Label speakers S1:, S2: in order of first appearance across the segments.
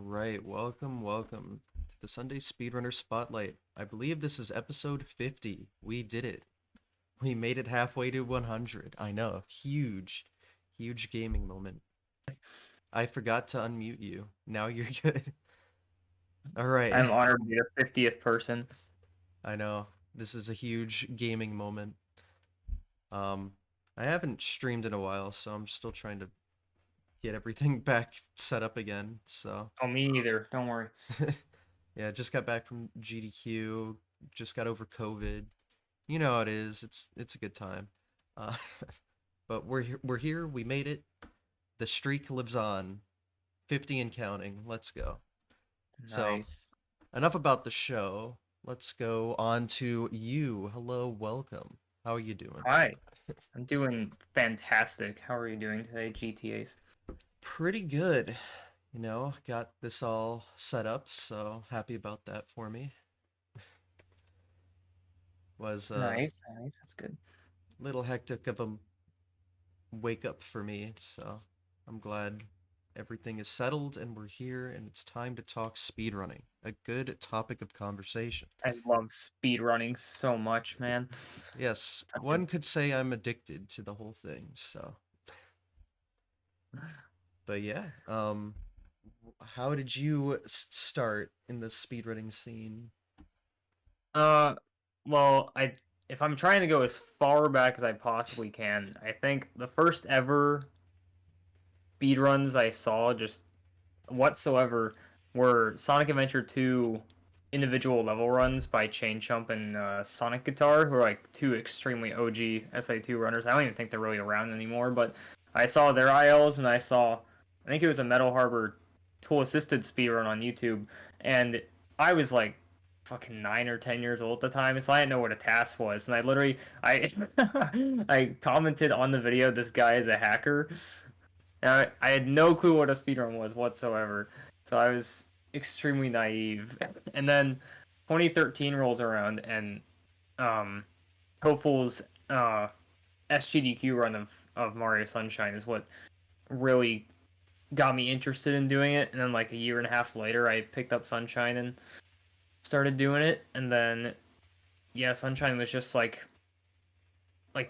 S1: right, welcome to the Sunday Speedrunner Spotlight. I believe this is episode 50. We did it. We made it halfway to 100. I know, huge gaming moment. I forgot to unmute you. Now you're good. All right.
S2: I'm honored to be the 50th person.
S1: I know. This is a huge gaming moment. Um, I haven't streamed in a while, so I'm still trying to get everything back set up again. So,
S2: Oh, me neither. Don't worry.
S1: yeah, just got back from GDQ, just got over COVID. You know how it is. It's a good time. Uh, but we're here. We made it. The streak lives on. 50 and counting. Let's go. So,
S2: Nice.
S1: enough about the show. Let's go on to you. Hello, welcome. How are you doing?
S2: Hi. I'm doing fantastic. How are you doing today, GTAs?
S1: Pretty good. Got this all set up, so happy about that for me. Was a
S2: Nice, nice. That's good.
S1: little hectic of a wake up for me, so I'm glad everything is settled and we're here and it's time to talk speedrunning. A good topic of conversation.
S2: I love speed running so much, man.
S1: Yes,
S2: Such
S1: one could say I'm addicted to the whole thing, so but yeah, how did you start in the speedrunning scene?
S2: Uh, well, if I'm trying to go as far back as I possibly can, I think the first ever speed runs I saw just whatsoever were Sonic Adventure 2 individual level runs by Chain Chump and Sonic Guitar, who are like two extremely OG SA2 runners. I don't even think they're really around anymore, but I saw their ILs and I think it was a Metal Harbor tool assisted speedrun on YouTube, and I was like fucking 9 or 10 years old at the time, so I didn't know what a task was, and I I commented on the video, "This guy is a hacker." I had no clue what a speedrun was whatsoever, so I was extremely naive. And then 2013 rolls around, and um, Hopeful's uh, SGDQ run of Mario Sunshine is what really got me interested in doing it. And then like a year and a half later, I picked up Sunshine and started doing it. And then yeah, Sunshine was just like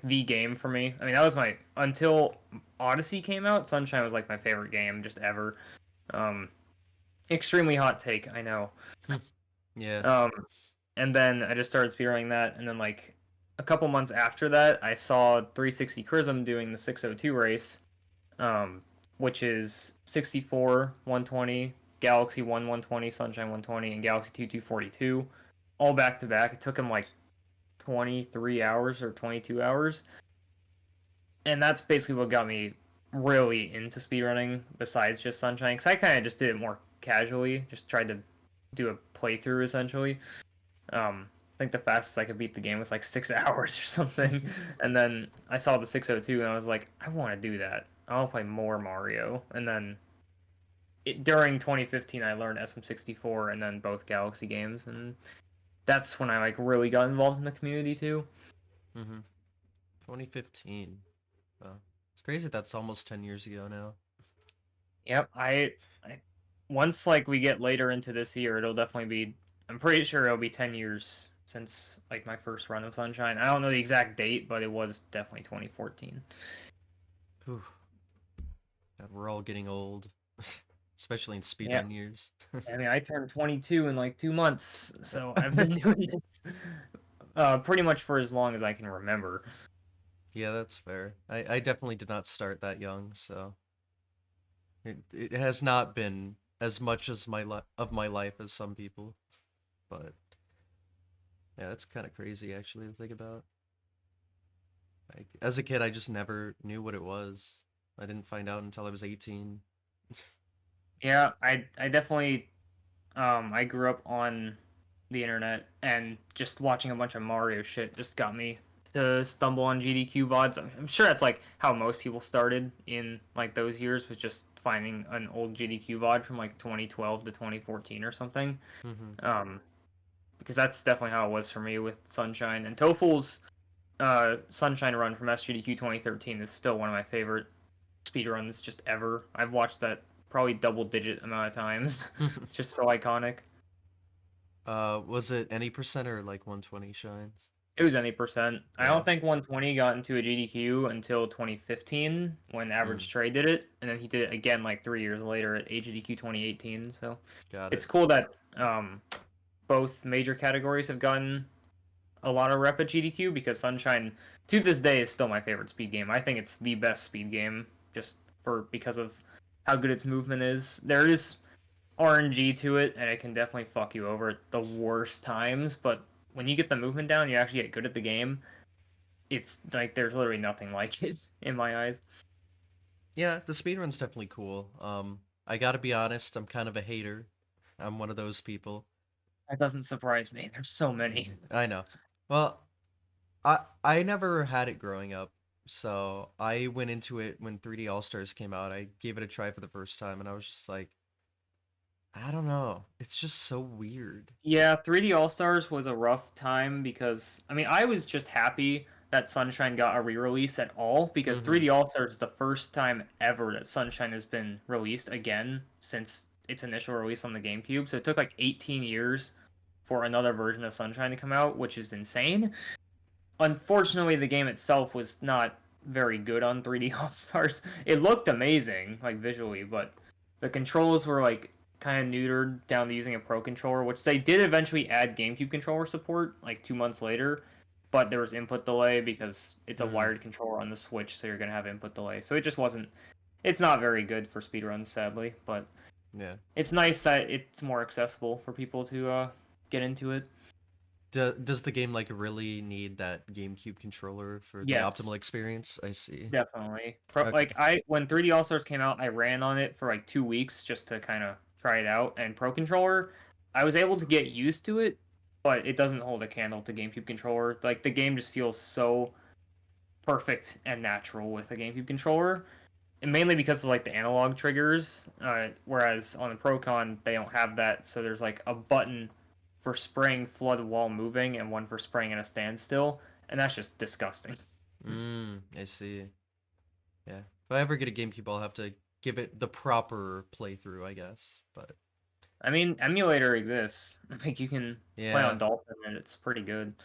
S2: the game for me. I mean, that was my until Odyssey came out. Sunshine was like my favorite game just ever. Um, Extremely hot take, I know.
S1: Yeah.
S2: Um, and then I just started speedrunning that, and then like a couple months after that, I saw 360 Chrism doing the 602 race, um, which is 64 120, Galaxy 1 120, Sunshine 120, and Galaxy 2 242, all back to back. It took him like 23 hours or 22 hours, and that's basically what got me really into speedrunning besides just Sunshine, because I kind of just did it more casually, just tried to do a playthrough essentially. I think the fastest I could beat the game was like 6 hours or something, and then I saw the 602 and I was like, I want to do that. I want to play more Mario. And then during 2015, I learned SM64 and then both Galaxy games, and that's when I like really got involved in the community too.
S1: Mm-hmm. 2015. Wow. It's crazy that's almost 10 years ago now.
S2: Yep, I once like we get later into this year, it'll definitely be. I'm pretty sure it'll be 10 years since like my first run of Sunshine. I don't know the exact date, but it was definitely 2014.
S1: Whew. God, we're all getting old, especially in
S2: Yeah,
S1: speedrun years.
S2: I mean I turned 22 in like 2 months, so I've been doing this pretty much for as long as I can remember.
S1: Yeah, that's fair. I definitely did not start that young, so it has not been as much as of my life as some people. But yeah, that's kind of crazy actually to think about. Like as a kid, I just never knew what it was. I didn't find out until I was 18.
S2: Yeah, I definitely I grew up on the internet, and just watching a bunch of Mario shit just got me to stumble on GDQ VODs. I'm sure that's like how most people started in like those years, was just finding an old GDQ VOD from like 2012 to 2014 or something.
S1: Mm-hmm.
S2: Um, because that's definitely how it was for me with Sunshine. And Toful's Sunshine run from SGDQ 2013 is still one of my favorite speedruns just ever. I've watched that probably double-digit amount of times. It's just so iconic.
S1: Was it any percent or like 120 shines?
S2: It was any percent. I
S1: Yeah.
S2: don't think 120 got into a GDQ until 2015 when
S1: Mm,
S2: Average Trade did it, and then he did it again like 3 years later at AGDQ 2018. So
S1: got
S2: it's
S1: it.
S2: cool that both major categories have gotten a lot of rep at GDQ because Sunshine, to this day, is still my favorite speed game. I think it's the best speed game just because of how good its movement is. There is RNG to it, and it can definitely fuck you over at the worst times. But when you get the movement down, you actually get good at the game. It's like there's literally nothing like it in my eyes.
S1: Yeah, the speedrun's definitely cool. I gotta be honest, I'm kind of a hater. I'm one of those people.
S2: That doesn't surprise me. There's so many.
S1: I know. Well, I never had it growing up, so I went into it when 3D All Stars came out. I gave it a try for the first time, and I was just like, I don't know. It's just so weird.
S2: Yeah, 3D All Stars was a rough time because I mean I was just happy that Sunshine got a re-release at all because
S1: Mm-hmm.
S2: 3D All Stars is the first time ever that Sunshine has been released again since its initial release on the GameCube. So it took like 18 years for another version of Sunshine to come out, which is insane. Unfortunately, the game itself was not very good on 3D All Stars. It looked amazing, like visually, but the controls were like kind of neutered down to using a Pro controller, which they did eventually add GameCube controller support like 2 months later, but there was input delay because it's a
S1: Mm,
S2: wired controller on the Switch, so you're gonna have input delay. So it just wasn't. It's not very good for speedruns, sadly, but
S1: yeah.
S2: it's nice that it's more accessible for people to get into it.
S1: Does the game like really need that GameCube controller for the
S2: Yes,
S1: optimal experience? I see.
S2: definitely.
S1: Okay.
S2: When 3D All Stars came out, I ran on it for like 2 weeks just to kind of try it out. And Pro Controller, I was able to get used to it, but it doesn't hold a candle to GameCube controller. Like the game just feels so perfect and natural with a GameCube controller, and mainly because of like the analog triggers. Whereas on the Procon, they don't have that. So there's like a button for spraying flood while moving and one for spraying at a standstill, and that's just disgusting.
S1: I see. Yeah. If I ever get a GameCube, I'll have to give it the proper playthrough, I guess. But
S2: I mean, emulator exists. Like you can play on
S1: yeah.
S2: Dolphin and it's pretty good.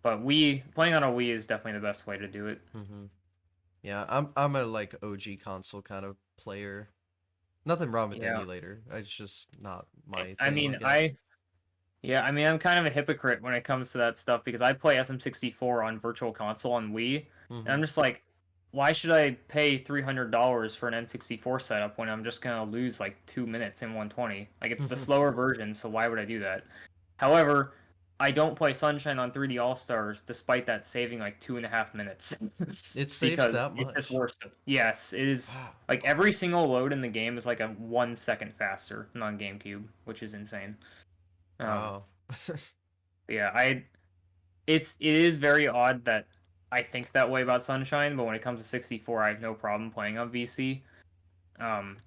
S2: But playing on a Wii is definitely the best way to do it.
S1: hmm Yeah, I'm a like OG console kind of player. Nothing wrong with the
S2: Yeah.
S1: emulator. It's just not my
S2: I
S1: thing, I
S2: mean,
S1: guess.
S2: I mean, I'm kind of a hypocrite when it comes to that stuff because I play SM64 on Virtual Console on Wii, and
S1: hmm
S2: I'm just like, why should I pay $300 for an N64 setup when I'm just gonna lose like 2 minutes in 120? Like it's the slower version, so why would I do that? However, I don't play Sunshine on 3D All Stars despite that saving like 2.5 minutes
S1: It saves
S2: because
S1: that
S2: it's just
S1: much.
S2: worse. Yes, it is.
S1: Wow.
S2: Like every single load in the game is like a 1 second faster than on GameCube, which is insane. Um,
S1: Wow.
S2: yeah, it is very odd that I think that way about Sunshine, but when it comes to 64, I have no problem playing on VC. Um,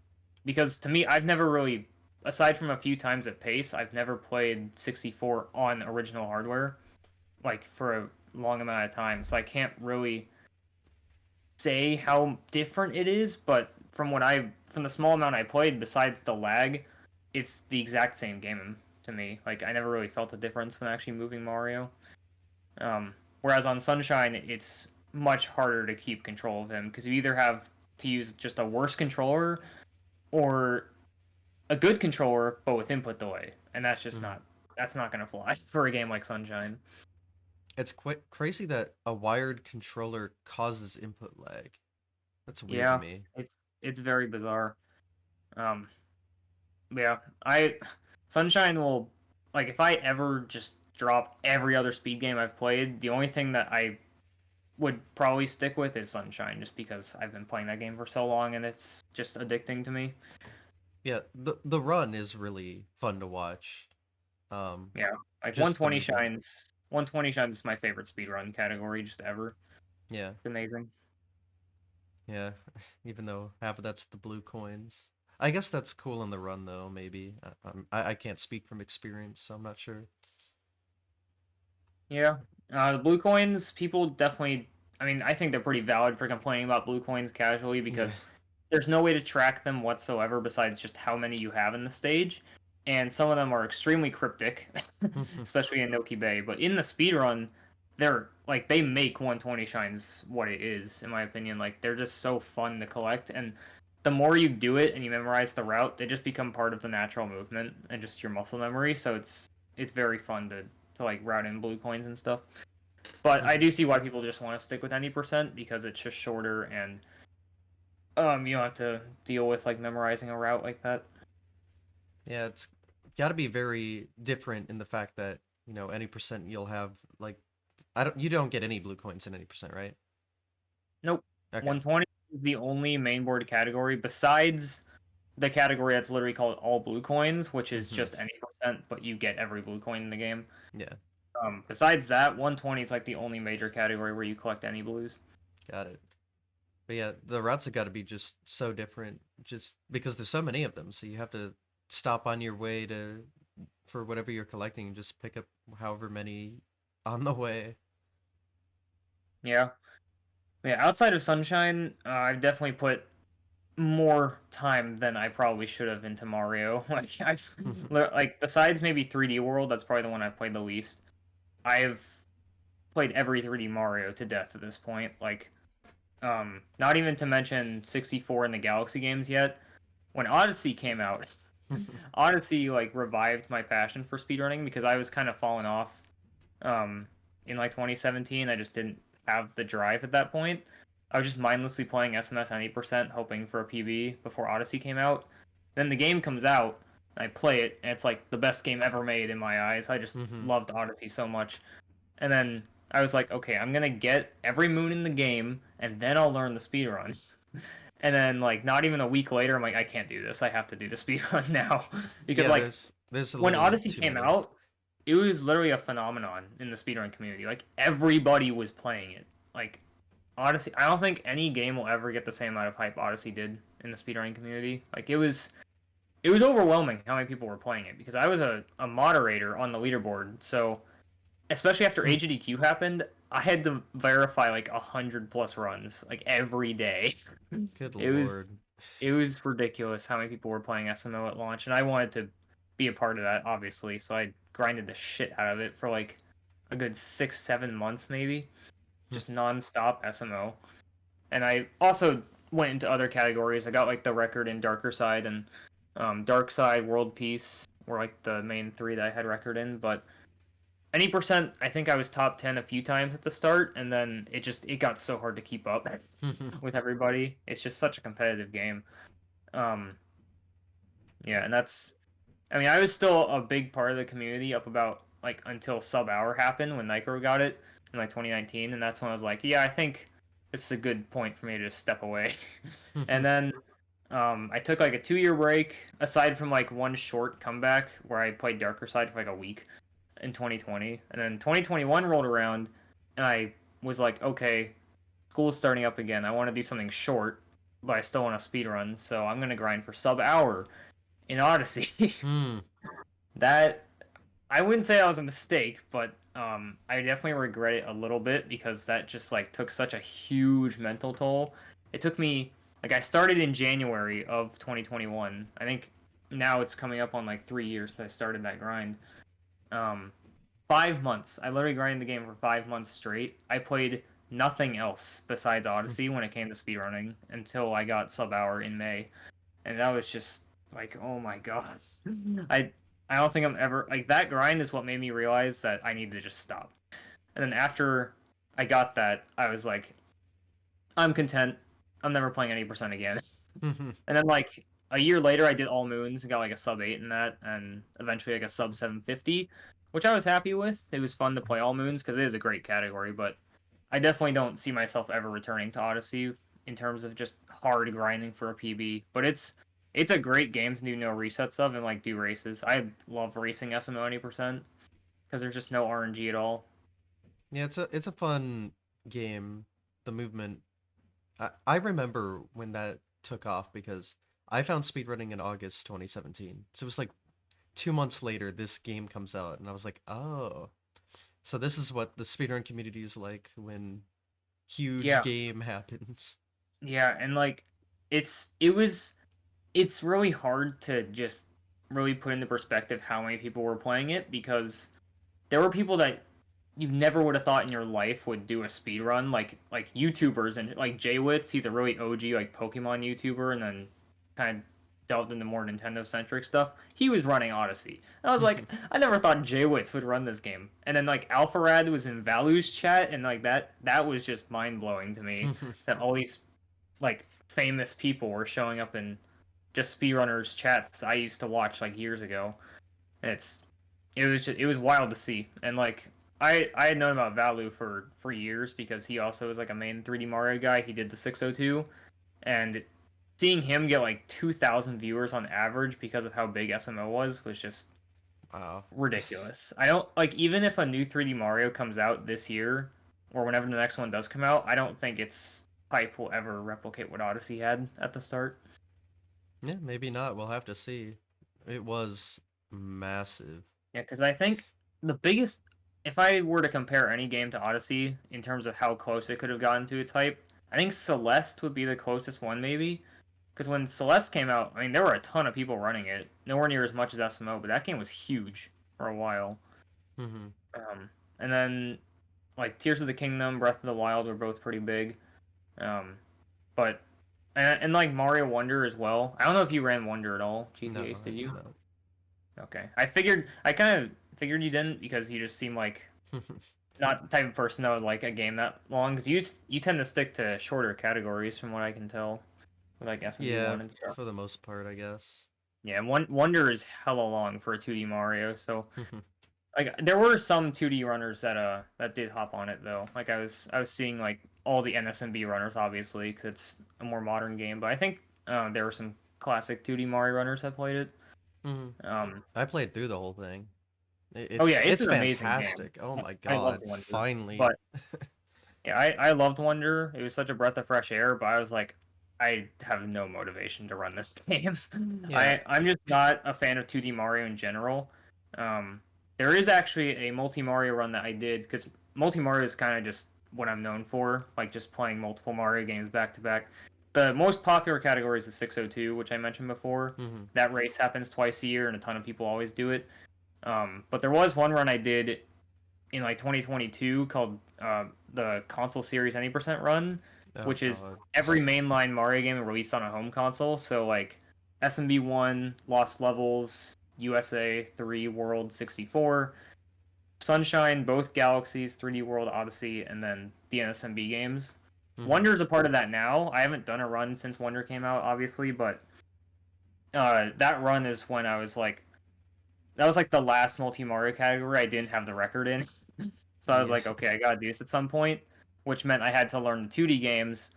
S2: because to me, I've never really, aside from a few times at Pace, I've never played 64 on original hardware like for a long amount of time, so I can't really say how different it is. But from the small amount I played, besides the lag, it's the exact same game to me. Like I never really felt a difference when actually moving Mario. Whereas on Sunshine, it's much harder to keep control of him because you either have to use just a worse controller or a good controller but with input delay, and
S1: Mhm.
S2: that's not gonna fly for a game like Sunshine.
S1: It's quite crazy that a wired controller causes input lag. That's weird to
S2: Yeah,
S1: me.
S2: it's very bizarre. Um, yeah, I Sunshine will like if I ever just drop every other speed game I've played, the only thing that I would probably stick with is Sunshine, just because I've been playing that game for so long and it's just addicting to me.
S1: Yeah, the run is really fun to watch. Um,
S2: Yeah, like
S1: just the movement.
S2: 120 shines is my favorite speedrun category just ever.
S1: Yeah,
S2: It's amazing.
S1: yeah. Even though half of that's the blue coins. I guess that's cool in the run though. Maybe I can't speak from experience, so I'm not sure.
S2: Yeah, the blue coins, people definitely. I mean, I think they're pretty valid for complaining about blue coins casually
S1: Yeah.
S2: because there's no way to track them whatsoever besides just how many you have in the stage, and some of them are extremely cryptic, especially in Noki Bay. But in the speedrun, they're like they make 120 shines what it is, in my opinion. Like they're just so fun to collect, and the more you do it and you memorize the route, they just become part of the natural movement and just your muscle memory. So it's very fun to like route in blue coins and stuff. But I do see why people just want to stick with 90% because it's just shorter and you don't have to deal with like memorizing a route like that.
S1: Yeah, it's got to be very different in the fact that, any percent you'll have like you don't get any blue coins in any percent, right?
S2: Nope.
S1: Okay.
S2: 120 is the only main board category besides the category that's literally called all blue coins, which is
S1: Hmm.
S2: just any percent, but you get every blue coin in the game.
S1: Yeah,
S2: Besides that, 120 is like the only major category where you collect any blues.
S1: got it. But yeah, the routes have got to be just so different just because there's so many of them. So you have to stop on your way to for whatever you're collecting and just pick up however many on the way.
S2: Yeah. Yeah, outside of Sunshine, I've definitely put more time than I probably should have into Mario. Like I've like besides maybe 3D World, that's probably the one I've played the least. I've played every 3D Mario to death at this point. Like not even to mention 64 in the Galaxy games yet. When Odyssey came out, Odyssey like revived my passion for speedrunning because I was kind of falling off um, in like 2017. I just didn't have the drive at that point. I was just mindlessly playing SMS 90%, hoping for a PB before Odyssey came out. Then the game comes out, and I play it, and it's like the best game ever made in my eyes. I just
S1: Hmm.
S2: loved Odyssey so much. And then I was like, okay, I'm gonna get every moon in the game, and then I'll learn the speedrun. And then like not even a week later, I'm like, I can't do this. I have to do the speedrun now because
S1: Yeah,
S2: like
S1: there's a
S2: when
S1: little
S2: Odyssey
S1: too
S2: came
S1: many.
S2: out, it was literally a phenomenon in the speedrun community. Like everybody was playing it. Like Odyssey, I don't think any game will ever get the same amount of hype Odyssey did in the speedrunning community. Like it was overwhelming how many people were playing it because I was a moderator on the leaderboard. So especially after AGDQ happened, I had to verify like 100 plus runs like every day.
S1: Good
S2: It was
S1: lord.
S2: it was ridiculous how many people were playing SMO at launch, and I wanted to be a part of that, obviously. So I grinded the shit out of it for like a good 6, 7 months, maybe, just nonstop SMO. And I also went into other categories. I got like the record in Darker Side and Dark Side, World Peace were like the main three that I had record in. But any percent, I think I was top 10 a few times at the start, and then it got so hard to keep up with everybody. It's just such a competitive game. Um, yeah, and that's I mean, I was still a big part of the community up about like until sub hour happened when Nycro got it in like 2019, and that's when I was like, yeah, I think this is a good point for me to just step away. And then I took like a 2 year break, aside from like one short comeback where I played Darker Side for like a week in 2020, and then 2021 rolled around, and I was like, okay, school's starting up again. I want to do something short, but I still want to speed run, so I'm gonna grind for sub hour in Odyssey.
S1: Hmm.
S2: That I wouldn't say that was a mistake, but I definitely regret it a little bit because that just like took such a huge mental toll. It took me like I started in January of 2021. I think now it's coming up on like 3 years that I started that grind. Um, 5 months. I literally grinded the game for 5 months straight. I played nothing else besides Odyssey when it came to speedrunning until I got sub hour in May, and that was just like, oh my god. I I don't think I'm ever like that grind is what made me realize that I need to just stop. And then after I got that, I was like, I'm content. I'm never playing any percent again. And then like a year later, I did all moons and got like a sub 8 in that, and eventually like a sub 750, which I was happy with. It was fun to play all moons because it is a great category, but I definitely don't see myself ever returning to Odyssey in terms of just hard grinding for a PB. But it's a great game to do no resets of and like do races. I love racing SMO 90% because there's just no RNG at all.
S1: Yeah, it's a fun game. The movement. I remember when that took off because I found speedrunning in August 2017. So it was like 2 months later, this game comes out, and I was like, oh, so this is what the speedrun community is like when huge
S2: Yeah,
S1: game happens.
S2: yeah, and like it was it's really hard to just really put into perspective how many people were playing it, because there were people that you never would have thought in your life would do a speed run, like YouTubers, and like Jaywitz, he's a really OG like Pokemon YouTuber, and then kind of delved into more Nintendo centric stuff. He was running Odyssey. And I was like, I never thought Jaywitz would run this game. And then like Alpharad was in Valu's chat, and like that was just mind blowing to me that all these like famous people were showing up in just speedrunners chats I used to watch like years ago. And it was wild to see. And like I had known about Valu for years because he also was like a main 3D Mario guy. He did the 602, and seeing him get like 2,000 viewers on average because of how big SMO was just
S1: Wow.
S2: ridiculous. I don't like, even if a new 3D Mario comes out this year or whenever the next one does come out, I don't think its hype will ever replicate what Odyssey had at the start.
S1: Yeah, maybe not. We'll have to see. It was massive.
S2: Yeah, because I think the biggest, if I were to compare any game to Odyssey in terms of how close it could have gotten to its hype, I think Celeste would be the closest one, maybe. Because when Celeste came out, I mean, there were a ton of people running it. Nowhere near as much as SMO, but that game was huge for a while.
S1: Hmm.
S2: Um, and then, like, Tears of the Kingdom, Breath of the Wild were both pretty big. Um, but, and like Mario Wonder as well. I don't know if you ran Wonder at all,
S1: No,
S2: GTA,
S1: I
S2: did
S1: did
S2: you?
S1: not.
S2: Okay. I kind of figured you didn't because you just seem like not the type of person that would like a game that long. Because you tend to stick to shorter categories, from what I can tell, with like SMB
S1: Yeah,
S2: one and stuff.
S1: for the most part, I guess.
S2: Yeah, Wonder is hella long for a 2D Mario. So like there were some 2D runners that did hop on it though. Like I was seeing like all the NSMB runners obviously because it's a more modern game. But I think there were some classic 2D Mario runners that played it.
S1: Hmm.
S2: Um,
S1: I played through the whole thing.
S2: oh yeah, it's
S1: It's
S2: an amazing game.
S1: fantastic. Oh my
S2: I loved
S1: God,
S2: Wonder,
S1: finally.
S2: but yeah, I loved Wonder. It was such a breath of fresh air, but I was like, I have no motivation to run this game.
S1: Yeah.
S2: I'm just not a fan of 2D Mario in general. Um, there is actually a multi Mario run that I did because multi Mario is kind of just what I'm known for, like just playing multiple Mario games back to back. The most popular category is the 602, which I mentioned before.
S1: Hmm.
S2: That race happens twice a year, and a ton of people always do it. But there was one run I did in like 2022 called the console series any% run,
S1: Oh
S2: which is
S1: God.
S2: every mainline Mario game released on a home console. So like SMB 1, Lost Levels, USA 3, World 64, Sunshine, both Galaxies, 3D World Odyssey, and then the NSMB games.
S1: Hmm.
S2: Wonder is a part of that now. I haven't done a run since Wonder came out, obviously, but that run is when I was like, that was like the last multi Mario category I didn't have the record in. So I was
S1: Yeah.
S2: like, okay, I gotta do this at some point, which meant I had to learn the 2D games.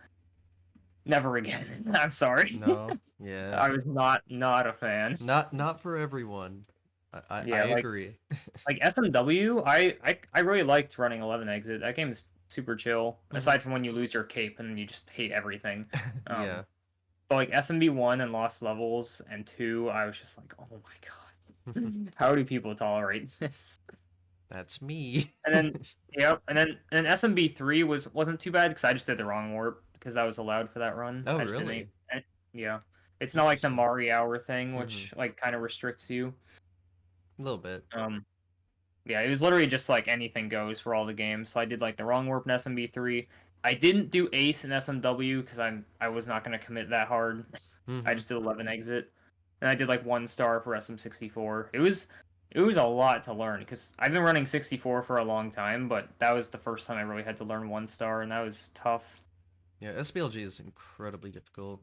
S2: Never again. I'm sorry.
S1: No. Yeah.
S2: I was not a fan.
S1: Not for everyone. I
S2: Yeah,
S1: agree.
S2: like SMW, I really liked running 11 exit. That game is super chill.
S1: Hmm.
S2: Aside from when you lose your cape and you just hate everything.
S1: Yeah.
S2: But like SMB 1 and Lost Levels and 2, I was just like, oh my god, how do people tolerate this?
S1: That's me.
S2: And then yep, and then SMB 3 wasn't too bad because I just did the wrong warp because I was allowed for that run.
S1: Oh,
S2: I just didn't.
S1: really?
S2: Yeah, it's not like the
S1: Interesting.
S2: Mari hour thing,
S1: Hmm.
S2: which like kind of restricts you.
S1: A little bit.
S2: Um, yeah, it was literally just like anything goes for all the games. So I did like the wrong warp in SMB 3. I didn't do Ace in SMW because I was not gonna commit that hard. I
S1: Hmm.
S2: just did 11 exit, and I did like 1 star for SM64. It was a lot to learn because I've been running 64 for a long time, but that was the first time I really had to learn 1 star, and that was tough.
S1: Yeah, SBLG is incredibly difficult.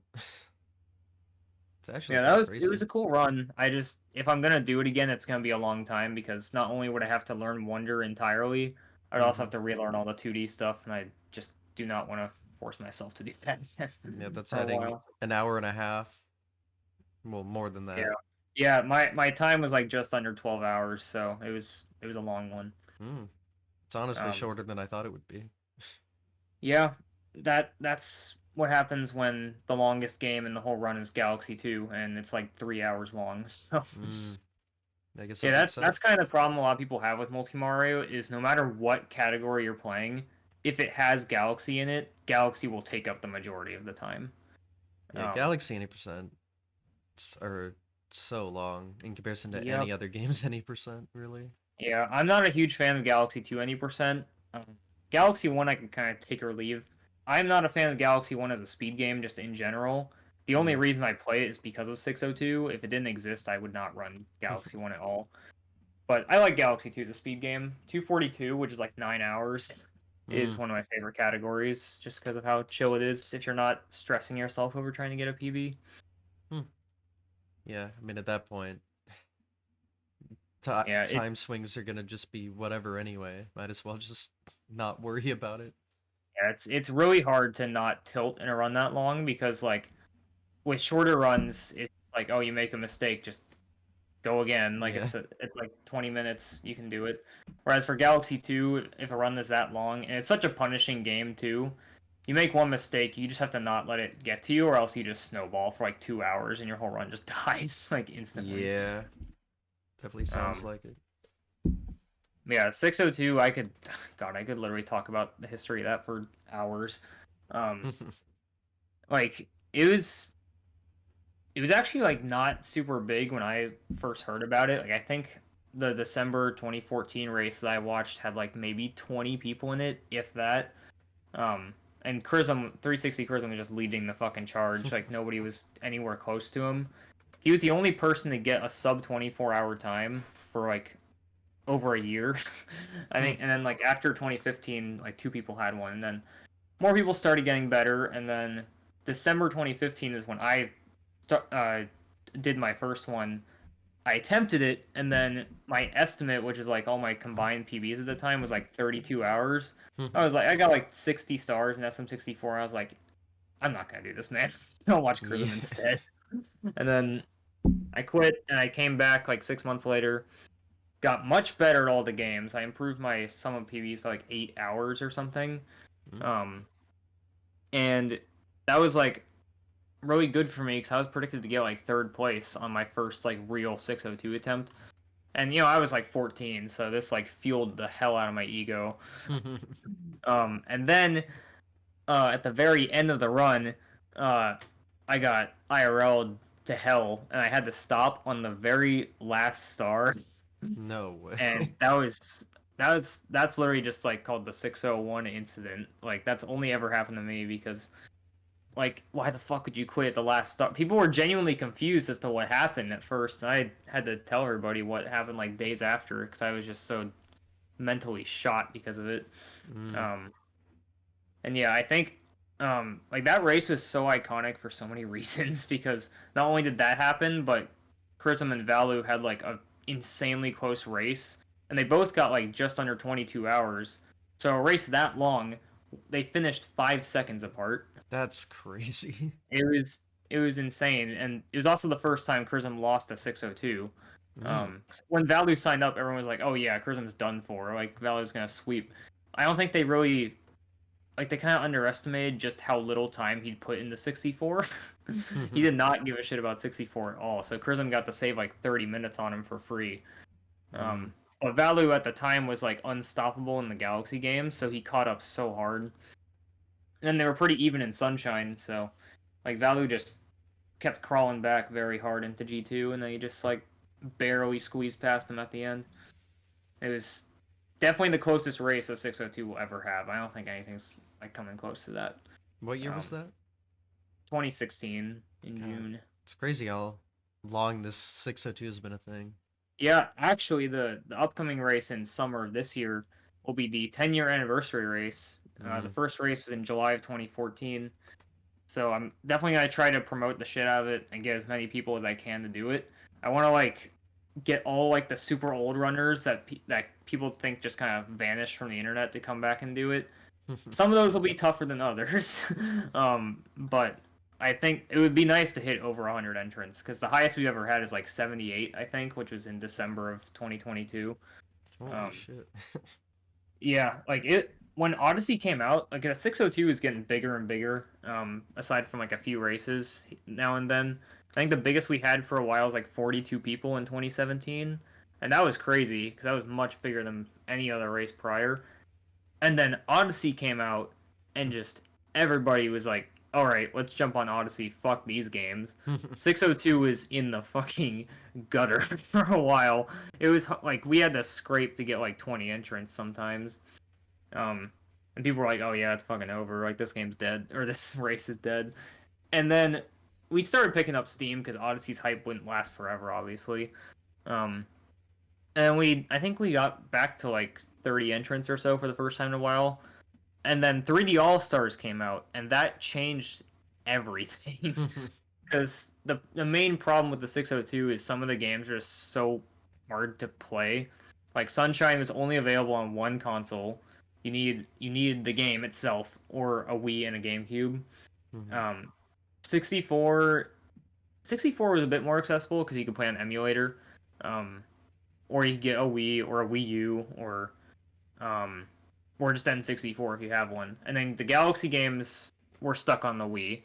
S1: It's actually
S2: Yeah,
S1: kind of
S2: it was
S1: crazy.
S2: a cool run. I just, if I'm gonna do it again, it's gonna be a long time because not only would I have to learn Wonder entirely, I'd also
S1: Hmm.
S2: have to relearn all the 2D stuff, and I just do not want to force myself to do that
S1: Yeah, that's
S2: for a
S1: adding
S2: while.
S1: an hour and a half. Well, more than
S2: Yeah.
S1: that.
S2: Yeah, my time was like just under 12 hours, so it was a long one.
S1: Mm. It's honestly
S2: Um,
S1: shorter than I thought it would be.
S2: yeah, that's what happens when the longest game in the whole run is Galaxy 2 and it's like 3 hours long. So
S1: Mm. I guess
S2: yeah,
S1: that works out.
S2: that's kind of the problem a lot of people have with multi Mario is no matter what category you're playing, if it has Galaxy in it, Galaxy will take up the majority of the time.
S1: Yeah,
S2: Um,
S1: Galaxy 80% are so long in comparison to
S2: yep.
S1: any other game's 80%, really.
S2: Yeah, I'm not a huge fan of Galaxy 2 any percent. Galaxy 1 I can kind of take or leave. I'm not a fan of Galaxy 1 as a speed game, just in general. The only
S1: Mm.
S2: reason I play it is because of 602. If it didn't exist, I would not run Galaxy 1 at all. But I like Galaxy 2 as a speed game. 242, which is like 9 hours, is
S1: Mm.
S2: one of my favorite categories, just because of how chill it is if you're not stressing yourself over trying to get a PB.
S1: Hmm. Yeah, I mean, at that point,
S2: Yeah,
S1: time swings are gonna just be whatever anyway. Might as well just not worry about it.
S2: it's really hard to not tilt in a run that long because like with shorter runs, it's like, oh, you make a mistake, just go again. Like
S1: Yeah.
S2: it's like 20 minutes, you can do it. Whereas for Galaxy 2, if a run is that long, and it's such a punishing game too, you make one mistake, you just have to not let it get to you, or else you just snowball for like 2 hours and your whole run just dies like instantly.
S1: Yeah. Definitely sounds
S2: Um,
S1: like it.
S2: yeah, 602, I could, God, I could literally talk about the history of that for hours. Um, like it was actually like not super big when I first heard about it. Like I think the December 2014 race that I watched had like maybe 20 people in it, if that. And Chrism 360 Chrism was just leading the fucking charge. Like nobody was anywhere close to him. He was the only person to get a sub 24-hour time for like over a year. I think, and then like after 2015, like two people had one, and then more people started getting better, and then December 2015 is when I did my first one. I attempted it, and then my estimate, which is like all my combined PBs at the time, was like 32 hours. I was like, I got like 60 stars in SM64. I was like, I'm not gonna do this, man. I'll watch
S1: Yeah.
S2: Chrism instead. And then I quit, and I came back like 6 months later. Got much better at all the games. I improved my sum of PBs by like 8 hours or something.
S1: Mm.
S2: Um, and that was like really good for me because I was predicted to get like third place on my first like real 602 attempt. And I was like 14, so this like fueled the hell out of my ego. And then at the very end of the run, uh, I got IRL'd to hell, and I had to stop on the very last star.
S1: No
S2: And
S1: way.
S2: that's literally just like called the 601 incident. Like that's only ever happened to me because like why the fuck would you quit at the last stop? People were genuinely confused as to what happened at first. I had to tell everybody what happened like days after because I was just so mentally shot because of it.
S1: Mm.
S2: um and yeah, I think like that race was so iconic for so many reasons because not only did that happen, but Chrism and Valu had like a insanely close race, and they both got like just under 22 hours. So a race that long, they finished 5 seconds apart.
S1: That's crazy.
S2: It was insane, and it was also the first time Chrism lost a 602.
S1: Mm.
S2: When Valu signed up, everyone was like, "Oh yeah, Chrism's done for. Like Valu's gonna sweep." I don't think they really like they kind of underestimated just how little time he'd put into 64. He did not give a shit about 64 at all. So Chrism got to save like 30 minutes on him for free.
S1: Mm.
S2: But Valu at the time was like unstoppable in the Galaxy games, so he caught up so hard. And they were pretty even in Sunshine, so like Valu just kept crawling back very hard into G2, and then he just like barely squeezed past him at the end. It was definitely the closest race a 602 will ever have. I don't think anything's like coming close to that.
S1: What year was
S2: Um,
S1: that?
S2: 2016 in
S1: God,
S2: June.
S1: it's crazy how long this 602 has been a thing.
S2: Yeah, actually, the upcoming race in summer of this year will be the 10-year anniversary race. The
S1: Mm.
S2: first race was in July of 2014. So I'm definitely gonna try to promote the shit out of it and get as many people as I can to do it. I want to like get all like the super old runners that people think just kind of vanished from the internet to come back and do it. Some of those will be tougher than others, but I think it would be nice to hit over 100 entrants because the highest we've ever had is like 78, I think, which was in December of 2022.
S1: Holy
S2: Um,
S1: shit.
S2: yeah, like it when Odyssey came out, like a 602 is getting bigger and bigger. Aside from like a few races now and then, I think the biggest we had for a while was like 42 people in 2017, and that was crazy because that was much bigger than any other race prior. And then Odyssey came out, and just everybody was like all right, let's jump on Odyssey. Fuck these games. 602 is in the fucking gutter for a while. It was like we had to scrape to get like 20 entrants sometimes. Um, and people were like, "Oh yeah, it's fucking over. Like this game's dead, or this race is dead." And then we started picking up steam because Odyssey's hype wouldn't last forever, obviously. Um, and I think we got back to like 30 entrants or so for the first time in a while. And then 3D All Stars came out, and that changed everything. Because the main problem with the 602 is some of the games are just so hard to play. Like Sunshine was only available on one console. You need the game itself or a Wii and a GameCube.
S1: Mhm.
S2: Um, 64 64 was a bit more accessible because you could play on emulator, um, or you could get a Wii or a Wii U um, or just N64 if you have one. And then the Galaxy games were stuck on the Wii.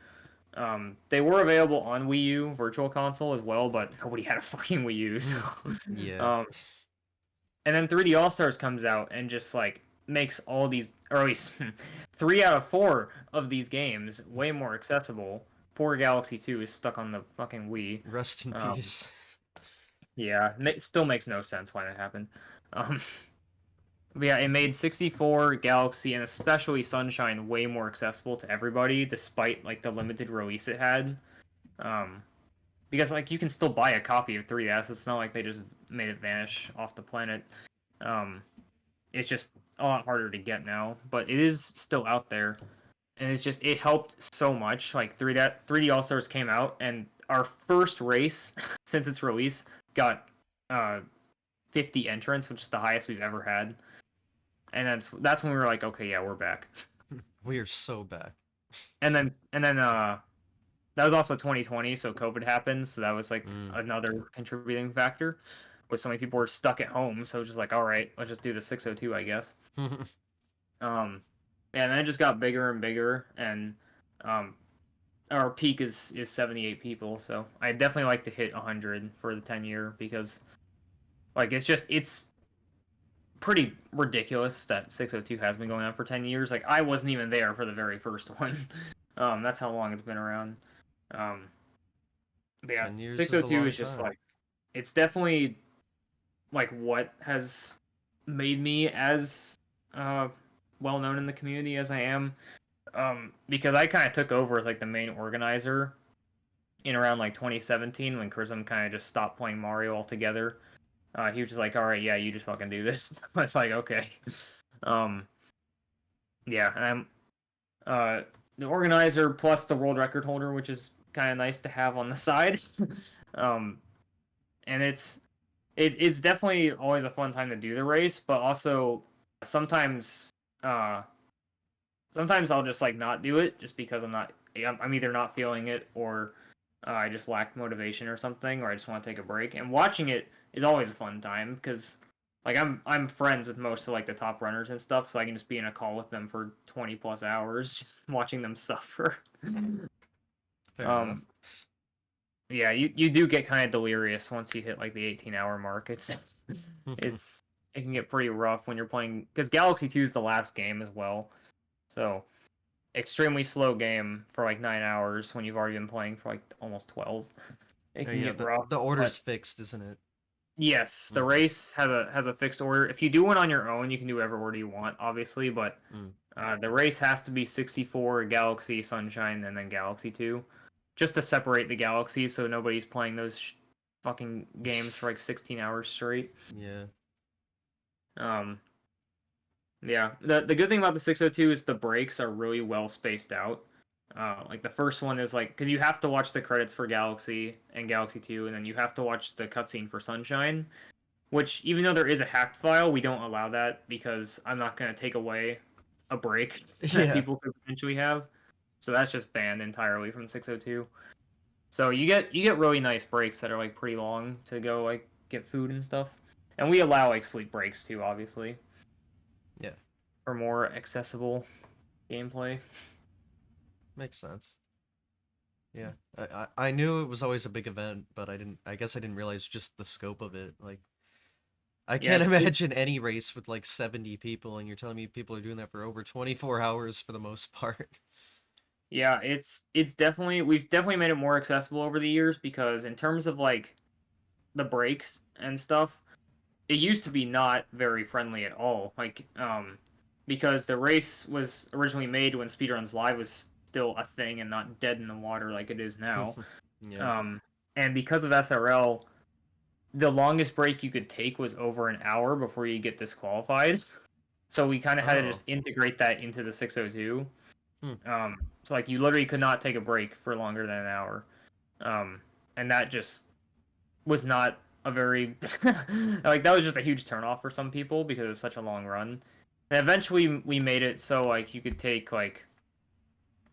S2: They were available on Wii U Virtual Console as well, but nobody had a fucking Wii U. So,
S1: Yeah.
S2: um, and then 3D All Stars comes out and just like makes all these, or at least 3 out of 4 of these games way more accessible. Poor Galaxy 2 is stuck on the fucking Wii.
S1: Rest in
S2: Um,
S1: peace.
S2: yeah, it still makes no sense why that happened. Um, but yeah, it made 64, Galaxy, and especially Sunshine way more accessible to everybody, despite like the limited release it had. Um, because like you can still buy a copy of 3DS. It's not like they just made it vanish off the planet. Um, it's just a lot harder to get now, but it is still out there, and it helped so much. Like 3D All Stars came out, and our first race since its release got uh 50 entrants, which is the highest we've ever had. And that's when we were like, okay, yeah, we're back.
S1: We are so back.
S2: And then that was also 2020, so COVID happened, so that was like
S1: Mm.
S2: another contributing factor. With so many people were stuck at home, so it was just like, all right, let's just do the 602, I guess. Um, yeah, and then it just got bigger and bigger, and um, our peak is 78 people. So I definitely like to hit 100 for the 10 year because like it's pretty ridiculous that 602 has been going on for 10 years. Like I wasn't even there for the very first one. That's how long it's been around. Um, but yeah,
S1: 10 years is a
S2: 602
S1: long
S2: is just
S1: time.
S2: like it's definitely like what has made me as uh well known in the community as I am. Because I kind of took over as like the main organizer in around like 2017 when Chrism kind of just stopped playing Mario altogether. He was just like, "All right, yeah, you just fucking do this." It's like, okay. Um, yeah, and I'm the organizer plus the world record holder, which is kind of nice to have on the side. um, and it's definitely always a fun time to do the race, but also sometimes uh sometimes I'll just like not do it just because I'm either not feeling it or I just lack motivation or something, or I just want to take a break. And watching it is always a fun time because like I'm friends with most of like the top runners and stuff, so I can just be in a call with them for 20 plus hours just watching them suffer.
S1: Fair enough.
S2: um, yeah, you do get kind of delirious once you hit like the 18-hour mark. It's it can get pretty rough when you're playing because Galaxy 2 is the last game as well. So extremely slow game for like 9 hours when you've already been playing for like almost 12. It
S1: Oh,
S2: can
S1: yeah,
S2: get
S1: the
S2: rough,
S1: the order's
S2: but
S1: fixed, isn't it?
S2: yes, the
S1: Mm-hmm.
S2: race has a fixed order. If you do one on your own, you can do whatever order you want, obviously, but
S1: Mm.
S2: the race has to be 64, Galaxy, Sunshine, and then Galaxy 2, just to separate the galaxies so nobody's playing those fucking games for like 16 hours straight.
S1: Yeah.
S2: Um, Yeah, the good thing about the 602 is the breaks are really well spaced out. Like the first one is like because you have to watch the credits for Galaxy and Galaxy 2, and then you have to watch the cutscene for Sunshine. Which even though there is a hacked file, we don't allow that because I'm not gonna take away a break that
S1: Yeah.
S2: people could potentially have. So that's just banned entirely from 602. So you get really nice breaks that are like pretty long to go like get food and stuff. And we allow like sleep breaks too, obviously,
S1: Yeah.
S2: for more accessible gameplay.
S1: Makes sense. Yeah. I knew it was always a big event, but I guess I didn't realize just the scope of it. Like I
S2: Yeah,
S1: can't
S2: it
S1: imagine any race with like 70 people and you're telling me people are doing that for over 24 hours for the most part.
S2: Yeah, it's definitely we've definitely made it more accessible over the years because in terms of like the breaks and stuff, it used to be not very friendly at all. Like, because the race was originally made when Speedruns Live was still a thing and not dead in the water like it is now.
S1: Yeah.
S2: Um, and because of SRL, the longest break you could take was over an hour before you get disqualified. So we kind of had to
S1: Oh.
S2: just integrate that into the 602.
S1: Hmm.
S2: So like you literally could not take a break for longer than an hour. Um, and that just was not a very like that was just a huge turnoff for some people because it was such a long run. And eventually we made it so like you could take like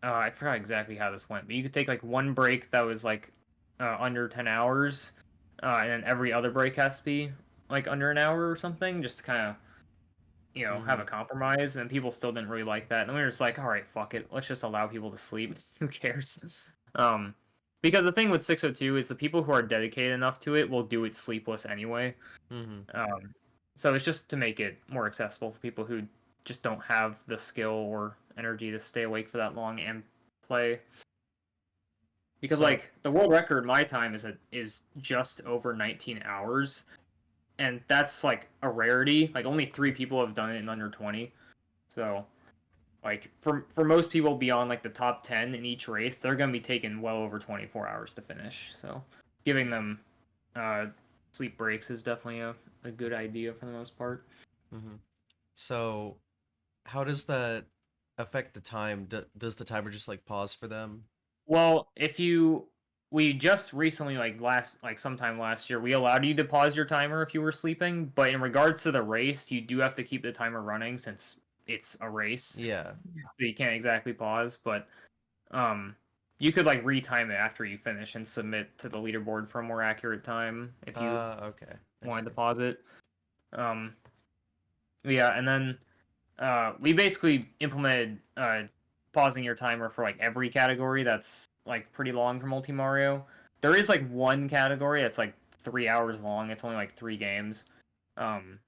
S2: I forgot exactly how this went, but you could take like one break that was like under 10 hours, and then every other break has to be like under an hour or something, just to kind of have
S1: Mm-hmm.
S2: a compromise. And people still didn't really like that. And then we were just like, all right, fuck it, let's just allow people to sleep. Who cares? Um, because the thing with 602 is the people who are dedicated enough to it will do it sleepless anyway.
S1: Mm-hmm.
S2: Um, so it's just to make it more accessible for people who just don't have the skill or energy to stay awake for that long and play. Because
S1: So,
S2: like the world record, my time is just over 19 hours, and that's like a rarity. Like only 3 people have done it in under 20. So like for most people beyond like the top 10 in each race, they're gonna be taking well over 24 hours to finish. So giving them uh, sleep breaks is definitely a good idea for the most part.
S1: mm-hmm. So how does that affect the time? Does the timer just like pause for them?
S2: Well, if you we just recently like sometime last year, we allowed you to pause your timer if you were sleeping, but in regards to the race, you do have to keep the timer running since it's a race.
S1: Yeah.
S2: So you can't exactly pause, but um you could like retime it after you finish and submit to the leaderboard for a more accurate time if you
S1: Okay. I
S2: wanted to
S1: see.
S2: pause it. Um yeah, and then we basically implemented pausing your timer for like every category that's like pretty long for Multi Mario. There is like one category that's like 3 hours long. It's only like 3 games,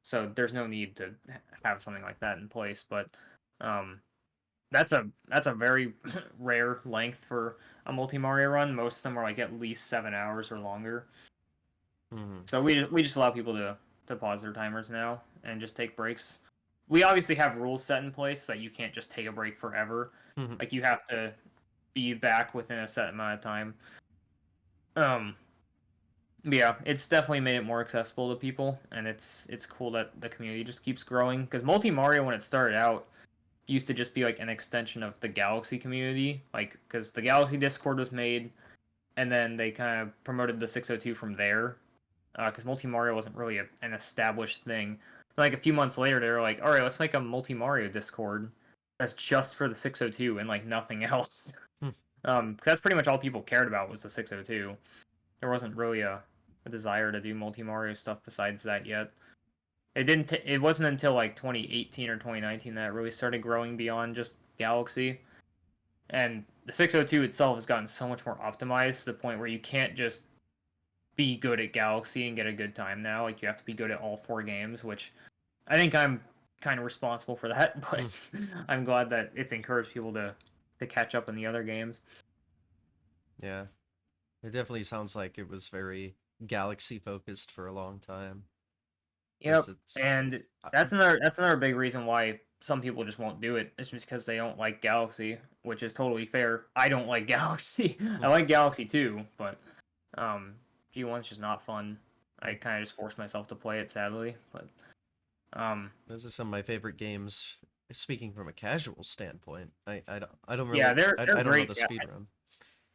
S2: so there's no need to have something like that in place. But um, that's a very rare length for a Multi Mario run. Most of them are like at least 7 hours or longer.
S1: Mm-hmm.
S2: So we just allow people to pause their timers now and just take breaks. We obviously have rules set in place that you can't just take a break forever.
S1: Mm-hmm.
S2: Like you have to be back within a set amount of time. Um, but yeah, it's definitely made it more accessible to people, and it's cool that the community just keeps growing. Because Multi Mario, when it started out, used to just be like an extension of the Galaxy community, like because the Galaxy Discord was made, and then they kind of promoted the 602 from there. Because Multi Mario wasn't really an established thing. Like a few months later, they were like, "All right, let's make a Multi Mario Discord that's just for the 602 and like nothing else." 'Cause that's pretty much all people cared about was the 602. There wasn't really a desire to do Multi Mario stuff besides that yet. It didn't. It wasn't until like 2018 or 2019 that it really started growing beyond just Galaxy. And the 602 itself has gotten so much more optimized to the point where you can't just be good at Galaxy and get a good time now. Like you have to be good at all 4 games, which I think I'm kind of responsible for that,
S1: Mm-hmm.
S2: but I'm glad that it's encouraged people to catch up in the other games.
S1: Yeah. It definitely sounds like it was very galaxy focused for a long time. Because
S2: Yep,
S1: it's.
S2: and
S1: I-
S2: that's another big reason why some people just won't do it. It's just because they don't like Galaxy, which is totally fair. I don't like Galaxy. I like Galaxy too, but um, G1's just not fun. I kind of just force myself to play it, sadly. But um,
S1: Those are some of my favorite games. Speaking from a casual standpoint, I don't
S2: yeah,
S1: really
S2: they're
S1: I don't know
S2: great.
S1: the speed run.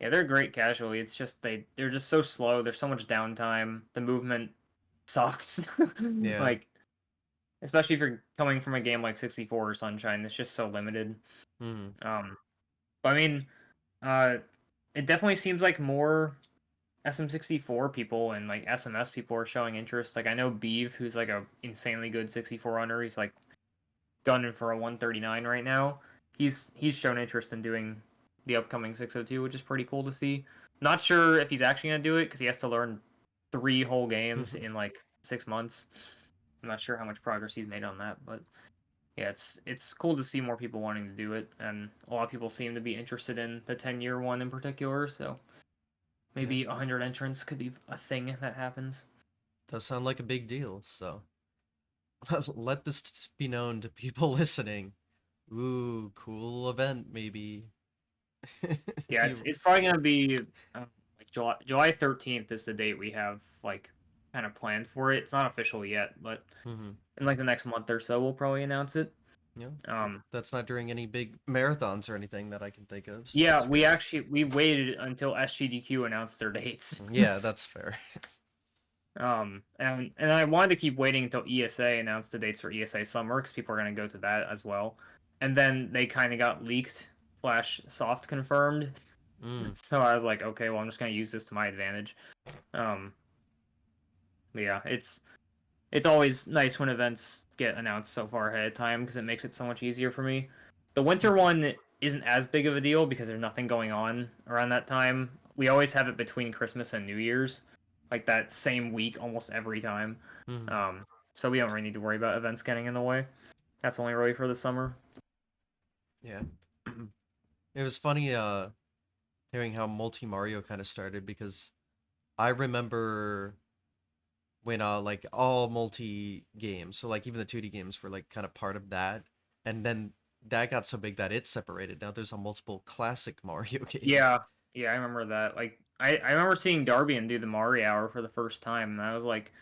S2: Yeah, they're great casually. It's just they're just so slow. There's so much downtime. The movement sucks.
S1: Yeah.
S2: Like especially if you're coming from a game like 64 or Sunshine, it's just so limited.
S1: Mm-hmm.
S2: Um, but I mean, uh, it definitely seems like more SM64 people and like SMS people are showing interest. Like I know Beeve, who's like a insanely good 64 runner. He's like gunning for a 139 right now. He's shown interest in doing the upcoming 602, which is pretty cool to see. Not sure if he's actually gonna do it because he has to learn 3 whole games in like 6 months. I'm not sure how much progress he's made on that, but yeah, it's cool to see more people wanting to do it, and a lot of people seem to be interested in the 10-year one in particular. So
S1: Yeah,
S2: maybe 100 entrants could be a thing that happens.
S1: does sound like a big deal. So let this be known to people listening. Ooh, cool event maybe.
S2: Yeah,
S1: You.
S2: it's probably gonna be like July 13th is the date we have like kind of planned for it. It's not official yet, but
S1: Hmm.
S2: in like the next month or so, we'll probably announce it.
S1: Yeah,
S2: Um,
S1: that's not during any big marathons or anything that I can think of, so
S2: yeah,
S1: that's good.
S2: we waited until SGDQ announced their dates.
S1: Yeah, that's fair.
S2: And I wanted to keep waiting until ESA announced the dates for ESA Summer because people are gonna go to that as well. And then they kind of got leaked slash soft confirmed.
S1: Mm.
S2: So I was like, okay, well, I'm just gonna use this to my advantage. Um, but yeah, it's always nice when events get announced so far ahead of time because it makes it so much easier for me. The winter one isn't as big of a deal because there's nothing going on around that time. We always have it between Christmas and New Year's, like that same week almost every time.
S1: Mm.
S2: Um, so we don't really need to worry about events getting in the way. That's only really for the summer.
S1: Yeah. It was funny hearing how multi Mario kind of started because I remember when like all multi games, so like even the 2D games were like kind of part of that, and then that got so big that it separated. Now there's a multiple classic Mario game.
S2: Yeah, yeah, I remember that. Like I remember seeing Darby and do the Mario Hour for the first time, and I was like,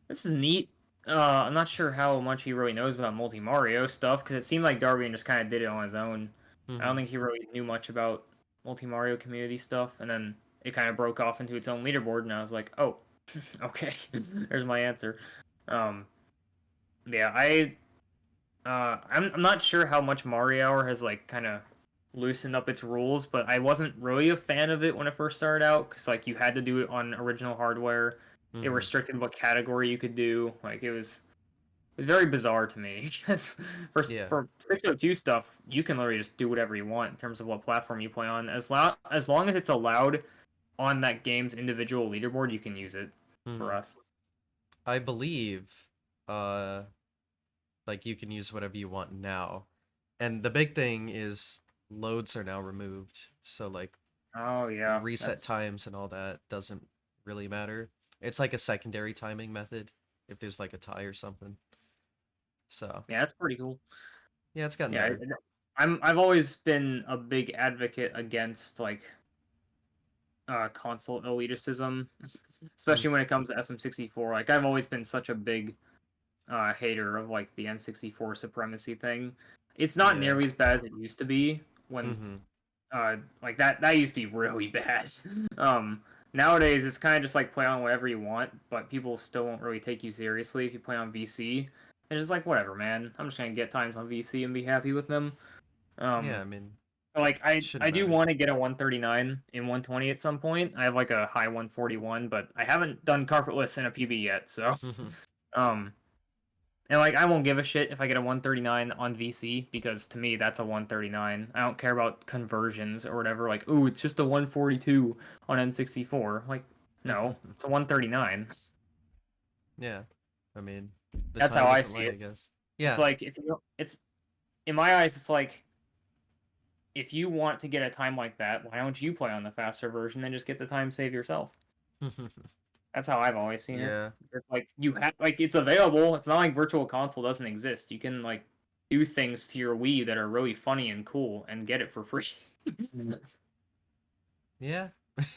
S2: this is neat. I'm not sure how much he really knows about multi Mario stuff because it seemed like Darby just kind of did it on his own. I don't
S1: Hmm.
S2: think he really knew much about multi Mario community stuff, and then it kind of broke off into its own leaderboard, and I was like, oh, okay, there's my answer. Um, yeah, I'm not sure how much Mario Hour has like kind of loosened up its rules, but I wasn't really a fan of it when it first started out because like you had to do it on original hardware. It
S1: Hmm.
S2: restricted what category you could do. Like it was very bizarre to me because
S1: Yeah.
S2: for 602 stuff, you can literally just do whatever you want in terms of what platform you play on. As long as it's allowed on that game's individual leaderboard, you can use it for
S1: Hmm.
S2: us.
S1: I believe uh like you can use whatever you want now. And the big thing is loads are now removed. So like
S2: Oh yeah,
S1: reset
S2: that's
S1: times and all that doesn't really matter. It's like a secondary timing method if there's like a tie or something. So,
S2: yeah, that's pretty cool.
S1: yeah, it's gotten
S2: Yeah,
S1: better.
S2: I've always been a big advocate against like console elitism,
S1: Mm,
S2: especially when it comes to SM64. Like I've always been such a big hater of like the N64 supremacy thing. It's not
S1: yeah.
S2: nearly as bad as it used to be when
S1: Mm-hmm.
S2: like that used to be really bad. Um, Nowadays it's kind of just like play on whatever you want, but people still won't really take you seriously if you play on VC. It's just like whatever, man. I'm just gonna get times on VC and be happy with them.
S1: Yeah,
S2: Um,
S1: I mean,
S2: like I
S1: shouldn't
S2: do
S1: matter.
S2: want to get a 139 in 120 at some point. I have like a high 141, but I haven't done carpetless in a PB yet. So,
S1: Mm-hmm.
S2: um, and like I won't give a shit if I get a 139 on VC because to me that's a 139. I don't care about conversions or whatever. Like, ooh, it's just a 142 on N64. Like, no, it's a 139.
S1: Yeah, I mean, the
S2: That's
S1: time
S2: how I
S1: doesn't
S2: see
S1: lie, I
S2: it.
S1: guess.
S2: It's
S1: Yeah.
S2: like if you, it's in my eyes, it's like if you want to get a time like that, why don't you play on the faster version and just get the time save yourself? That's how I've always seen it.
S1: Yeah.
S2: It's like you have like it's available. It's not like Virtual Console doesn't exist. You can like do things to your Wii that are really funny and cool and get it for free.
S1: Yeah.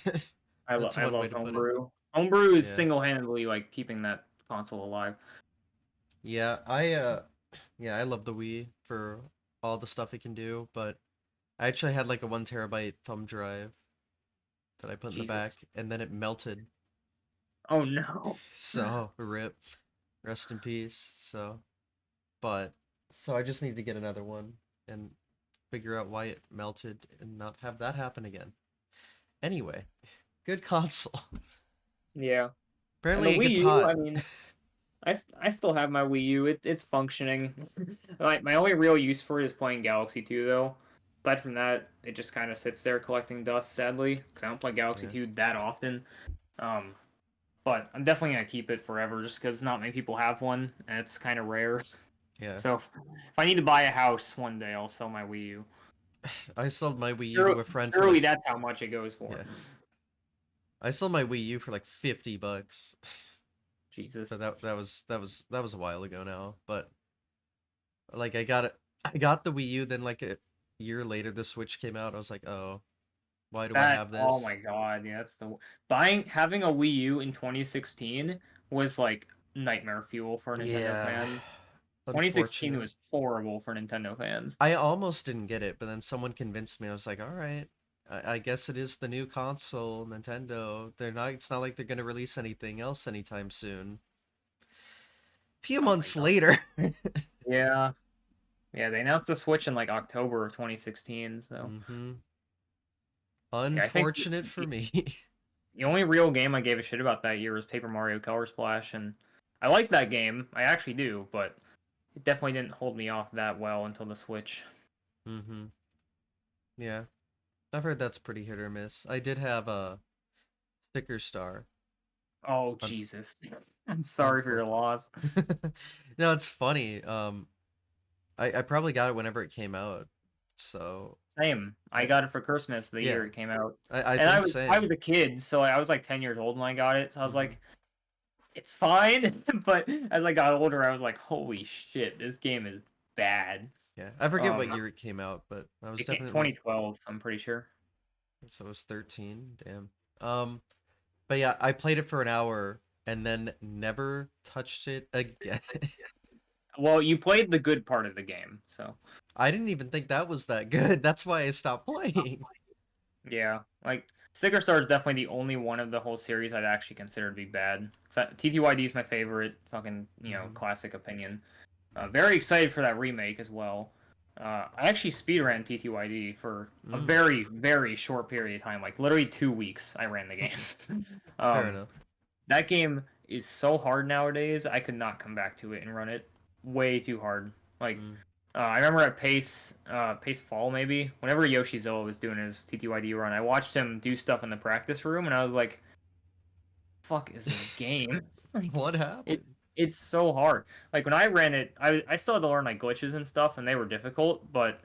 S1: That's
S2: I
S1: one way
S2: love
S1: to put it.
S2: Homebrew. Homebrew is
S1: Yeah.
S2: single-handedly like keeping that console alive.
S1: Yeah, yeah, I love the Wii for all the stuff it can do, but I actually had like a 1 terabyte thumb drive that I put in the back,
S2: Jesus.
S1: and then it melted.
S2: Oh no.
S1: So, rip. Rest in peace. So, but so I just need to get another one and figure out why it melted and not have that happen again. Anyway, good console.
S2: Yeah. And the
S1: Apparently it
S2: Wii
S1: gets
S2: U,
S1: hot.
S2: I mean, I still have my Wii U. It's functioning. My only real use for it is playing Galaxy 2 though. Aside from that, it just kind of sits there collecting dust, sadly, because I don't play Galaxy
S1: Yeah.
S2: 2 that often. Um, but I'm definitely gonna keep it forever, just because not many people have one, and it's kind of rare.
S1: Yeah.
S2: So if I need to buy a house one day, I'll sell my Wii U.
S1: I sold my Wii U to a friend for
S2: Surely
S1: like
S2: that's how much it goes for.
S1: yeah. I sold my Wii U for like $50.
S2: Jesus.
S1: But that was a while ago now. But like I got the Wii U, then like a year later the Switch came out. I was like, oh, why do I
S2: That
S1: have
S2: oh my
S1: this?
S2: god, yeah, that's the having a Wii U in 2016 was like nightmare fuel for Nintendo
S1: Yeah.
S2: fans. 2016
S1: Unfortunate.
S2: was horrible for Nintendo fans.
S1: I almost didn't get it, but then someone convinced me. I was like, all right. I guess it is the new console, Nintendo. They're not. It's not like they're gonna release anything else anytime soon. Few
S2: Oh my
S1: months
S2: god.
S1: later.
S2: Yeah. Yeah, they announced the Switch in like October of 2016, so
S1: hmm
S2: yeah, I think
S1: Unfortunate for me.
S2: the only real game I gave a shit about that year was Paper Mario Color Splash, and I like that game. I actually do, but it definitely didn't hold me off that well until the Switch.
S1: hmm Yeah, I've heard that's pretty hit or miss. I did have a sticker star.
S2: Oh
S1: Un-
S2: Jesus. I'm sorry for your
S1: Unfortunate.
S2: loss.
S1: No, it's funny. I probably got it whenever it came out. So
S2: Same. I
S1: I
S2: got it for Christmas the year
S1: yeah,
S2: it came out.
S1: I
S2: And
S1: think
S2: I
S1: same.
S2: was a kid, so I was like 10 years old when I got it. So I was
S1: hmm
S2: like, it's fine. But as I got older, I was like, holy shit, this game is bad.
S1: Yeah, I forget what
S2: Um,
S1: year it came out, but I was
S2: it came
S1: definitely
S2: 2012, I'm pretty sure.
S1: so I was 13. Damn. But yeah, I played it for an hour and then never touched it again.
S2: Well, you played the good part of the game, so
S1: I didn't even think that was that good. That's why I stopped playing.
S2: yeah. Like Sticker Star is definitely the only one of the whole series I'd actually consider to be bad. So, TTYD is my favorite, fucking
S1: hmm
S2: classic opinion. Very excited for that remake as well. I actually speedran TTYD for a
S1: Mm,
S2: very, very short period of time, like literally 2 weeks. I ran the game.
S1: fair
S2: um,
S1: enough.
S2: that game is so hard nowadays. I could not come back to it and run it. Way too hard. Like,
S1: Mm.
S2: I remember at Pace Fall maybe, whenever Yoshizilla was doing his TTYD run, I watched him do stuff in the practice room, and I was like, "Fuck is this game?" like,
S1: What
S2: it
S1: happened?
S2: it's so hard. Like when I ran it, I still had to learn like glitches and stuff, and they were difficult, but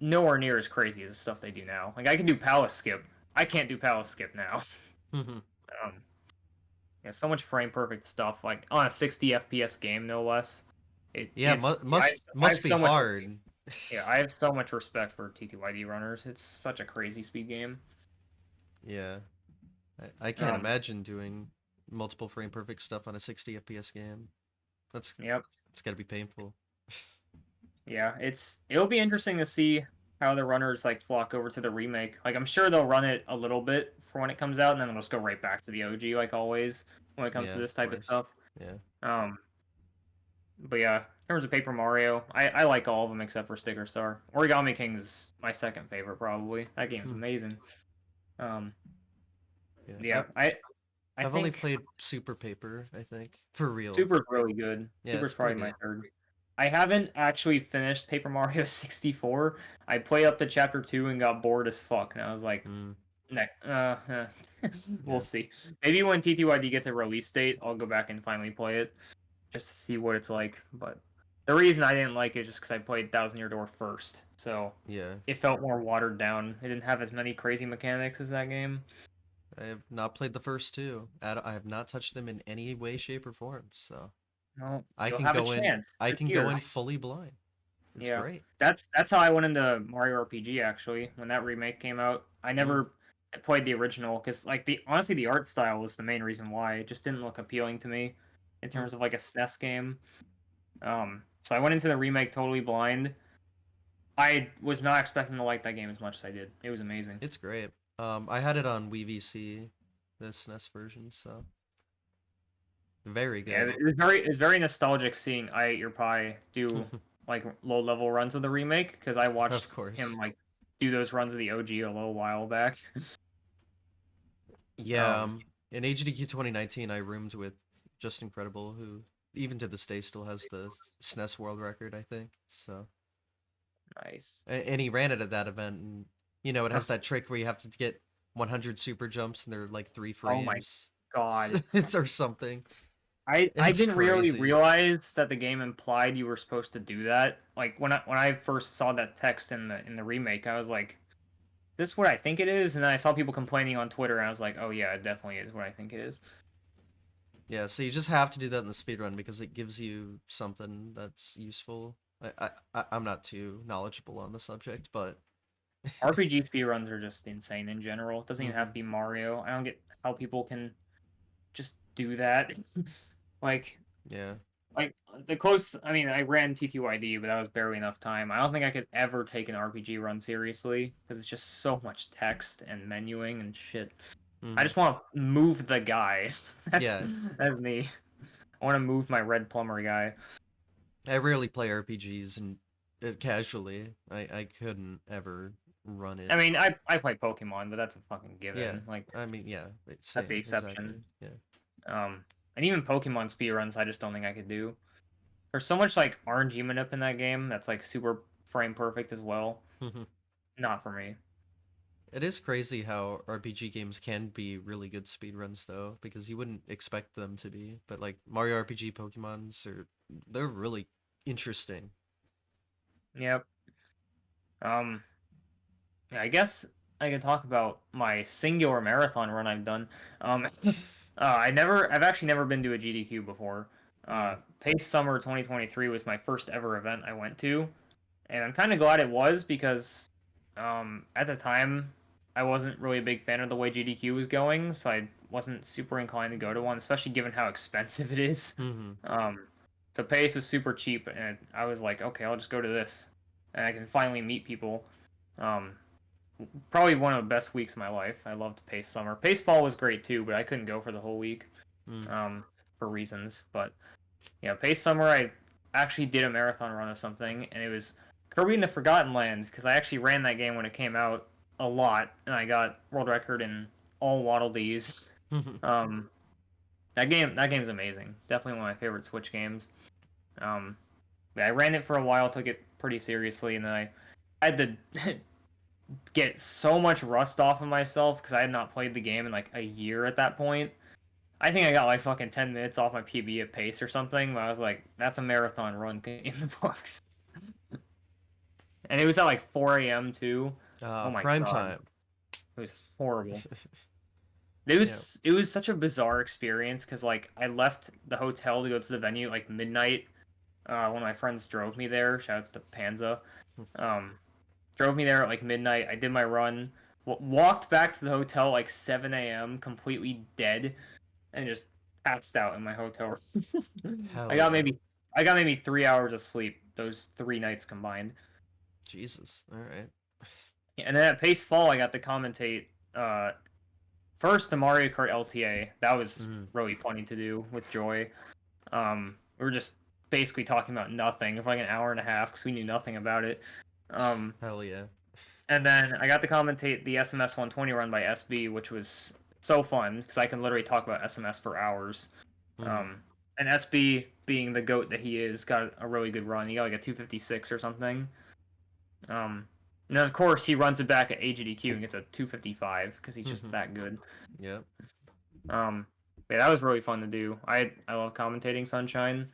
S2: nowhere near as crazy as the stuff they do now. Like I can do palace skip. I can't do palace skip now. um, yeah, so much frame perfect stuff. Like on a 60 FPS game, no less.
S1: Yeah,
S2: It's I have
S1: must be
S2: so much
S1: hard.
S2: yeah, I have so much respect for TTYD runners. It's such a crazy speed game.
S1: Yeah, I can't
S2: Um,
S1: imagine doing multiple frame perfect stuff on a 60 FPS game. That's
S2: yep,
S1: it's gotta be painful.
S2: yeah, it'll be interesting to see how the runners like flock over to the remake. Like I'm sure they'll run it a little bit for when it comes out, and then they'll just go right back to the OG like always when it comes
S1: Yeah,
S2: to
S1: of
S2: this type of
S1: course.
S2: stuff.
S1: Yeah.
S2: Um, but yeah, in terms of Paper Mario, I like all of them except for Sticker Star. Origami King is my second favorite probably. That game's
S1: Hmm.
S2: amazing. Um,
S1: Yeah.
S2: yeah, I
S1: I've only
S2: think
S1: played Super Paper, I think. For real.
S2: Super's really good.
S1: Yeah,
S2: Super's
S1: it's pretty
S2: probably my
S1: good.
S2: third. I haven't actually finished Paper Mario 64. I played up to chapter 2 and got bored as fuck. And I was like,
S1: Mm,
S2: we'll
S1: yeah.
S2: see. Maybe when TTYD gets a release date, I'll go back and finally play it just to see what it's like. But the reason I didn't like it is just because I played Thousand Year Door first. So
S1: Yeah.
S2: it felt more watered down. It didn't have as many crazy mechanics as that game.
S1: I have not played the first two. I have not touched them in any way, shape, or form. So
S2: No,
S1: I
S2: you'll
S1: can
S2: have a
S1: go in.
S2: chance.
S1: I
S2: They're
S1: can go
S2: here.
S1: in fully blind. It's
S2: Yeah,
S1: great.
S2: that's how I went into Mario RPG actually. When that remake came out, I
S1: Mm,
S2: never played the original because like the honestly the art style was the main reason why it just didn't look appealing to me in
S1: mm.
S2: terms of like a SNES game. So I went into the remake totally blind. I was not expecting to like that game as much as I did. It was amazing.
S1: It's great. I had it on WVC, the SNES version, so very
S2: Yeah,
S1: good.
S2: it was very nostalgic seeing I Ate Your Pie do like low level runs of the remake because I
S1: Of
S2: watched him
S1: course.
S2: like do those runs of the OG a little while back.
S1: Yeah,
S2: Um,
S1: in HDQ 2019, I roomed with Just Incredible, who even to this day still has the SNES world record, I think. So,
S2: nice.
S1: and he ran it at that event, and it has that trick where you have to get 100 super jumps, and they're like three
S2: Oh my
S1: frames,
S2: god.
S1: it's or something.
S2: I
S1: It's
S2: didn't really
S1: crazy.
S2: realize that the game implied you were supposed to do that. Like when I first saw that text in the remake, I was like, "This is what I think it is," and then I saw people complaining on Twitter, and I was like, "Oh yeah, it definitely is what I think it is."
S1: Yeah, so you just have to do that in the speedrun because it gives you something that's useful. I'm not too knowledgeable on the subject, but
S2: RPG speedruns are just insane in general. It doesn't even have to
S1: hmm
S2: be Mario. I don't get how people can just do that. like
S1: yeah.
S2: like the close. I mean, I ran TTYD, but that was barely enough time. I don't think I could ever take an RPG run seriously because it's just so much text and menuing and shit. I
S1: hmm
S2: just want to move the guy. that's
S1: Yeah,
S2: that's me. I want to move my red plumber guy.
S1: I rarely play RPGs and casually. I couldn't ever run
S2: I
S1: it.
S2: mean, I play Pokemon, but that's a fucking
S1: Yeah,
S2: given. Like
S1: I mean, yeah,
S2: that's the
S1: same, exactly.
S2: exception.
S1: Yeah.
S2: And even Pokemon speedruns, I just don't think I could do. There's so much like RNG manip in that game that's like super frame perfect as well. Not for me.
S1: It is crazy how RPG games can be really good speedruns though, because you wouldn't expect them to be. But like Mario RPG Pokemons they're really interesting.
S2: Yep. Um, yeah, I guess I can talk about my singular marathon run I've done. I've actually never been to a GDQ before.
S1: Mm.
S2: Pace Summer 2023 was my first ever event I went to, and I'm kind of glad it was because, at the time, I wasn't really a big fan of the way GDQ was going, so I wasn't super inclined to go to one, especially given how expensive it is.
S1: Hmm.
S2: Um, so Pace was super cheap, and I was like, okay, I'll just go to this, and I can finally meet people. Um, Probably one of the best weeks of my life. I loved Pace Summer. Pace Fall was great too, but I couldn't go for the whole week,
S1: Mm.
S2: for reasons. But yeah, Pace Summer, I actually did a marathon run of something, and it was Kirby in the Forgotten Land because I actually ran that game when it came out a lot, and I got world record in all Waddle Dees. Um, that game's amazing. Definitely one of my favorite Switch games. Um, yeah, I ran it for a while, took it pretty seriously, and then I had to get so much rust off of myself because I had not played the game in like a year at that point. I think I got like fucking 10 minutes off my PB at pace or something, but I was like, that's a marathon run in the books. And it was at like 4 a.m. too. Oh my
S1: Prime
S2: god.
S1: time.
S2: It was horrible.
S1: Yeah.
S2: It was such a bizarre experience because like I left the hotel to go to the venue at like midnight. One of my friends drove me there. Shouts to Panza. Um, Drove me there at like midnight. I did my run. Walked back to the hotel like 7 a.m. completely dead and just passed out in my hotel room.
S1: Hell yeah.
S2: I got maybe 3 hours of sleep those 3 nights combined.
S1: Jesus. All right.
S2: And then at Pace Fall, I got to commentate first the Mario Kart LTA. That was
S1: Mm.
S2: really funny to do with Joy. We were just basically talking about nothing for like an hour and a half because we knew nothing about it. Um,
S1: Hell yeah.
S2: and then I got to commentate the SMS 120 run by SB, which was so fun because I can literally talk about SMS for hours.
S1: Hmm.
S2: Um, and SB, being the goat that he is, got a really good run. He got like a 256 or something. Um, and then of course he runs it back at AGDQ and gets a 255 because he's just that good.
S1: Yep.
S2: Yeah, that was really fun to do. I love commentating Sunshine.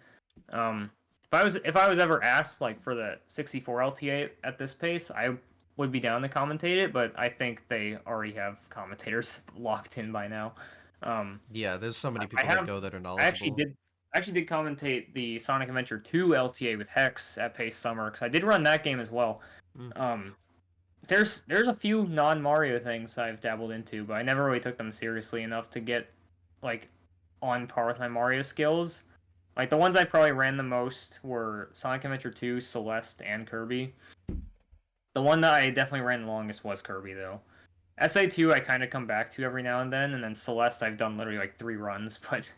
S2: If I was ever asked like for the 64 LTA at this pace, I would be down to commentate it, but I think they already have commentators locked in by now. Um,
S1: Yeah, there's so many
S2: I
S1: people that
S2: have
S1: go that are
S2: I actually
S1: knowledgeable.
S2: did I actually did commentate the Sonic Adventure 2 LTA with Hex at Pace Summer because I did run that game as well.
S1: Mm.
S2: Um, there's a few non Mario things I've dabbled into, but I never really took them seriously enough to get like on par with my Mario skills. Like the ones I probably ran the most were Sonic Adventure 2, Celeste, and Kirby. The one that I definitely ran the longest was Kirby though. SA2 I kind of come back to every now and then Celeste I've done literally like 3 runs, but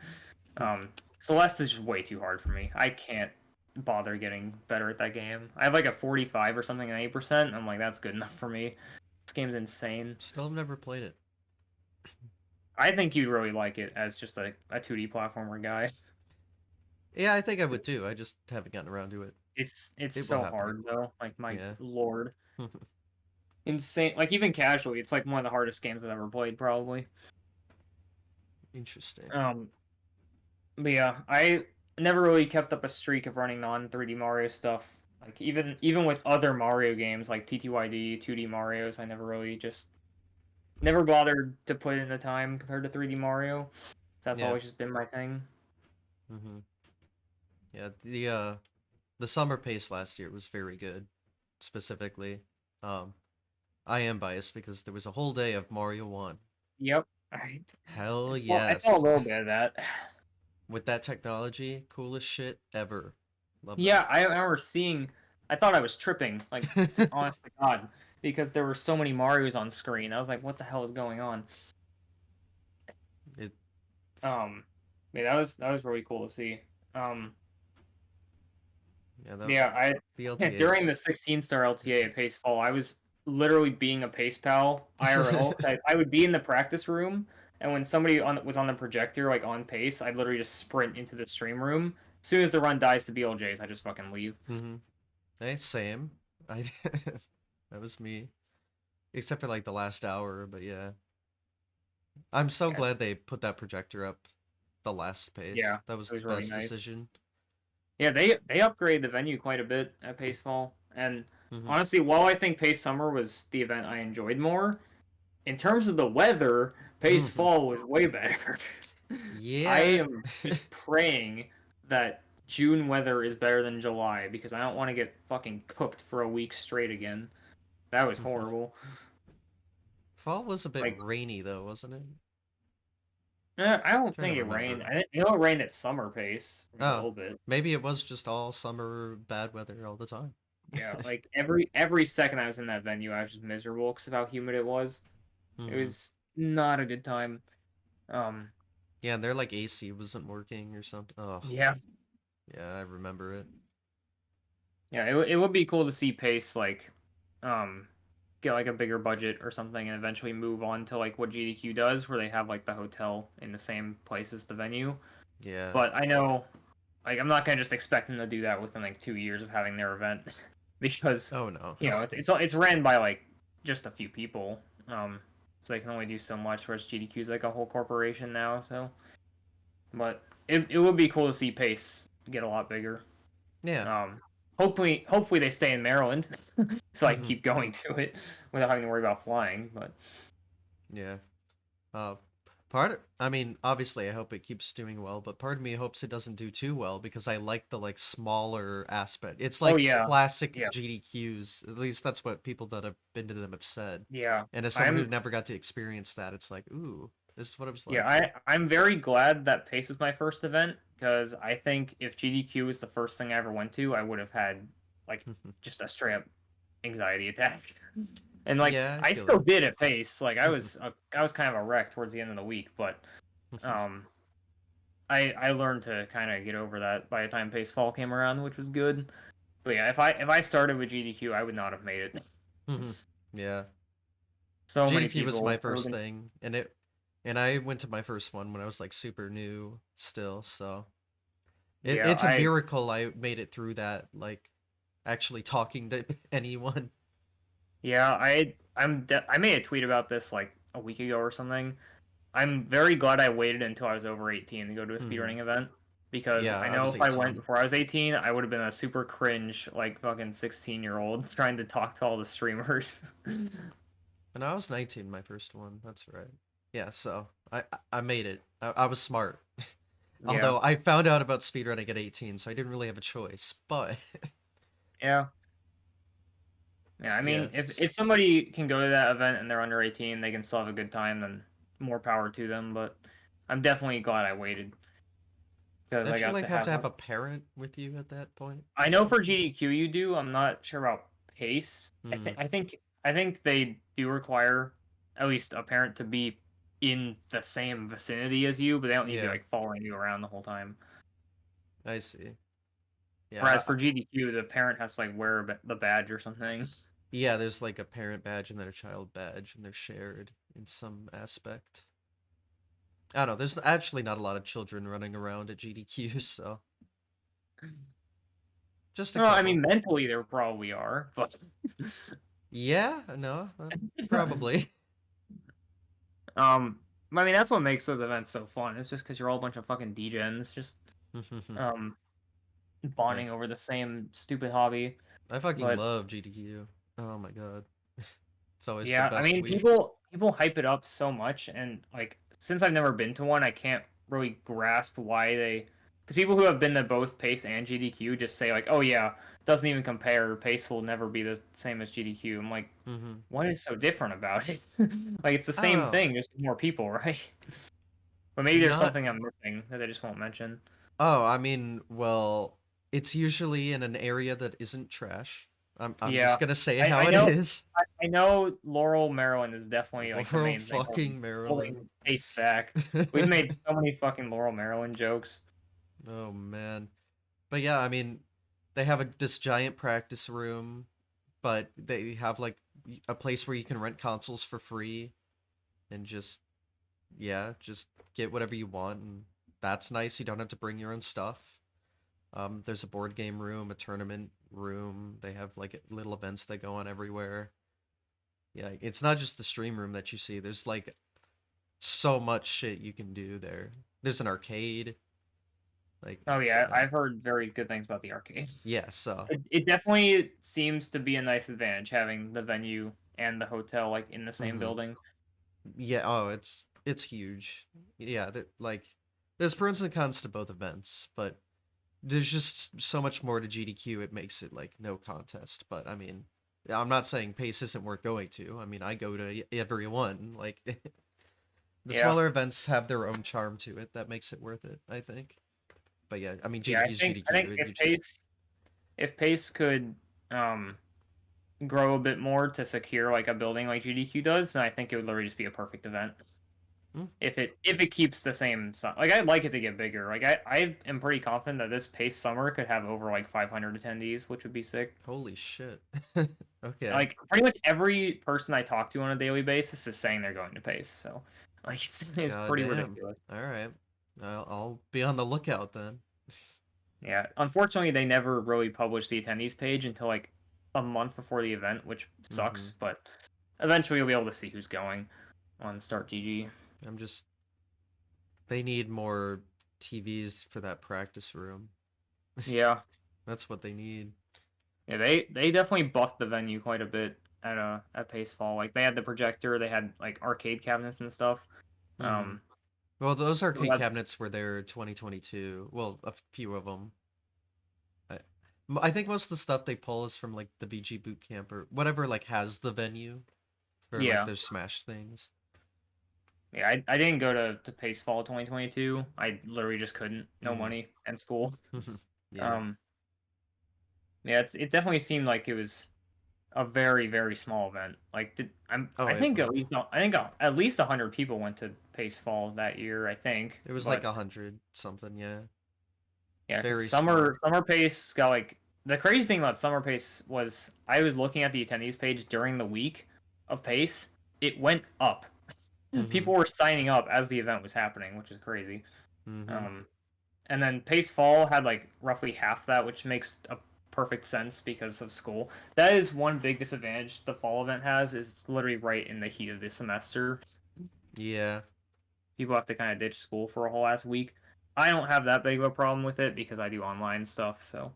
S2: um, Celeste is just way too hard for me. I can't bother getting better at that game. I have like a 45 or something at 8%. I'm like, that's good enough for me. This game's insane.
S1: Still have never played it.
S2: I think you'd really like it as just a 2D platformer guy.
S1: Yeah, I think I would too. I just haven't gotten around to it.
S2: It's
S1: It will
S2: so
S1: happen.
S2: hard though. Like my
S1: Yeah.
S2: lord. Insane. Like even casually, it's like one of the hardest games I've ever played probably.
S1: Interesting.
S2: Um But yeah, I never really kept up a streak of running non 3D Mario stuff. Like even with other Mario games like TTYD, 2D Mario's, I never really just never bothered to put in the time compared to 3D Mario. That's
S1: Yeah.
S2: always just been my thing.
S1: Hmm. Yeah. The summer pace last year was very good. Specifically, um, I am biased because there was a whole day of Mario One.
S2: Yep. I
S1: Hell
S2: saw a
S1: yes.
S2: little bit of that.
S1: With that technology, coolest shit ever. Love that.
S2: Yeah, I remember seeing. I thought I was tripping, like, honest to God, because there were so many Mario's on screen. I was like, "What the hell is going on?"
S1: It
S2: Um, yeah, that was really cool to see. Um,
S1: yeah, that
S2: yeah,
S1: the
S2: I during the
S1: LTA's
S2: 16-star
S1: pretty
S2: LTA
S1: good.
S2: at Pace Fall, I was literally being a pace pal IRL. I would be in the practice room, and when somebody was on the projector, like on pace, I'd literally just sprint into the stream room. As soon as the run dies to BLJs, I just fucking leave.
S1: Hmm. Hey, same. I that was me, except for like the last hour. But yeah, I'm so
S2: Yeah,
S1: glad they put that projector up the last
S2: yeah,
S1: pace. That was
S2: it
S1: the
S2: was really
S1: best
S2: nice.
S1: decision.
S2: Yeah, they upgraded the venue quite a bit at Pace Fall, and
S1: Hmm.
S2: honestly, while I think Pace Summer was the event I enjoyed more, in terms of the weather, Pace Fall was way better. I
S1: Yeah.
S2: am just praying that June weather is better than July because I don't want to get fucking cooked for a week straight again. That was horrible.
S1: Fall was a bit
S2: Like,
S1: rainy though, wasn't it?
S2: I don't
S1: Trying to
S2: think it rained.
S1: remember.
S2: I know it rained at Summer Pace for a
S1: Oh,
S2: little bit.
S1: maybe it was just all summer bad weather all the time.
S2: Yeah, like every second I was in that venue, I was just miserable because of how humid it was. It
S1: Hmm.
S2: was not a good time. Um,
S1: Yeah, and their like AC wasn't working or something. Oh,
S2: yeah,
S1: yeah, I remember it.
S2: yeah, it would be cool to see Pace like, um, get like a bigger budget or something, and eventually move on to like what GDQ does, where they have like the hotel in the same place as the venue.
S1: Yeah.
S2: But I know, like, I'm not gonna just expect them to do that within like 2 years of having their event, because
S1: Oh no.
S2: it's ran by like just a few people. So they can only do so much. Whereas GDQ is like a whole corporation now. So, but it would be cool to see Pace get a lot bigger.
S1: Yeah.
S2: Um, hopefully they stay in Maryland, so I can
S1: Hmm.
S2: keep going to it without having to worry about flying. But
S1: Yeah. Uh, I mean, obviously, I hope it keeps doing well, but part of me hopes it doesn't do too well because I like the like smaller aspect. It's
S2: oh
S1: like
S2: yeah,
S1: classic
S2: yeah,
S1: GDQs. At least that's what people that have been to them have said.
S2: yeah.
S1: And as someone who
S2: I'm
S1: never got to experience that, it's like, ooh, this is what it was
S2: Yeah,
S1: like.
S2: I'm very glad that Pace was my first event because I think if GDQ was the first thing I ever went to, I would have had like just a straight up anxiety attack. And like
S1: Yeah, I
S2: I
S1: feel
S2: still
S1: that.
S2: did at Pace. Like I was kind of a wreck towards the end of the week, but um I learned to kind of get over that by the time Pace Fall came around, which was good. But yeah, if I started with GDQ, I would not have made it.
S1: Yeah.
S2: So many
S1: GDQ was my
S2: people
S1: first thing, and I went to my first one when I was like super new still, so
S2: yeah,
S1: it's a miracle I made it through that, like actually talking to anyone.
S2: I made a tweet about this like a week ago or something. I'm very glad I waited until I was over 18 to go to a
S1: Hmm.
S2: speedrunning event because
S1: Yeah,
S2: I
S1: I
S2: know
S1: was
S2: if I went
S1: 18.
S2: before I was 18, I would have been a super cringe, like fucking 16-year-old trying to talk to all the streamers.
S1: And I was 19 my first one. That's right. Yeah, so I made it. I was smart.
S2: Yeah,
S1: Although I found out about speedrunning at 18, so I didn't really have a choice. But
S2: yeah, yeah. I
S1: yeah,
S2: mean, if somebody can go to that event and they're under 18, they can still have a good time, then more power to them. But I'm definitely glad I waited because I
S1: don't you
S2: got
S1: like
S2: to
S1: have to
S2: have
S1: have a parent with you at that point?
S2: I know for GDQ you do. I'm not sure about pace.
S1: Hmm.
S2: I think they do require at least a parent to be in the same vicinity as you, but they don't need to be
S1: Yeah,
S2: like following you around the whole time.
S1: I see.
S2: Whereas
S1: Yeah,
S2: for GDQ, the parent has to like wear the badge or something.
S1: yeah. There's like a parent badge and then a child badge, and they're shared in some aspect. I don't know. There's actually not a lot of children running around at GDQ, so just a
S2: No, I
S1: couple.
S2: mean mentally there probably are, but
S1: Yeah, no, probably.
S2: um, I mean, that's what makes those events so fun. It's just because you're all a bunch of fucking degens, just um
S1: Yeah,
S2: bonding over the same stupid hobby.
S1: I fucking
S2: But
S1: love GDQ. Oh my god, it's always the
S2: yeah, I
S1: best
S2: mean,
S1: week.
S2: people hype it up so much, and like since I've never been to one, I can't really grasp why they. Because people who have been to both Pace and GDQ just say like, "Oh yeah, doesn't even compare. Pace will never be the same as GDQ." I'm like,
S1: Mm-hmm.
S2: what is so different about it? Like it's the
S1: I don't
S2: same
S1: know.
S2: thing, just more people, right? But maybe there's
S1: Not.
S2: something I'm missing that they just won't mention.
S1: Oh, I mean, well, it's usually in an area that isn't trash. I'm
S2: Yeah,
S1: just gonna say
S2: I
S1: how it
S2: know
S1: is.
S2: I know Laurel, Maryland is definitely like the
S1: Laurel
S2: main thing
S1: fucking Maryland.
S2: holding Pace back. We've made so many fucking Laurel, Maryland jokes.
S1: Oh man. But yeah, I mean, they have this giant practice room, but they have like a place where you can rent consoles for free and just yeah, just get whatever you want, and that's nice. You don't have to bring your own stuff. There's a board game room, a tournament room. They have like little events that go on everywhere. Yeah, it's not just the stream room that you see. There's like so much shit you can do there. There's an arcade. Like,
S2: Oh yeah,
S1: yeah,
S2: I've heard very good things about the arcade.
S1: yeah. So,
S2: It definitely seems to be a nice advantage having the venue and the hotel like in the same
S1: hmm
S2: building.
S1: yeah. Oh, it's huge. Yeah, like there's pros and cons to both events, but there's just so much more to GDQ. It makes it like no contest. But I mean, yeah, I'm not saying Pace isn't worth going to. I mean, I go to every one. Like the
S2: Yeah,
S1: smaller events have their own charm to it that makes it worth it, I think. But yeah, I mean
S2: yeah.
S1: GDQ is
S2: I think
S1: GDQ. You just
S2: If Pace could um grow a bit more to secure like a building like GDQ does, then I think it would literally just be a perfect event.
S1: mm,
S2: If it keeps the same size. Like I'd like it to get bigger. Like I am pretty confident that this Pace summer could have over like 500 attendees, which would be sick.
S1: holy shit. Okay.
S2: Like pretty much every person I talk to on a daily basis is saying they're going to Pace. So like it's
S1: God
S2: pretty
S1: damn.
S2: ridiculous.
S1: All right. I'll be on the lookout then.
S2: Yeah. Unfortunately, they never really published the attendees page until like a month before the event, which
S1: hmm
S2: sucks. But eventually, you'll be able to see who's going on Start GG.
S1: I'm just they need more TVs for that practice room.
S2: Yeah.
S1: That's what they need.
S2: Yeah. They definitely buffed the venue quite a bit at Pace Fall. Like they had the projector, they had like arcade cabinets and stuff.
S1: hmm
S2: Um.
S1: Well, those
S2: So
S1: arcade
S2: that,
S1: cabinets were there 2022. Well, a few of them. I, I think most of the stuff they pull is from like the BG Boot Camp or whatever like has the venue for like
S2: yeah.
S1: their Smash things.
S2: Yeah, I didn't go to Pace Fall 2022. I literally just couldn't. No
S1: hmm
S2: money and school.
S1: Yeah.
S2: Um, yeah, it definitely seemed like it was a very very small event. Like
S1: Oh,
S2: I
S1: it
S2: think
S1: was.
S2: at least 100 people went to Pace Fall that year. I think,
S1: It was like
S2: but
S1: 100 something. Yeah.
S2: yeah, because
S1: Very small.
S2: summer Pace got like the crazy thing about summer Pace was I was looking at the attendees page during the week of Pace. It went up.
S1: hmm
S2: People were signing up as the event was happening, which is crazy.
S1: hmm
S2: Um, and then Pace Fall had like roughly half that, which makes a perfect sense because of school. That is one big disadvantage the fall event has is it's literally right in the heat of the semester.
S1: Yeah.
S2: People have to kind of ditch school for a whole last week. I don't have that big of a problem with it because I do online stuff, so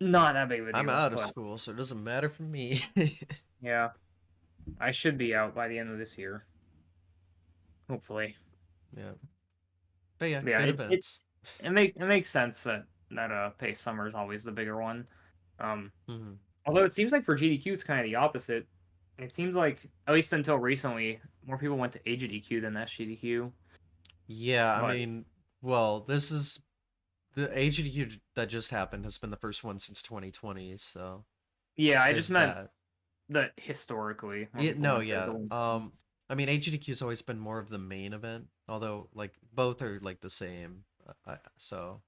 S2: not that big of a
S1: I'm
S2: deal.
S1: out of
S2: But
S1: school, so it doesn't matter for me.
S2: yeah, I should be out by the end of this year, hopefully.
S1: Yeah. But yeah,
S2: But yeah,
S1: good events.
S2: it makes sense that Pace Summer is always the bigger one. Um,
S1: hmm
S2: Although it seems like for GDQ it's kind of the opposite. It seems like at least until recently, more people went to AGDQ than SGDQ.
S1: Yeah, I
S2: But
S1: mean, well, this is the AGDQ that just happened has been the first one since 2020, so
S2: yeah, I just
S1: there's
S2: meant
S1: that.
S2: that historically more
S1: It
S2: people
S1: no,
S2: went to
S1: yeah.
S2: the.
S1: I mean, AGDQ's always been more of the main event, although like both are like the same. So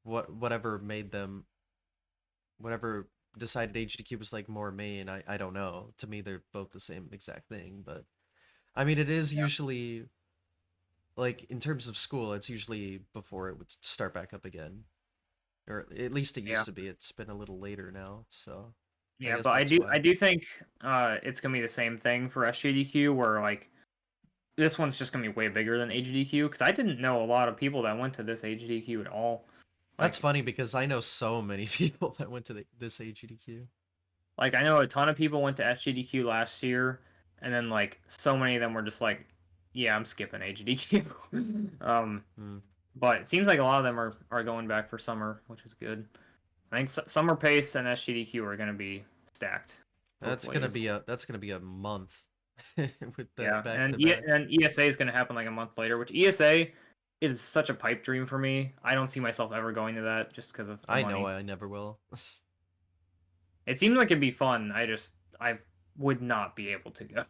S1: whatever made them, whatever decided AGDQ was like more main, I don't know. To me, they're both the same exact thing, but I mean, it is
S2: Yeah,
S1: usually like in terms of school, it's usually before it would start back up again, or at least it
S2: yeah,
S1: used to be. It's been a little later now, so I
S2: yeah.
S1: guess
S2: But
S1: that's why.
S2: I do think it's gonna be the same thing for SGDQ where like this one's just gonna be way bigger than HDQ because I didn't know a lot of people that went to this HDQ at all.
S1: That's
S2: Like
S1: funny because I know so many people that went to this AGDQ.
S2: I know a ton of people went to SGDQ last year, and then like so many of them were just like, yeah, I'm skipping HGDQ.
S1: Hmm.
S2: But it seems like a lot of them are going back for summer, which is good. I think summer pace and SGDQ are gonna be stacked. Both ways.
S1: That's gonna be a month with the
S2: Yeah,
S1: back
S2: and
S1: to back.
S2: ESA is going to happen like a month later, which ESA is such a pipe dream for me. I don't see myself ever going to that just because of the
S1: I know
S2: money.
S1: I never will.
S2: It seems like it'd be fun. I would not be able to go.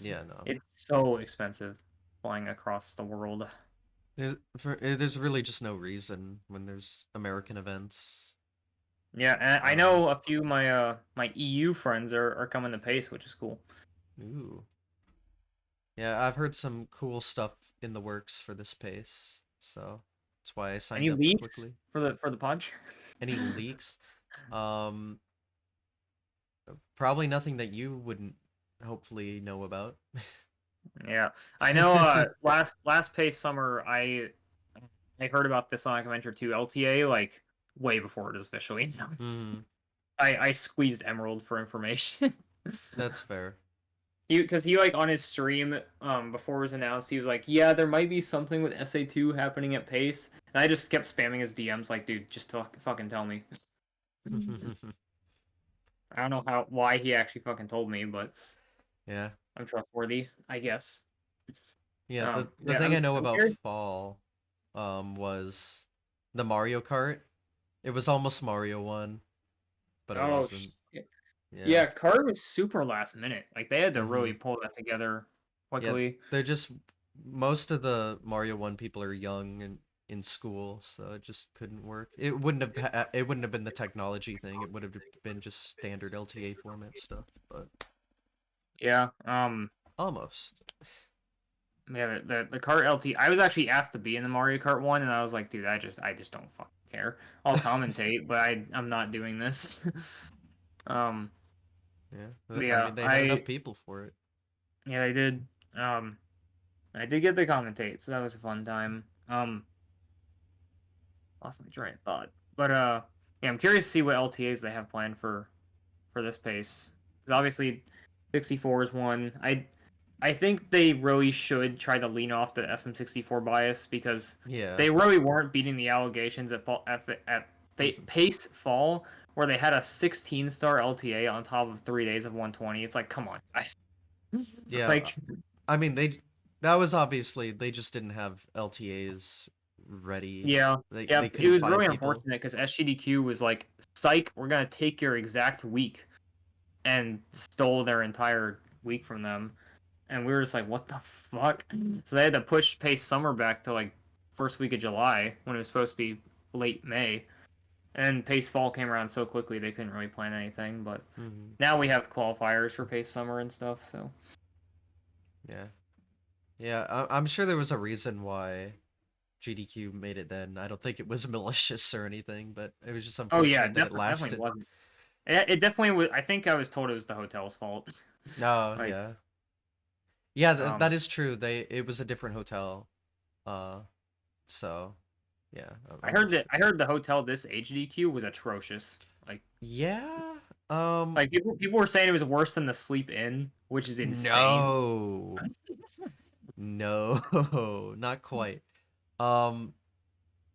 S1: Yeah, no.
S2: It's so expensive flying across the world.
S1: There's really just no reason when there's American events.
S2: Yeah, and I
S1: Uh,
S2: know a few of my EU friends are coming to Pace, which is cool.
S1: ooh. Yeah, I've heard some cool stuff in the works for this pace, so that's why I signed
S2: Any
S1: up
S2: leaks
S1: quickly.
S2: for the podcast?
S1: Any leaks? Um, Probably nothing that you wouldn't hopefully know about.
S2: Yeah, I know. Last Pace summer, I heard about the Sonic Adventure 2 LTA like way before it was officially announced.
S1: Hmm.
S2: I squeezed Emerald for information.
S1: That's fair.
S2: Because he like on his stream before it was announced, he was like, "Yeah, there might be something with SA2 happening at Pace," and I just kept spamming his DMs like, "Dude, just fucking tell me." I don't know why he actually fucking told me, but
S1: Yeah.
S2: I'm trustworthy, I guess.
S1: Yeah, the
S2: Yeah,
S1: thing I know
S2: I'm
S1: about
S2: curious.
S1: fall was the Mario Kart. It was almost Mario 1, but it
S2: Oh,
S1: wasn't. Yeah.
S2: yeah, Card was super last minute. Like they had to really
S1: Hmm.
S2: pull that together
S1: Yeah,
S2: quickly.
S1: they're just most of the Mario 1 people are young and in school, so it just couldn't work. It wouldn't have been the technology thing. It would have been just standard LTA format stuff, but
S2: Yeah.
S1: almost.
S2: Yeah. The Kart LT. I was actually asked to be in the Mario Kart one, and I was like, dude, I just don't fucking care. I'll commentate, but I'm not doing this. um.
S1: Yeah.
S2: But
S1: I
S2: yeah,
S1: mean, they had enough people for it.
S2: yeah, I did. I did get the commentate, so that was a fun time. Lost my train of thought. But yeah, I'm curious to see what LTAs they have planned for this pace. Because obviously, 64 is one. I think they really should try to lean off the SM64 bias because
S1: Yeah.
S2: they really weren't beating the allegations Pace Fall, where they had a 16-star LTA on top of 3 days of 120. It's like, come on, guys.
S1: Yeah.
S2: Like,
S1: I mean, that was obviously they just didn't have LTAs ready.
S2: yeah,
S1: They
S2: yeah, it
S1: couldn't
S2: was
S1: find
S2: really
S1: people.
S2: unfortunate because SGDQ was like, psych, we're gonna take your exact week, and stole their entire week from them. And we were just like, what the fuck? So they had to push Pace Summer back to like first week of July when it was supposed to be late May. And Pace Fall came around so quickly they couldn't really plan anything. But
S1: Hmm.
S2: now we have qualifiers for Pace Summer and stuff. So
S1: Yeah. Yeah, I'm sure there was a reason why GDQ made it then. I don't think it was malicious or anything, but it was just
S2: oh yeah,
S1: unfortunate that it
S2: definitely
S1: lasted.
S2: wasn't. It definitely was. I think I was told it was the hotel's fault.
S1: No,
S2: like
S1: yeah. Yeah, that
S2: um,
S1: is true. It was a different hotel. Uh, so yeah, I'm sure.
S2: I heard the hotel this HDQ was atrocious.
S1: Yeah.
S2: Like people were saying it was worse than the Sleep Inn, which is insane.
S1: No. No, not quite. Um,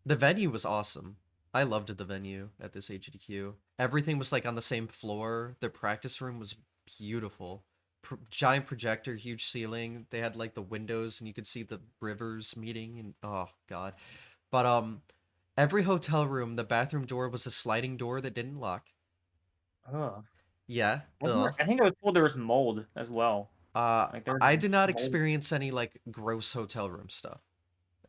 S1: the venue was awesome. I loved the venue at this HDQ. Everything was like on the same floor. The practice room was beautiful. Giant projector, huge ceiling. They had like the windows and you could see the rivers meeting and oh god. But every hotel room, the bathroom door was a sliding door that didn't lock.
S2: Ugh.
S1: Yeah. Ugh.
S2: I think I was told there was mold as well.
S1: Uh
S2: Like there's
S1: I did not
S2: mold.
S1: experience any like gross hotel room stuff.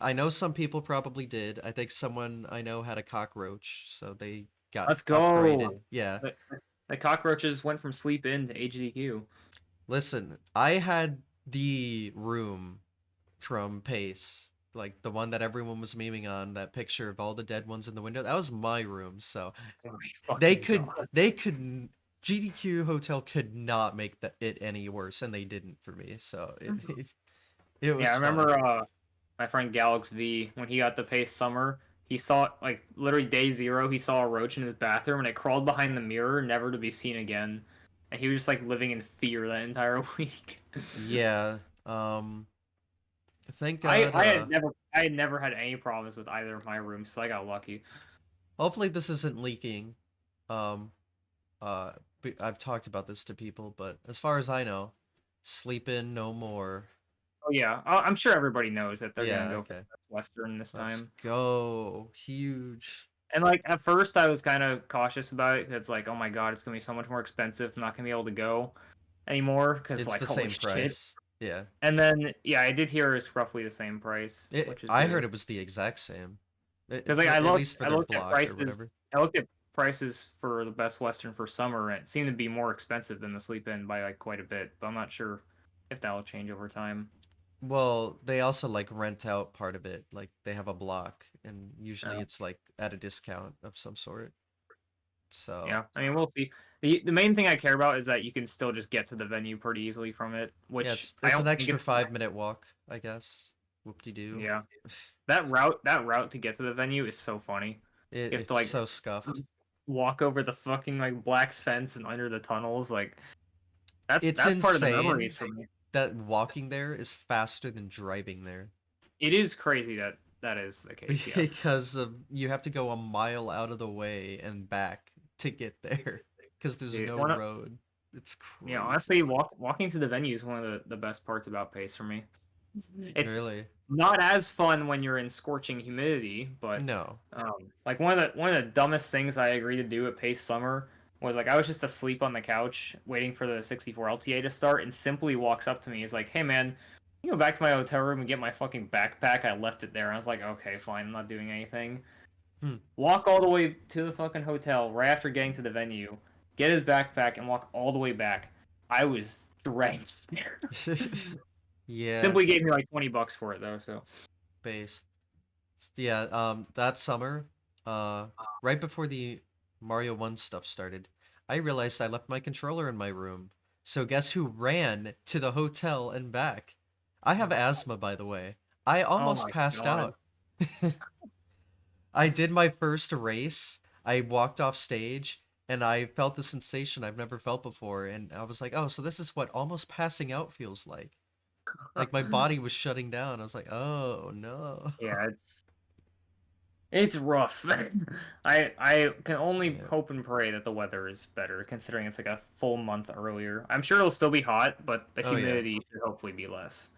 S1: I know some people probably did. I think someone I know had a cockroach, so they got
S2: Let's go.
S1: upgraded. Yeah.
S2: The, the cockroaches went from sleep in to HDQ.
S1: Listen, I had the room from Pace, like the one that everyone was memeing on, that picture of all the dead ones in the window. That was my room, so
S2: Oh my
S1: they
S2: fucking
S1: could
S2: god.
S1: they could GDQ Hotel could not make it any worse, and they didn't for me. So It
S2: Yeah, I
S1: was fun.
S2: remember my friend Galax V when he got to Pace Summer. He saw like literally day zero. He saw a roach in his bathroom and it crawled behind the mirror, never to be seen again. And he was just like living in fear that entire week.
S1: Yeah. Thank
S2: I
S1: God.
S2: I had never I had never had any problems with either of my rooms, so I got lucky.
S1: Hopefully this isn't leaking. Um. Uh. I've talked about this to people, but as far as I know, sleep in no more.
S2: Oh yeah, I'm sure everybody knows that they're gonna
S1: Yeah.
S2: go for
S1: Okay.
S2: Western this
S1: Let's
S2: time.
S1: go. Huge.
S2: And like at first, I was kind of cautious about it because like, oh my god, it's gonna be so much more expensive. I'm not gonna be able to go anymore because
S1: It's
S2: like,
S1: the
S2: holy
S1: same
S2: shit.
S1: price. Yeah.
S2: And then yeah, I did hear it's roughly the same price, which is
S1: I heard
S2: good.
S1: it was the exact same.
S2: Because like
S1: For
S2: I
S1: at
S2: looked,
S1: least for
S2: I
S1: their
S2: looked at
S1: block or
S2: prices.
S1: whatever.
S2: I looked at prices for the Best Western for summer, and it seemed to be more expensive than the Sleep In by like quite a bit. But I'm not sure if that will change over time.
S1: Well, they also like rent out part of it. Like they have a block, and usually
S2: Uh,
S1: it's like at a discount of some sort. So
S2: yeah, I mean we'll see. The main thing I care about is that you can still just get to the venue pretty easily from it,
S1: yeah,
S2: which I
S1: it's an
S2: don't think
S1: extra
S2: it's
S1: 5 minute walk, I guess. Whoop de doo.
S2: yeah. That route to get to the venue is so funny. You have to
S1: It's
S2: like
S1: so scuffed.
S2: walk over the fucking like black fence and under the tunnels. Like
S1: It's
S2: that's part of the
S1: insane
S2: memories for me.
S1: that walking there is faster than driving there
S2: It is crazy that that is the case. Yeah.
S1: because of you have to go a mile out of the way and back to get there because there's
S2: Dude,
S1: no
S2: one of,
S1: road. It's
S2: yeah,
S1: crazy.
S2: honestly, walking to the venue is one of the best parts about Pace for me. It's
S1: Really?
S2: not as fun when you're in scorching humidity, but
S1: No.
S2: like one of the dumbest things I agreed to do at Pace Summer was like I was just asleep on the couch waiting for the 64 LTA to start, and simply walks up to me. He's like, "Hey man, you go back to my hotel room and get my fucking backpack. I left it there." And I was like, "Okay, fine. I'm not doing anything."
S1: Hmm.
S2: Walk all the way to the fucking hotel right after getting to the venue, get his backpack, and walk all the way back. I was drenched.
S1: Yeah,
S2: Simply gave me like $20 for it though, so
S1: base. Yeah, that summer, uh, right before the Mario 1 stuff started, I realized I left my controller in my room. So guess who ran to the hotel and back? I have asthma, by the way. I
S2: oh
S1: almost
S2: my
S1: passed
S2: god.
S1: out. I did my first race. I walked off stage and I felt the sensation I've never felt before. And I was like, oh, so this is what almost passing out feels like. Like my body was shutting down. I was like, oh no.
S2: Yeah, it's rough. I can only
S1: Yeah.
S2: hope and pray that the weather is better, considering it's like a full month earlier. I'm sure it'll still be hot, but the
S1: Oh yeah.
S2: humidity should hopefully be less.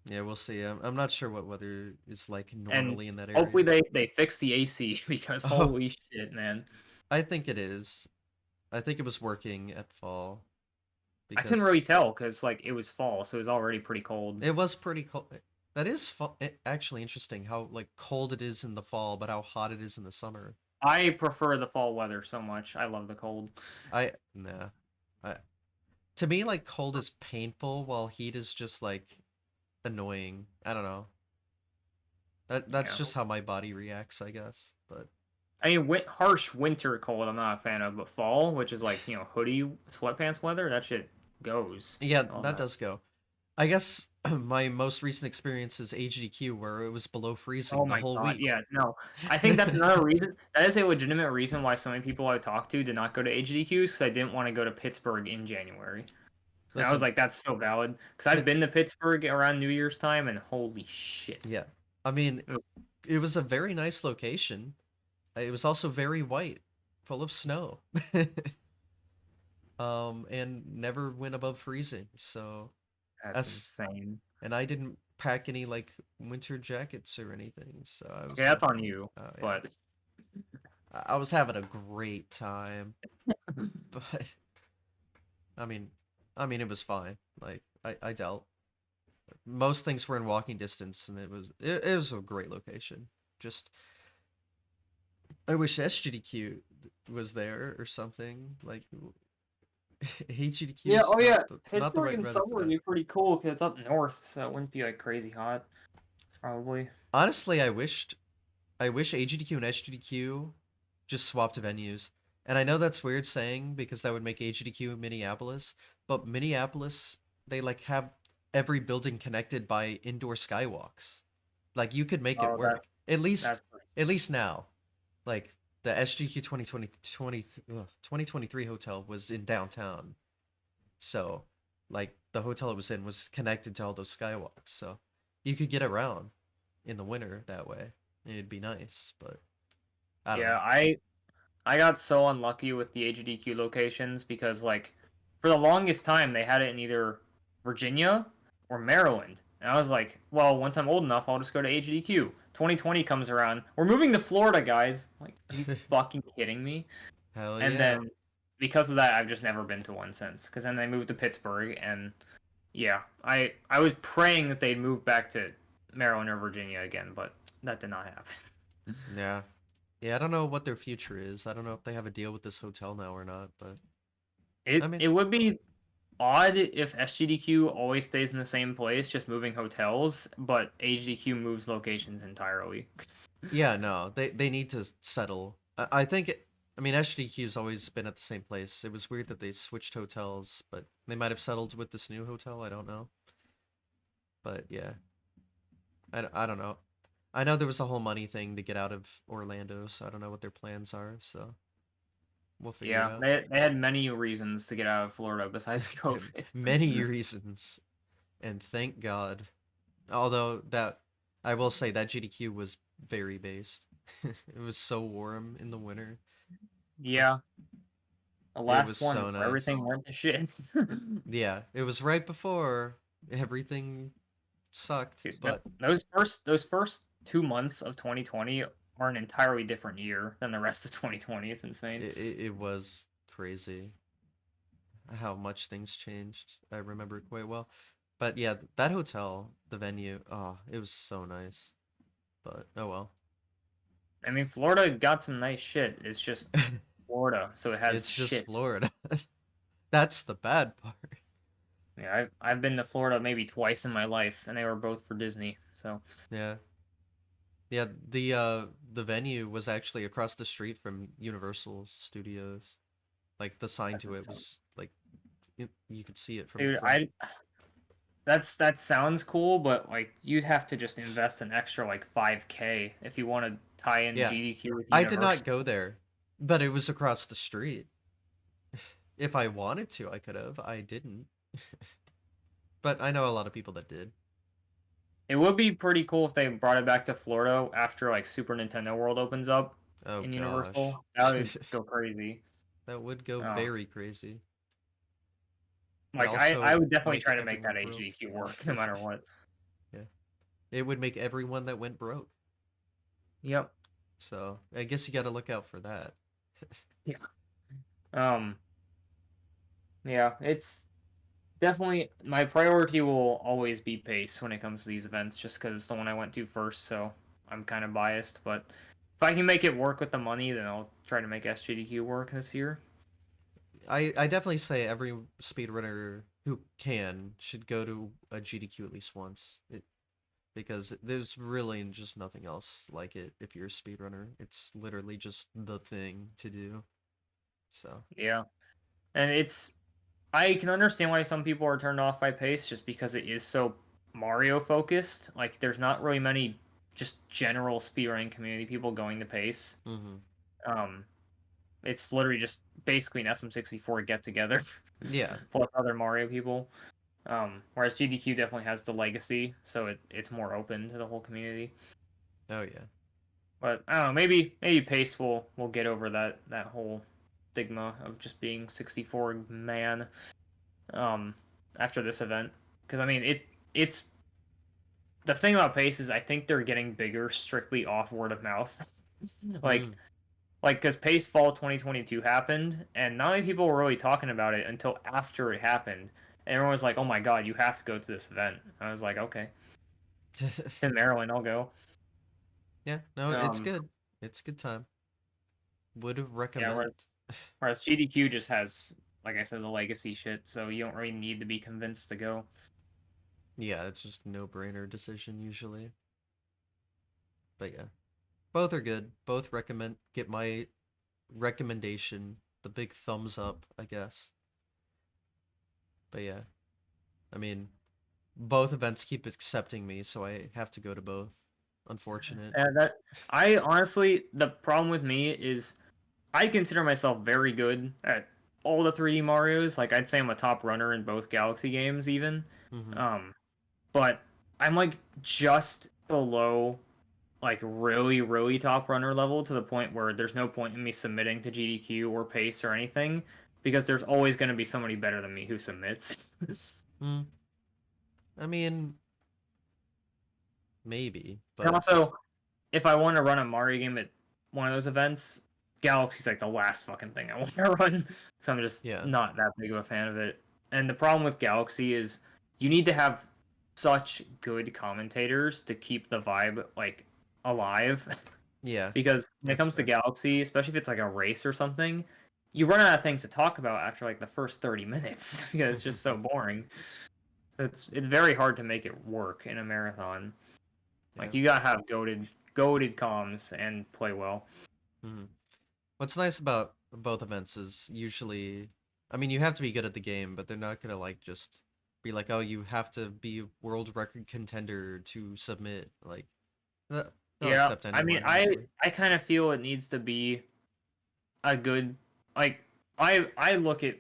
S1: Yeah, we'll see. I'm not sure what weather is like
S2: And
S1: normally in that
S2: hopefully
S1: area.
S2: they fix the AC because
S1: Oh,
S2: holy shit, man.
S1: I think it is. I think it was working at fall
S2: I couldn't
S1: because
S2: really tell because like it was fall, so it was already pretty cold.
S1: it was pretty cold. That is actually interesting how like cold it is in the fall, but how hot it is in the summer.
S2: I prefer the fall weather so much. I love the cold.
S1: Nah. I To me like cold is painful while heat is just like annoying. I don't know. That's
S2: Yeah.
S1: just how my body reacts, I guess. But
S2: I mean, harsh winter cold, I'm not a fan of, but fall, which is like, hoodie, sweatpants weather, that shit goes.
S1: yeah,
S2: I love
S1: that
S2: that.
S1: does go. I guess my most recent experience is HDQ where it was below
S2: Oh
S1: freezing the
S2: my
S1: whole
S2: god,
S1: week.
S2: yeah, no. I think that's another reason. That is a legitimate reason why so many people I talked to did not go to HDQs because I didn't want to go to Pittsburgh in January. And I was
S1: Listen,
S2: like, that's so valid. Because I've
S1: Pitt,
S2: been to Pittsburgh around New Year's time, and holy shit.
S1: yeah. I mean,
S2: It was-
S1: it was a very nice location. It was also very white, full of snow. And never went above freezing. So,
S2: That's
S1: as
S2: insane.
S1: and I didn't pack any like winter jackets or anything. So I was
S2: Yeah, that's
S1: like,
S2: on you.
S1: oh yeah.
S2: But
S1: I was having a great time, but I mean, it was fine. Like I dealt. Most things were in walking distance, and it was a great location. Just I wish SGDQ was there or something. Like
S2: yeah,
S1: HGDQ's
S2: oh yeah,
S1: not the
S2: Pittsburgh
S1: right
S2: in
S1: weather for
S2: summer would
S1: that.
S2: be pretty cool because it's up north, so it wouldn't be like crazy hot, probably.
S1: Honestly, I wish HGDQ and SGDQ just swapped venues. And I know that's weird saying because that would make HGDQ Minneapolis, but Minneapolis they like have every building connected by indoor skywalks. Like you could make it
S2: Oh,
S1: work.
S2: that's
S1: At least now. Like the SGQ 2023 hotel was in downtown. So, like the hotel it was in was connected to all those skywalks. So, you could get around in the winter that way. And it'd be nice, but I don't
S2: yeah.
S1: know.
S2: I got so unlucky with the HDQ locations because like for the longest time they had it in either Virginia or Maryland. And I was like, well, once I'm old enough, I'll just go to HDQ. 2020 comes around. We're moving to Florida, guys. I'm like, are you fucking kidding me?
S1: Hell
S2: And
S1: yeah.
S2: then because of that, I've just never been to one since. Because then they moved to Pittsburgh, and yeah, I was praying that they'd move back to Maryland or Virginia again, but that did not happen.
S1: Yeah. Yeah, I don't know what their future is. I don't know if they have a deal with this hotel now or not, but I mean,
S2: It would be odd if SGDQ always stays in the same place, just moving hotels, but HDQ moves locations entirely.
S1: yeah, no, they need to settle. I think I mean SGQ's always been at the same place. It was weird that they switched hotels, but they might have settled with this new hotel. I don't know, but yeah, I don't know. I know there was a whole money thing to get out of Orlando, so I don't know what their plans are. So we'll figure it
S2: Yeah,
S1: out.
S2: they had many reasons to get out of Florida besides COVID.
S1: Many reasons, and thank God. Although that, I will say that GDQ was very based. It was so warm in the winter.
S2: Yeah, the
S1: It was
S2: last one
S1: so
S2: where
S1: nice.
S2: everything went to shit.
S1: Yeah, it was right before everything sucked,
S2: Dude,
S1: but
S2: those first 2 months of 2020 are an entirely different year than the rest of 2020. It's insane.
S1: it was crazy how much things changed. I remember it quite well. But yeah, that hotel, the venue, oh, it was so nice. But oh well.
S2: I mean, Florida got some nice shit. It's just Florida, so it has
S1: It's just
S2: shit.
S1: Florida. That's the bad part.
S2: Yeah, I've been to Florida maybe twice in my life, and they were both for Disney. So
S1: Yeah. Yeah, the venue was actually across the street from Universal Studios. Like the sign
S2: that's
S1: to it
S2: insane.
S1: was like you could see it from the
S2: Dude,
S1: front.
S2: that sounds cool, but like you'd have to just invest an extra like 5K if you want to tie in
S1: Yeah.
S2: GDQ with
S1: I did not
S2: Universal.
S1: go there, but it was across the street. If I wanted to, I could have. I didn't. But I know a lot of people that did.
S2: It would be pretty cool if they brought it back to Florida after like Super Nintendo World opens up
S1: Oh
S2: in
S1: gosh.
S2: Universal. That would go crazy.
S1: That would go
S2: Um,
S1: very crazy. And
S2: like I
S1: also
S2: would definitely
S1: make
S2: try to make that
S1: everyone broke.
S2: HGQ work no matter what.
S1: Yeah. It would make everyone that went broke.
S2: Yep.
S1: So I guess you got to look out for that.
S2: Yeah. Um. Yeah. It's definitely my priority will always be pace when it comes to these events, just because it's the one I went to first. So I'm kind of biased, but if I can make it work with the money, then I'll try to make SGDQ work this year.
S1: I definitely say every speedrunner who can should go to a GDQ at least once. Because there's really just nothing else like it if you're a speedrunner. It's literally just the thing to do. So,
S2: Yeah. And it's I can understand why some people are turned off by pace just because it is so Mario focused. Like there's not really many just general speedrunning community people going to pace.
S1: hmm
S2: Um it's literally just basically an SM64 get together
S1: yeah.
S2: plus other Mario people. Whereas GDQ definitely has the legacy, so it's more open to the whole community.
S1: Oh yeah.
S2: But I don't know, maybe Pace will get over that whole stigma of just being 64 man um after this event. Because I mean it's the thing about Pace is I think they're getting bigger strictly off word of mouth. like
S1: Mm.
S2: because Pace Fall 2022 happened, and not many people were really talking about it until after it happened. And everyone was like, "Oh my god, you have to go to this event." I was like, "Okay, in Maryland, I'll go."
S1: Yeah, no, it's
S2: Um,
S1: good. It's a good time. Would
S2: yeah,
S1: recommend.
S2: whereas GDQ just has, like I said, the legacy shit, so you don't really need to be convinced to go.
S1: Yeah, it's just no-brainer decision usually. But yeah, both are good. Both recommend get my recommendation, the big thumbs up, I guess. But yeah, I mean, both events keep accepting me, so I have to go to both. Unfortunate.
S2: And that I honestly, the problem with me is I consider myself very good at all the 3D Marios. Like I'd say I'm a top runner in both Galaxy games, even.
S1: Hmm.
S2: Um, but I'm like just below like really, really top runner level to the point where there's no point in me submitting to GDQ or Pace or anything because there's always going to be somebody better than me who submits.
S1: Mm, I mean, maybe,
S2: And
S1: but
S2: also, if I want to run a Mario game at one of those events, Galaxy's like the last fucking thing I want to run. So I'm just
S1: yeah,
S2: not that big of a fan of it. And the problem with Galaxy is you need to have such good commentators to keep the vibe like alive.
S1: yeah,
S2: Because when it
S1: that's
S2: comes to
S1: fair.
S2: Galaxy, especially if it's like a race or something, you run out of things to talk about after like the first 30 minutes because it's just so boring. It's very hard to make it work in a marathon.
S1: Yeah.
S2: Like you gotta have goaded comms and play well.
S1: Hmm. What's nice about both events is usually, I mean, you have to be good at the game, but they're not gonna like just be like, oh, you have to be world record contender to submit. Like, th- they'll
S2: Yeah,
S1: accept
S2: I mean,
S1: anyone
S2: I
S1: usually.
S2: I kind of feel it needs to be a good like I look at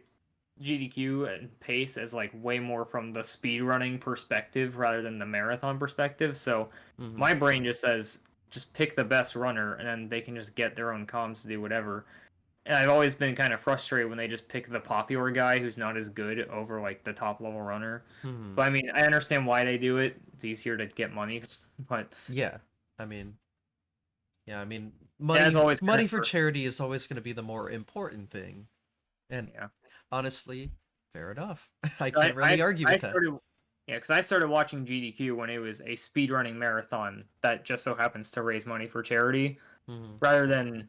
S2: GDQ and pace as like way more from the speedrunning perspective rather than the marathon perspective. So
S1: Hmm.
S2: my brain just says just pick the best runner and then they can just get their own comms to do whatever. And I've always been kind of frustrated when they just pick the popular guy who's not as good over like the top level runner.
S1: Hmm.
S2: But I mean, I understand why they do it. It's easier to get money, but
S1: Yeah, I mean, yeah, I mean,
S2: as always kind
S1: money
S2: of
S1: for charity is always gonna be the more important thing, and
S2: yeah.
S1: honestly, fair enough. I
S2: So
S1: can't really argue
S2: I
S1: with that.
S2: started yeah, because I started watching GDQ when it was a speedrunning marathon that just so happens to raise money for charity,
S1: Hmm.
S2: rather than,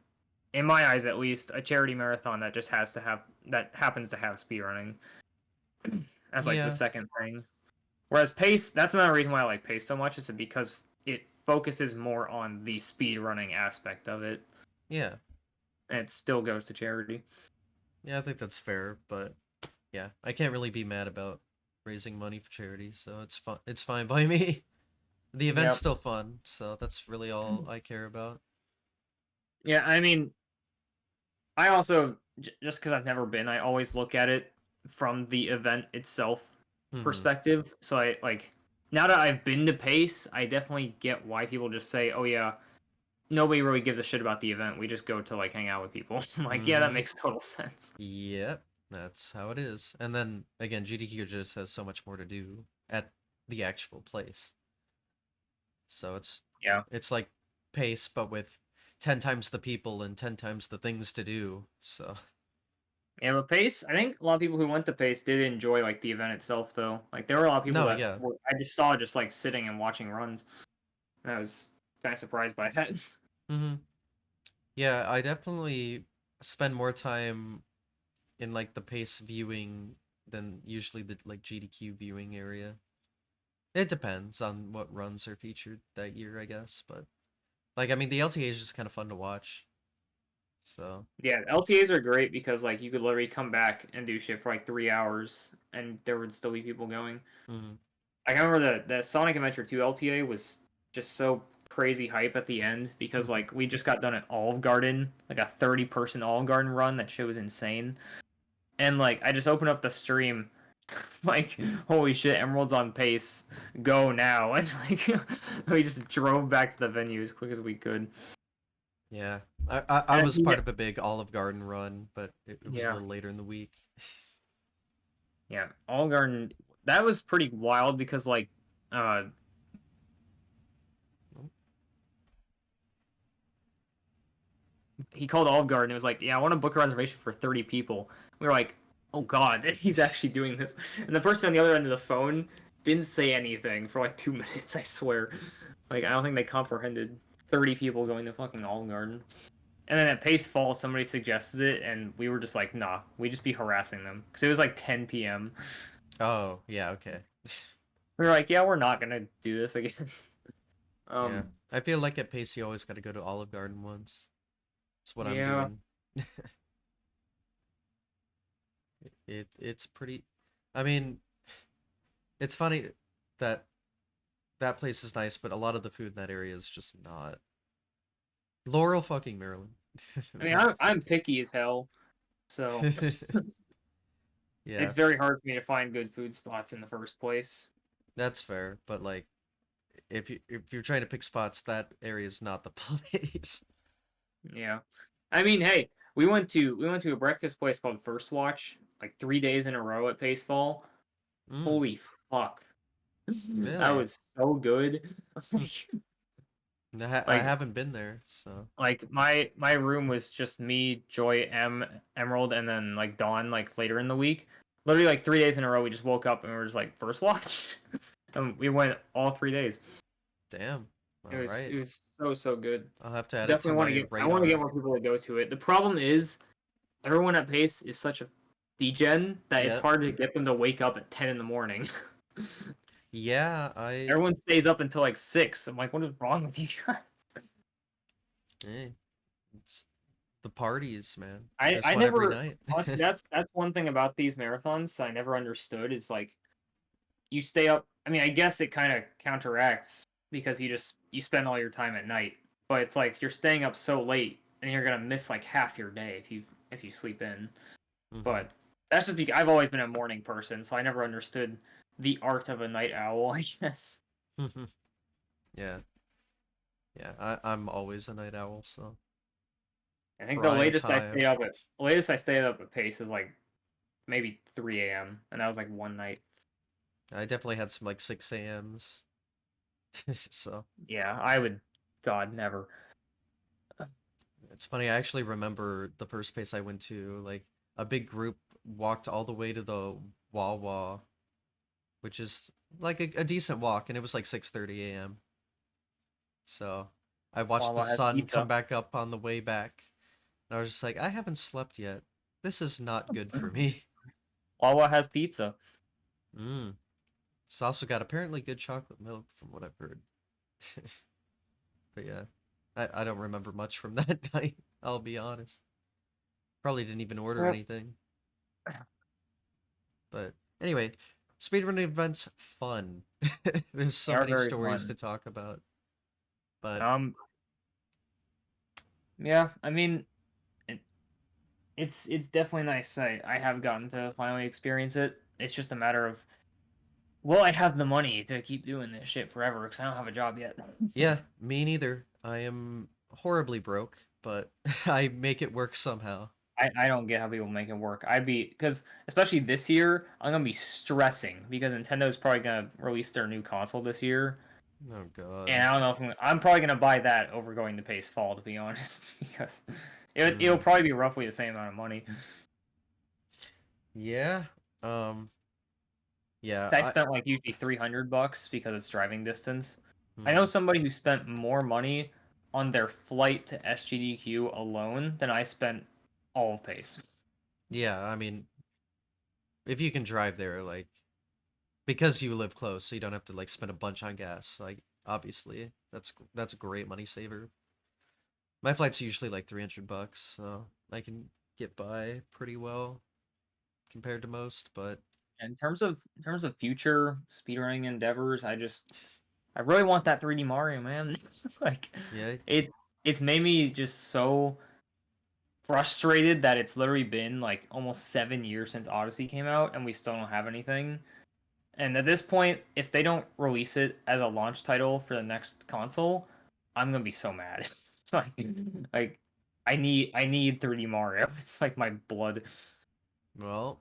S2: in my eyes at least, a charity marathon that just has to have that happens to have speedrunning as like the
S1: Yeah,
S2: second thing. Whereas Pace, that's another reason why I like Pace so much, is because it focuses more on the speedrunning aspect of it,
S1: yeah,
S2: and it still goes to charity.
S1: yeah. I think that's fair, but yeah, I can't really be mad about raising money for charity, so it's fun. It's fine by me. The event's
S2: Yep.
S1: still fun, so that's really all I care about.
S2: Yeah, I mean, I also just because I've never been, I always look at it from the event itself
S1: Hmm.
S2: perspective. So I like now that I've been to Pace, I definitely get why people just say, "Oh yeah, nobody really gives a shit about the event. We just go to like hang out with people." I'm like, yeah, that
S1: Hmm.
S2: makes total sense.
S1: Yep, that's how it is. And then again, GDQ just has so much more to do at the actual place. So
S2: Yeah,
S1: it's like pace, but with 10 times the people and 10 times the things to do. So
S2: yeah, but Pace, I think a lot of people who went to Pace did enjoy like the event itself, though. Like there were a lot of people
S1: no,
S2: that
S1: yeah.
S2: I just saw just like sitting and watching runs, and I was kind of surprised by that.
S1: Hmm. Yeah, I definitely spend more time in like the pace viewing than usually the like GDQ viewing area. It depends on what runs are featured that year, I guess. But like, I mean, the LTA is just kind of fun to watch. So,
S2: Yeah, LTAs are great because like you could literally come back and do shit for like 3 hours and there would still be people going.
S1: mhm.
S2: I remember the Sonic Adventure 2 LTA was just so crazy hype at the end because like we just got done at Olive Garden, like a 30-person Olive Garden run. That shit was insane. And like I just opened up the stream, like holy shit, Emerald's on pace, go now, and like we just drove back to the venue as quick as we could.
S1: Yeah, I
S2: And
S1: was part of a big Olive Garden run, but it was a
S2: yeah,
S1: little later in the week.
S2: yeah, Olive Garden. That was pretty wild because like uh he called Olive Garden and was like, "Yeah, I want to book a reservation for 30 people." We were like, "Oh God, he's actually doing this." And the person on the other end of the phone didn't say anything for like 2 minutes. I swear, like I don't think they comprehended 30 people going to fucking Olive Garden. And then at Pace Fall, somebody suggested it, and we were just like, "Nah, we just be harassing them," because it was like 10 p.m.
S1: Oh, yeah, okay.
S2: We were like, "Yeah, we're not gonna do this again."
S1: Yeah,
S2: um,
S1: I feel like at Pace you always got to go to Olive Garden once. That's what I'm
S2: yeah,
S1: doing. It's pretty. I mean, it's funny. that that place is nice, but a lot of the food in that area is just not. Laurel fucking Maryland.
S2: I mean, I'm picky as hell, so
S1: Yeah,
S2: it's very hard for me to find good food spots in the first place.
S1: that's fair, but like if you're trying to pick spots, that area is not the place.
S2: Yeah. I mean, hey, we went to a breakfast place called First Watch like 3 days in a row at Pacefall.
S1: Mm,
S2: Holy fuck. That
S1: really?
S2: was so good.
S1: Hmm. I
S2: Like
S1: haven't been there, so.
S2: like my room was just me, Joy, Emerald, and then like Dawn like later in the week. Literally like 3 days in a row we just woke up and we were just like First Watch. And we went all 3 days.
S1: Damn.
S2: It
S1: All
S2: was
S1: right.
S2: it was so so good.
S1: I'll have to add it to
S2: Definitely want to
S1: my
S2: get I want to get
S1: radar.
S2: more people to go to it. The problem is everyone at Pace is such a degen that it's
S1: Yep.
S2: hard to get them to wake up at 10 in the morning.
S1: Yeah, I.
S2: Everyone stays up until like 6. I'm like, what is wrong with you guys?
S1: Hey, it's the parties, man.
S2: I
S1: There's
S2: I
S1: one every
S2: never
S1: night.
S2: honestly that's one thing about these marathons I never understood is like you stay up. I mean, I guess it kind of counteracts because you spend all your time at night, but it's like you're staying up so late and you're gonna miss like half your day if you sleep in.
S1: Hmm.
S2: But that's just because I've always been a morning person, so I never understood the art of a night owl. I guess.
S1: Yeah, yeah. I'm always a night owl, so
S2: I think
S1: prime time.
S2: the latest I stayed up at Pace is like maybe 3 a.m. and that was like one night.
S1: I definitely had some like 6 a.m.s. So
S2: Yeah, I would. God, never.
S1: it's funny. I actually remember the first place I went to. Like a big group walked all the way to the Wawa, which is like a decent walk, and it was like 6:30 a.m. So I watched the
S2: Wawa has
S1: sun come
S2: pizza.
S1: back up on the way back, and I was just like, I haven't slept yet. This is not good for me.
S2: Wawa has pizza.
S1: Mm. It's also got apparently good chocolate milk from what I've heard. But yeah, I don't remember much from that night. I'll be honest. Probably didn't even order
S2: Well,
S1: anything. But anyway, speedrunning events fun. There's
S2: they
S1: so
S2: are
S1: many
S2: very
S1: stories to
S2: fun.
S1: talk about. But
S2: Um, yeah, I mean, it, it's definitely nice. I have gotten to finally experience it. It's just a matter of will I have the money to keep doing this shit forever? Because I don't have a job yet.
S1: yeah, me neither. I am horribly broke, but I make it work somehow.
S2: I don't get how people make it work. I'd be because especially this year, I'm gonna be stressing because Nintendo's probably gonna release their new console this year,
S1: Oh
S2: and
S1: God.
S2: I don't know if I'm probably gonna buy that over going to Pace Fall to be honest, because it'll
S1: Hmm.
S2: probably be roughly the same amount of money.
S1: Yeah. Um. Yeah.
S2: 'Cause I spent like usually $300 because it's driving distance. I know
S1: Hmm.
S2: somebody who spent more money on their flight to SGDQ alone than I spent all of Pace.
S1: Yeah. I mean, if you can drive there, like because you live close, so you don't have to like spend a bunch on gas. Like obviously, that's a great money saver. My flight's usually like $300, so I can get by pretty well compared to most. But
S2: In terms of future speedrunning endeavors, I really want that 3D Mario, man. It's like
S1: yeah,
S2: it it's made me just so frustrated that it's literally been like almost 7 years since Odyssey came out and we still don't have anything. And at this point, if they don't release it as a launch title for the next console, I'm gonna be so mad. It's like I need 3D Mario. It's like my blood.
S1: well,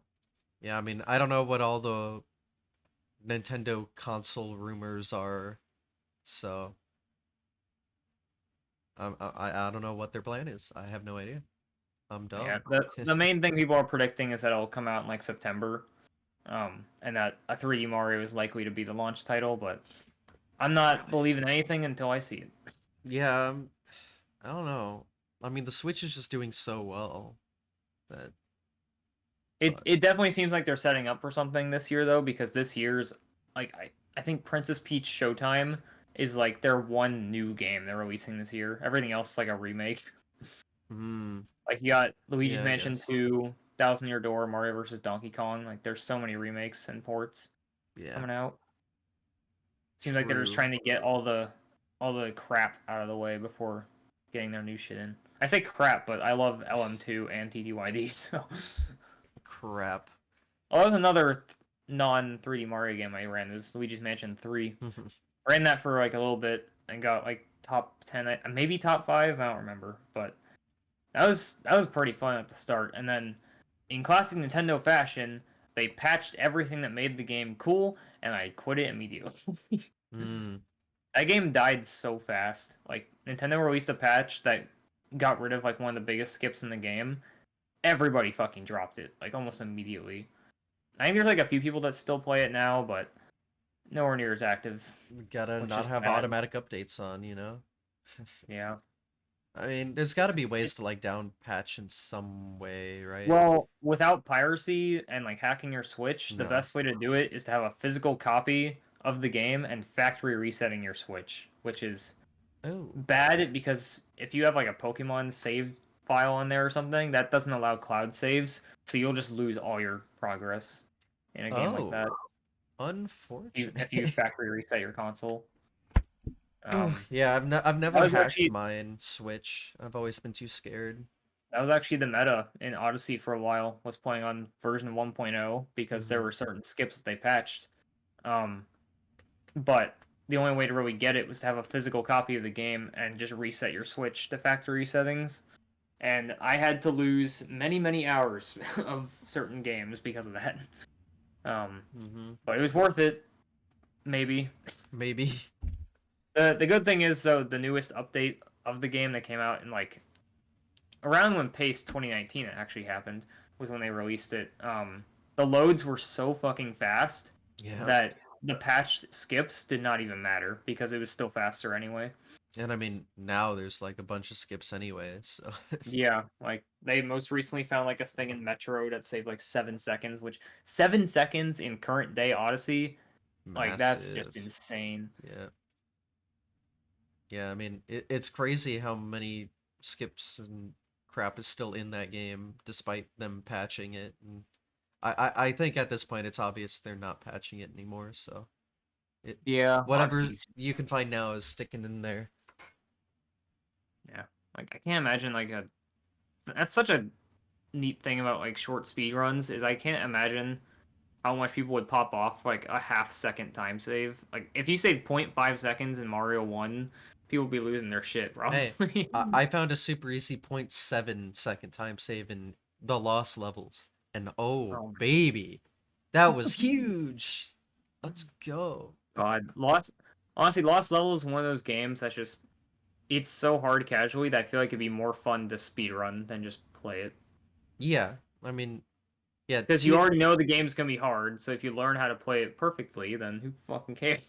S1: yeah. I mean, I don't know what all the Nintendo console rumors are, so I don't know what their plan is. I have no idea. I'm
S2: Yeah,
S1: dumb.
S2: the main thing people are predicting is that it'll come out in like September, and that a 3D Mario is likely to be the launch title. But I'm not believing anything until I see it.
S1: Yeah, I don't know. I mean, the Switch is just doing so well that, but
S2: It definitely seems like they're setting up for something this year though, because this year's like I think Princess Peach Showtime is like their one new game they're releasing this year. Everything else is like a remake.
S1: hmm,
S2: Like you got Luigi's
S1: yeah, I
S2: Mansion
S1: guess,
S2: 2, Thousand Year Door, Mario vs. Donkey Kong. Like there's so many remakes and ports
S1: yeah.
S2: coming out. Seems like they're just
S1: True.
S2: trying to get all the crap out of the way before getting their new shit in. I say crap, but I love LM2 and TDYD. So,
S1: Crap.
S2: oh, that was another non 3D Mario game I ran. It was Luigi's Mansion 3. Ran that for like a little bit and got like top 10, maybe top 5. I don't remember, but that was pretty fun at the start. And then, in classic Nintendo fashion, they patched everything that made the game cool, and I quit it immediately.
S1: Mm.
S2: That game died so fast. Like Nintendo released a patch that got rid of like one of the biggest skips in the game. Everybody fucking dropped it like almost immediately. I think there's like a few people that still play it now, but nowhere near as active,
S1: We gotta
S2: which
S1: not
S2: is
S1: have
S2: sad.
S1: automatic updates on, you know?
S2: Yeah.
S1: I mean, there's gotta be ways to like down patch in some way, right?
S2: Well, without piracy and like hacking your Switch, the
S1: No.
S2: best way to do it is to have a physical copy of the game and factory resetting your Switch, which is
S1: Oh.
S2: bad because if you have like a Pokemon save file on there or something, that doesn't allow cloud saves, so you'll just lose all your progress in a game like
S1: Oh.
S2: that. If you
S1: Unfortunate.
S2: factory reset your console.
S1: Ugh,
S2: Um,
S1: yeah, I've
S2: that
S1: never
S2: was
S1: hacked
S2: actually
S1: mine Switch. I've always been too scared.
S2: that was actually the meta in Odyssey for a while. Was playing on version 1.0 because there
S1: Mm-hmm.
S2: were certain skips that they patched. Um, but the only way to really get it was to have a physical copy of the game and just reset your Switch to factory settings. And I had to lose many, many hours of certain games because of that.
S1: Mm-hmm.
S2: But it was worth it, maybe.
S1: Maybe.
S2: The good thing is though the newest update of the game that came out in like around when PACE 2019 it actually happened was when they released it. The loads were so fucking fast
S1: Yeah.
S2: that the patched skips did not even matter because it was still faster anyway.
S1: And I mean, now there's like a bunch of skips anyway, so
S2: Yeah, like they most recently found like a thing in Metro that saved like 7 seconds, which 7 seconds in current day Odyssey, like that's just
S1: massive.
S2: insane.
S1: Yeah. Yeah, I mean, it's crazy how many skips and crap is still in that game despite them patching it. And I think at this point it's obvious they're not patching it anymore, so it
S2: Yeah,
S1: whatever
S2: Odyssey's
S1: you can find now is sticking in there.
S2: yeah. Like I can't imagine like a that's such a neat thing about like short speed runs is I can't imagine how much people would pop off like a half-second time save. Like if you save 0.5 seconds in Mario 1, people would be losing their shit
S1: Hey,
S2: probably.
S1: I found a super easy 0.7 second time save in the Lost levels. And oh,
S2: Oh
S1: baby, that was huge. Let's go.
S2: God, Lost Level is one of those games that's just it's so hard casually that I feel like it'd be more fun to speedrun than just play it.
S1: Yeah, I mean, yeah,
S2: Because you already know the game's gonna be hard, so if you learn how to play it perfectly, then who fucking cares?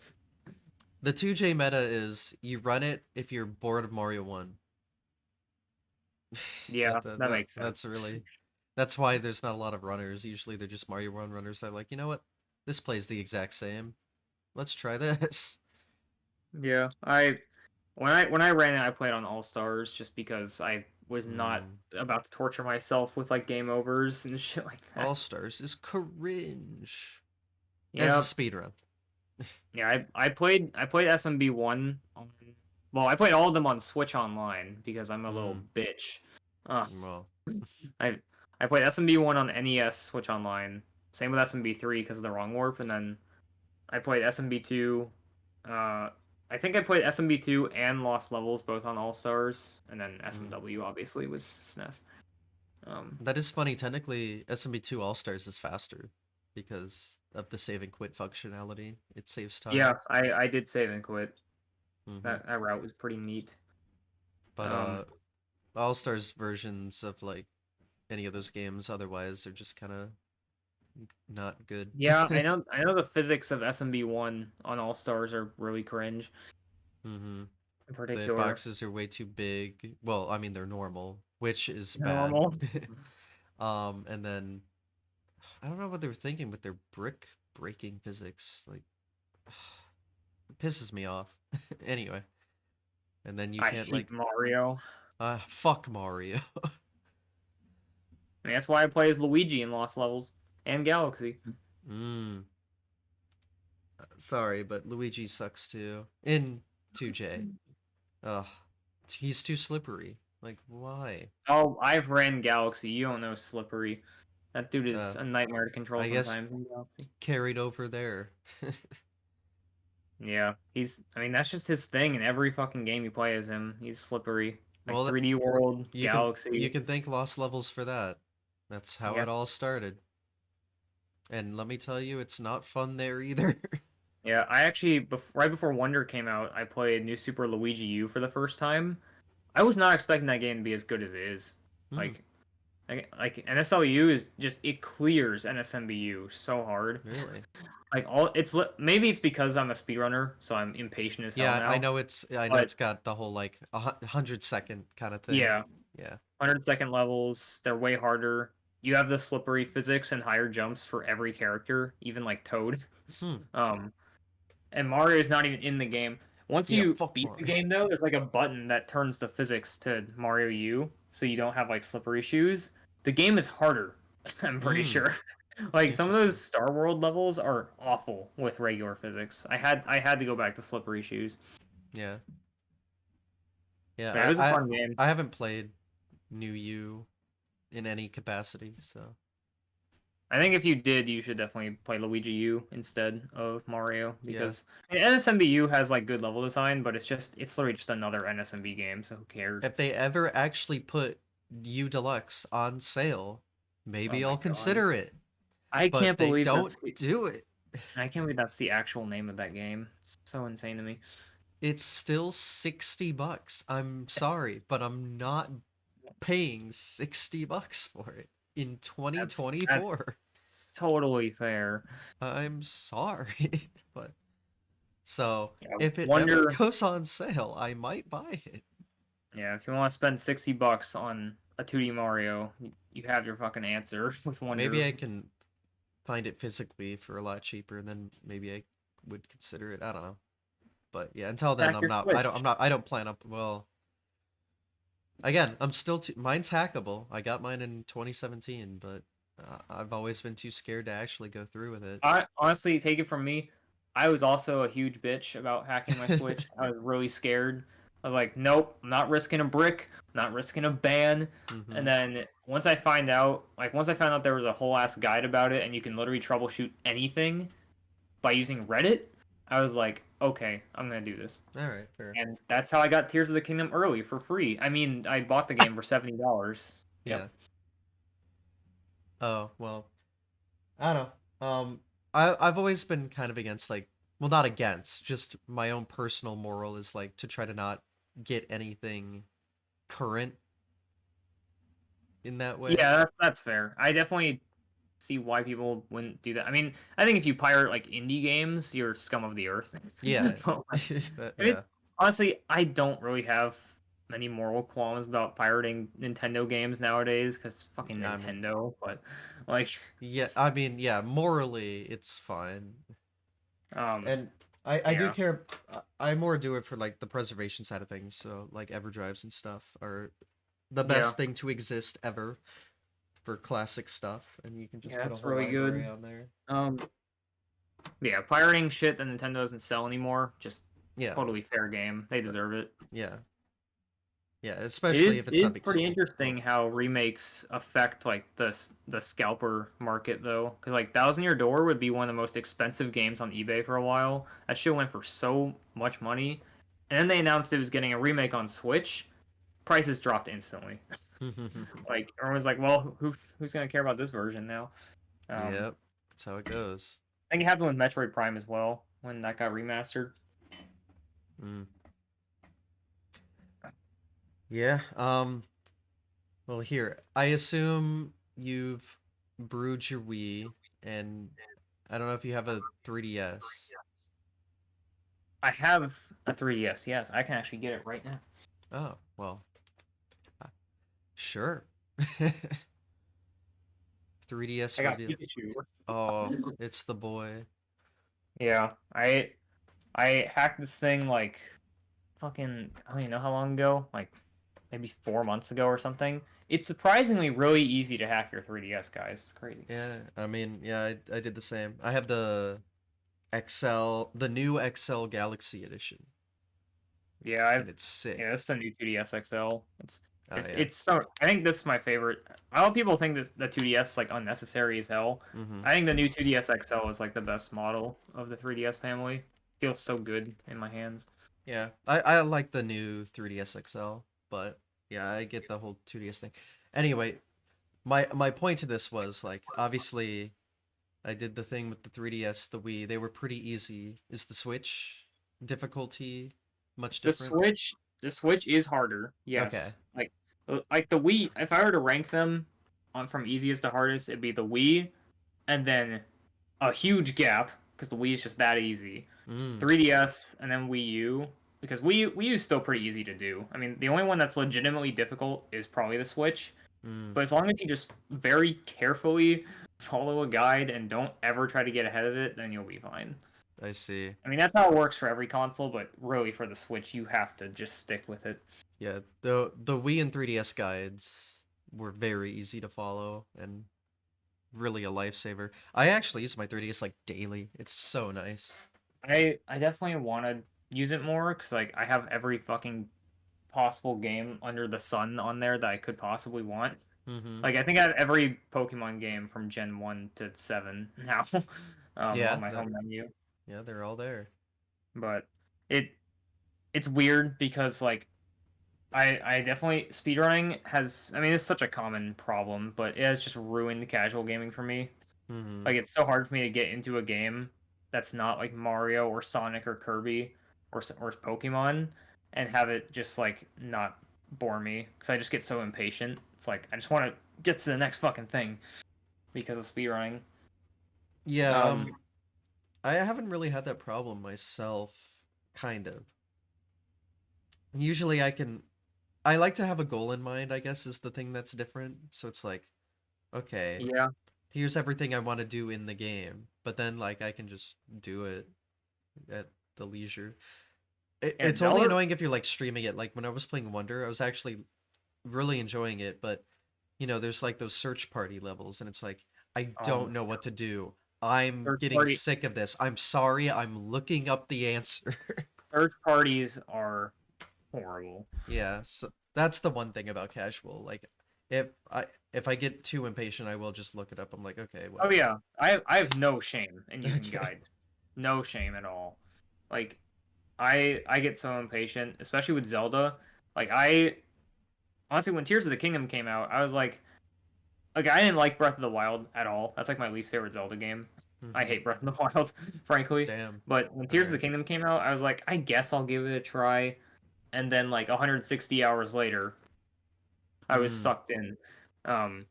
S1: the 2J meta is you run it if you're bored of Mario 1.
S2: Yeah, that makes
S1: That's
S2: sense.
S1: really that's why there's not a lot of runners. Usually they're just Mario 1 runners that are like, you know what? This plays the exact same. Let's try this.
S2: Yeah, when I ran it, I played on All Stars just because I was not
S1: Mm.
S2: about to torture myself with like game overs and shit like that.
S1: All Stars is cringe. As a
S2: Yep.
S1: speedrun.
S2: Yeah, I played SMB one on well, I played all of them on Switch Online because I'm a little
S1: Mm,
S2: bitch. Uh,
S1: well,
S2: I I played SMB one on NES Switch Online. Same with SMB three because of the wrong warp, and then I played SMB two. Uh, I think I played SMB two and Lost Levels both on All Stars, and then
S1: mm.
S2: SMW obviously was SNES. Um,
S1: That is funny. Technically, SMB2 All Stars is faster because of the save and quit functionality. It saves
S2: yeah,
S1: time.
S2: I did save and quit.
S1: Hmm
S2: That route was pretty neat.
S1: But
S2: Um,
S1: All Stars versions of like any of those games otherwise are just kind of not good.
S2: yeah, I know the physics of SMB one on All Stars are really cringe
S1: hmm
S2: in
S1: The
S2: particular.
S1: boxes are way too big. Well, I mean they're normal, which is
S2: They're
S1: bad.
S2: normal.
S1: And then I don't know what they were thinking with their brick breaking physics. Like, it pisses me off. Anyway, and then you
S2: I
S1: can't
S2: hate
S1: like,
S2: Mario.
S1: fuck Mario.
S2: I mean, that's why I play as Luigi in Lost Levels and Galaxy.
S1: Mm. Sorry, but Luigi sucks too. In 2J. Ugh. He's too slippery. Like, why?
S2: Oh, I've ran Galaxy. You don't know Slippery. That dude
S1: Uh,
S2: is a nightmare to control
S1: I guess
S2: sometimes in Galaxy.
S1: carried over there.
S2: Yeah, I mean, that's just his thing in every fucking game you play as him. He's slippery. Like
S1: Well,
S2: 3D World,
S1: you
S2: Galaxy.
S1: can thank Lost Levels for that. That's how
S2: Yeah.
S1: it all started. And let me tell you, it's not fun there either.
S2: Yeah, I actually, right before Wonder came out, I played New Super Luigi U for the first time. I was not expecting that game to be as good as it is.
S1: Hmm,
S2: Like, like NSLU is just, it clears NSMBU so hard.
S1: really?
S2: Like maybe it's because I'm a speedrunner, so I'm impatient as hell
S1: Yeah,
S2: now.
S1: I know
S2: But
S1: it's got the whole like 100-second kind of thing.
S2: yeah,
S1: Yeah.
S2: 100-second levels, they're way harder. You have the slippery physics and higher jumps for every character, even like Toad.
S1: Hmm.
S2: Um, and Mario is not even in the game. Once
S1: Yeah,
S2: you
S1: fuck
S2: beat the
S1: Mario.
S2: game, though, there's like a button that turns the physics to Mario U, so you don't have like slippery shoes. The game is harder, I'm pretty
S1: Hmm.
S2: sure. Like some of those
S1: Interesting.
S2: Star World levels are awful with regular physics. I had to go back to slippery shoes.
S1: Yeah. Yeah,
S2: But it was a fun game.
S1: I haven't played New You in any capacity, so
S2: I think if you did, you should definitely play Luigi U instead of Mario
S1: yeah.
S2: because NSMBU has like good level design, but it's literally just another NSMB game, so who cares?
S1: If they ever actually put U Deluxe on sale,
S2: Oh
S1: maybe
S2: my
S1: I'll
S2: god.
S1: consider it.
S2: I
S1: But
S2: can't
S1: they
S2: believe
S1: don't do it.
S2: I can't believe that's the actual name of that game. It's so insane to me.
S1: It's still $60. I'm sorry, but I'm not paying $60 for it in
S2: That's
S1: 2024.
S2: totally fair.
S1: I'm sorry, but so
S2: Yeah,
S1: if it ever
S2: Wonder.
S1: goes on sale, I might buy it.
S2: Yeah, if you want to spend $60 on a 2D Mario, you have your fucking answer with
S1: Maybe
S2: Wonder.
S1: I can find it physically for a lot cheaper, and then maybe I would consider it. I don't know. But yeah, until then,
S2: Hack your Switch.
S1: I don't plan up. Well, again, I'm still too. Mine's hackable. I got mine in 2017, but I've always been too scared to actually go through with it.
S2: I honestly take it from me. I was also a huge bitch about hacking my Switch. I was really scared. I was like, nope, I'm not risking a brick, I'm not risking a ban.
S1: Mm-hmm.
S2: And then once I found out there was a whole ass guide about it and you can literally troubleshoot anything by using Reddit, I was like, okay, I'm gonna do this.
S1: All right, fair.
S2: And that's how I got Tears of the Kingdom early for free. I mean, I bought the game for $70.
S1: Yeah.
S2: Yep.
S1: Oh well, I don't know. I've always been kind of against like, well, not against, just my own personal moral is like to try to not get anything current in that way.
S2: Yeah, that's fair. I definitely see why people wouldn't do that. I mean, I think if you pirate like indie games, you're scum of the earth.
S1: Yeah.
S2: But, like, I mean,
S1: Yeah.
S2: honestly, I don't really have many moral qualms about pirating Nintendo games nowadays because fucking
S1: I mean,
S2: Nintendo. But like,
S1: yeah, I mean, yeah, morally it's fine.
S2: um,
S1: And I do
S2: yeah,
S1: care. I more do it for like the preservation side of things. So like EverDrives and stuff are the
S2: yeah,
S1: best thing to exist ever for classic stuff, and you can just
S2: yeah,
S1: put a
S2: that's
S1: whole
S2: really
S1: library
S2: good.
S1: on there.
S2: Um, yeah, pirating shit that Nintendo doesn't sell anymore, just
S1: Yeah,
S2: totally fair game. They deserve it.
S1: yeah, yeah.
S2: It
S1: Especially
S2: is
S1: if
S2: it
S1: it's
S2: is
S1: not being
S2: pretty
S1: sold.
S2: interesting
S1: Oh,
S2: how remakes affect like the scalper market though, because like Thousand Year Door would be one of the most expensive games on eBay for a while. That shit went for so much money, and then they announced it was getting a remake on Switch. Prices dropped instantly. Like everyone's like, well, who's gonna care about this version now?
S1: yep, that's how it goes.
S2: I think it happened with Metroid Prime as well when that got remastered.
S1: Mm. Yeah. Well, here I assume you've brewed your Wii, and I don't know if you have a 3DS.
S2: I have a 3DS. Yes, I can actually get it right now.
S1: Oh, well, uh, sure. 3DS
S2: I got
S1: reveal.
S2: Pikachu.
S1: Oh, it's the boy.
S2: Yeah, I hacked this thing like fucking I don't even know how long ago, like maybe 4 months ago or something. It's surprisingly really easy to hack your 3DS, guys. It's crazy.
S1: Yeah, I mean, yeah, I did the same. I have the XL, the new XL Galaxy Edition,
S2: Yeah,
S1: and it's
S2: yeah,
S1: sick.
S2: that's the new 2DS XL.
S1: Oh yeah.
S2: It's so I think this is my favorite. A lot of people think this the 2DS is like unnecessary as hell.
S1: Mm-hmm.
S2: I think the new 2DS XL is like the best model of the 3DS family. Feels so good in my hands.
S1: Yeah, I like the new 3DS XL, but yeah, I get the whole 2DS thing. Anyway, my point to this was like obviously I did the thing with the 3DS, the Wii. They were pretty easy. Is the Switch difficulty much
S2: The
S1: different?
S2: Switch, the Switch is harder.
S1: Okay.
S2: Yes, like the Wii. If I were to rank them on from easiest to hardest, it'd be the Wii, and then a huge gap because the Wii is just that easy.
S1: Mm.
S2: 3DS and then Wii U because Wii U is still pretty easy to do. I mean, the only one that's legitimately difficult is probably the Switch.
S1: Mm.
S2: But as long as you just very carefully follow a guide and don't ever try to get ahead of it, then you'll be fine.
S1: I see.
S2: I mean, that's how it works for every console, but really for the Switch, you have to just stick with it.
S1: Yeah, the Wii and 3DS guides were very easy to follow and really a lifesaver. I actually use my 3DS like daily. It's so nice.
S2: I definitely want to use it more because like I have every fucking possible game under the sun on there that I could possibly want.
S1: Mm-hmm.
S2: Like I think I have every Pokemon game from Gen 1 to 7 now on
S1: Yeah,
S2: my
S1: that
S2: home menu.
S1: yeah, they're all there.
S2: But it it's weird because like I definitely speedrunning has I mean it's such a common problem, but it has just ruined casual gaming for me.
S1: Mm-hmm.
S2: Like it's so hard for me to get into a game that's not like Mario or Sonic or Kirby or Pokemon and have it just like not bore me because I just get so impatient. It's like I just want to get to the next fucking thing because of speedrunning.
S1: Yeah,
S2: Um,
S1: I haven't really had that problem myself, kind of. Usually I like to have a goal in mind, I guess is the thing that's different. So it's like, okay,
S2: yeah,
S1: here's everything I want to do in the game, but then like I can just do it at the leisure.
S2: and
S1: It's only
S2: Zelda.
S1: annoying if you're like streaming it. Like when I was playing Wonder, I was actually really enjoying it, but there's like those search party levels, and it's like I
S2: Oh
S1: don't
S2: my
S1: know what
S2: god,
S1: to do. I'm
S2: search
S1: getting
S2: party
S1: sick of this. I'm sorry. I'm looking up the answer.
S2: search parties are horrible.
S1: Yeah, so that's the one thing about casual. Like if I if I get too impatient, I will just look it up. I'm like, okay,
S2: Oh
S1: whatever.
S2: yeah, I have no shame in using
S1: Okay.
S2: guides, no shame at all. Like I get so impatient, especially with Zelda. Like I honestly, when Tears of the Kingdom came out, I was like I didn't like Breath of the Wild at all. That's like my least favorite Zelda game. I
S1: Hmm.
S2: hate Breath of the Wild, frankly.
S1: Damn.
S2: But when
S1: All
S2: Tears of the
S1: right.
S2: Kingdom came out, I was like, I guess I'll give it a try. And then like 160 hours later, I was
S1: Mm.
S2: sucked in. Um,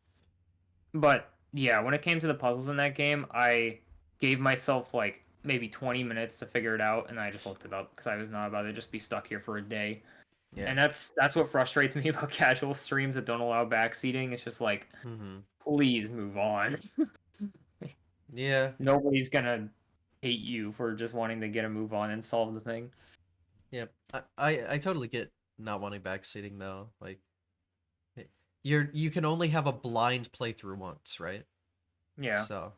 S2: but yeah, when it came to the puzzles in that game, I gave myself like maybe 20 minutes to figure it out, and I just looked it up because I was not about to just be stuck here for a day.
S1: Yeah.
S2: And that's what frustrates me about casual streams that don't allow backseating. It's just like,
S1: Hmm.
S2: please move on.
S1: Yeah.
S2: Nobody's gonna hate you for just wanting to get a move on and solve the thing.
S1: Yeah. I totally get not wanting backseating though. Like you can only have a blind playthrough once, right?
S2: Yeah.
S1: So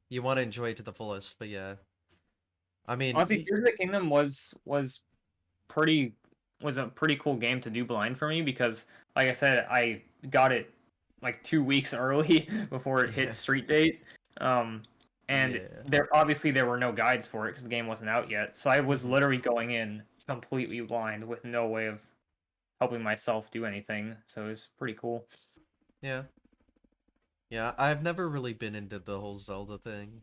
S1: you want to enjoy it to the fullest, but yeah. I mean,
S2: Honestly, Tears of the Kingdom pretty was a pretty cool game to do blind for me because like I said, I got it like 2 weeks early before it hit
S1: yeah.
S2: street date. Um and
S1: Yeah.
S2: there were no guides for it because the game wasn't out yet. So I was
S1: Hmm.
S2: literally going in completely blind with no way of helping myself do anything. So it was pretty cool.
S1: Yeah. Yeah, I've never really been into the whole Zelda thing.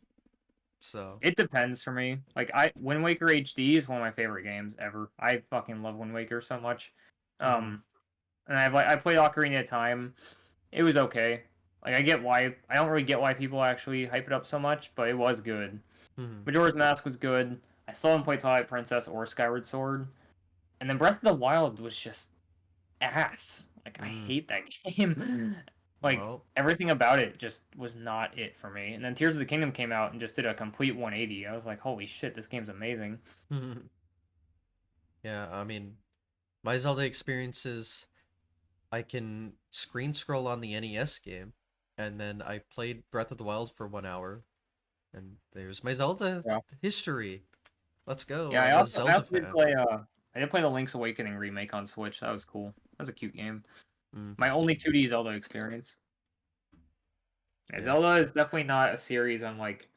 S1: So,
S2: It depends for me. Like Wind Waker HD is one of my favorite games ever. I fucking love Wind Waker so much.
S1: hmm.
S2: Um, and I played Ocarina of Time. It was okay. Like I don't really get why people actually hype it up so much, but it was good.
S1: Hmm.
S2: Majora's Mask was good. I still haven't played Twilight Princess or Skyward Sword. And then Breath of the Wild was just ass. Like I
S1: Mm.
S2: hate that game. Like
S1: Well,
S2: everything about it just was not it for me. And then Tears of the Kingdom came out and just did a complete 180. I was like, holy shit, this game's amazing.
S1: yeah, I mean, my Zelda experiences, I can screen scroll on the NES game, and then I played Breath of the Wild for 1 hour, And there's my Zelda
S2: Yeah.
S1: history. Let's go.
S2: Yeah,
S1: I'm a
S2: I
S1: Zelda
S2: also did
S1: fan.
S2: play I did play the Link's Awakening remake on Switch. That was cool. That was a cute game.
S1: Mm,
S2: My only 2D Zelda experience. Yeah,
S1: yeah.
S2: Zelda is definitely not a series I'm like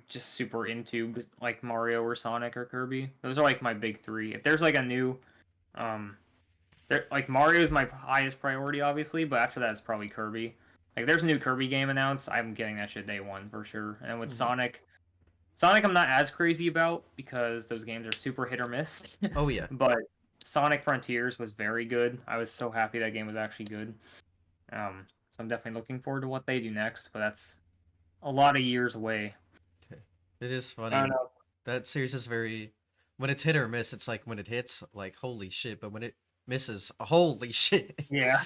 S2: just super into like Mario or Sonic or Kirby. Those are like my big three. If there's like a new um there like Mario is my highest priority obviously, but after that it's probably Kirby. Like there's a new Kirby game announced, I'm getting that shit day one for sure. And with
S1: Hmm.
S2: Sonic I'm not as crazy about because those games are super hit or miss.
S1: Oh yeah.
S2: But Sonic Frontiers was very good. I was so happy that game was actually good. So I'm definitely looking forward to what they do next, but that's a lot of years away.
S1: It is
S2: I don't
S1: funny.
S2: know.
S1: That series is very when it's hit or miss, it's like when it hits, like holy shit, but when it misses, holy shit.
S2: Yeah.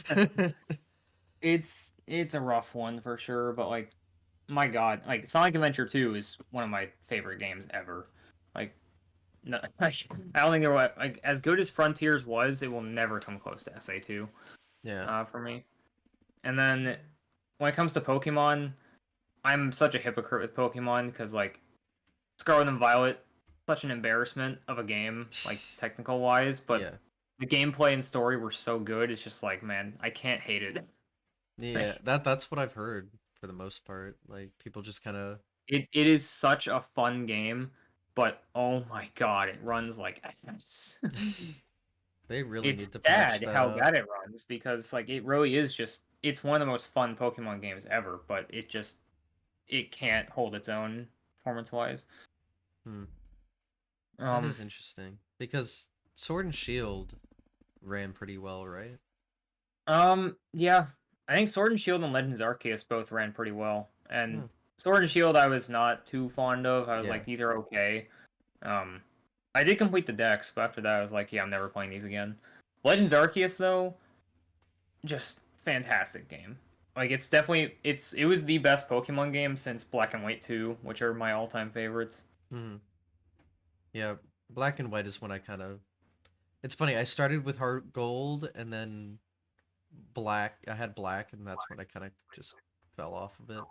S2: It's a rough one for sure, but like my god, like Sonic Adventure 2 is one of my favorite games ever. Like no, I don't think there was like as good as Frontiers was, it will never come close to SA2
S1: Yeah.
S2: for me. And then when it comes to Pokemon, I'm such a hypocrite with Pokemon because like Scarlet and Violet, such an embarrassment of a game, like technical wise, but
S1: Yeah.
S2: the gameplay and story were so good. It's just like, man, I can't hate it.
S1: Yeah, that's what I've heard for the most part. Like people just kind of
S2: It is such a fun game, but oh my god, it runs like ass.
S1: they really
S2: It's
S1: need to patch
S2: sad
S1: that
S2: how
S1: up.
S2: bad it runs because like it really is just it's one of the most fun Pokemon games ever, but it can't hold its own performance wise.
S1: Hmm. That
S2: Um
S1: is interesting because Sword and Shield ran pretty well, right?
S2: yeah. I think Sword and Shield and Legends Arceus both ran pretty well. And
S1: Hmm.
S2: Sword and Shield I was not too fond of. I was
S1: Yeah.
S2: like, these are okay. Um I did complete the decks, but after that I was like, yeah, I'm never playing these again. Legends Arceus though, just fantastic game. Like it's definitely it was the best Pokemon game since Black and White 2, which are my all-time favorites.
S1: Hmm. Yeah. Black and White is when I kind of. It's funny. I started with Heart Gold and then Black. I had Black, and that's when I kind of just fell off of it.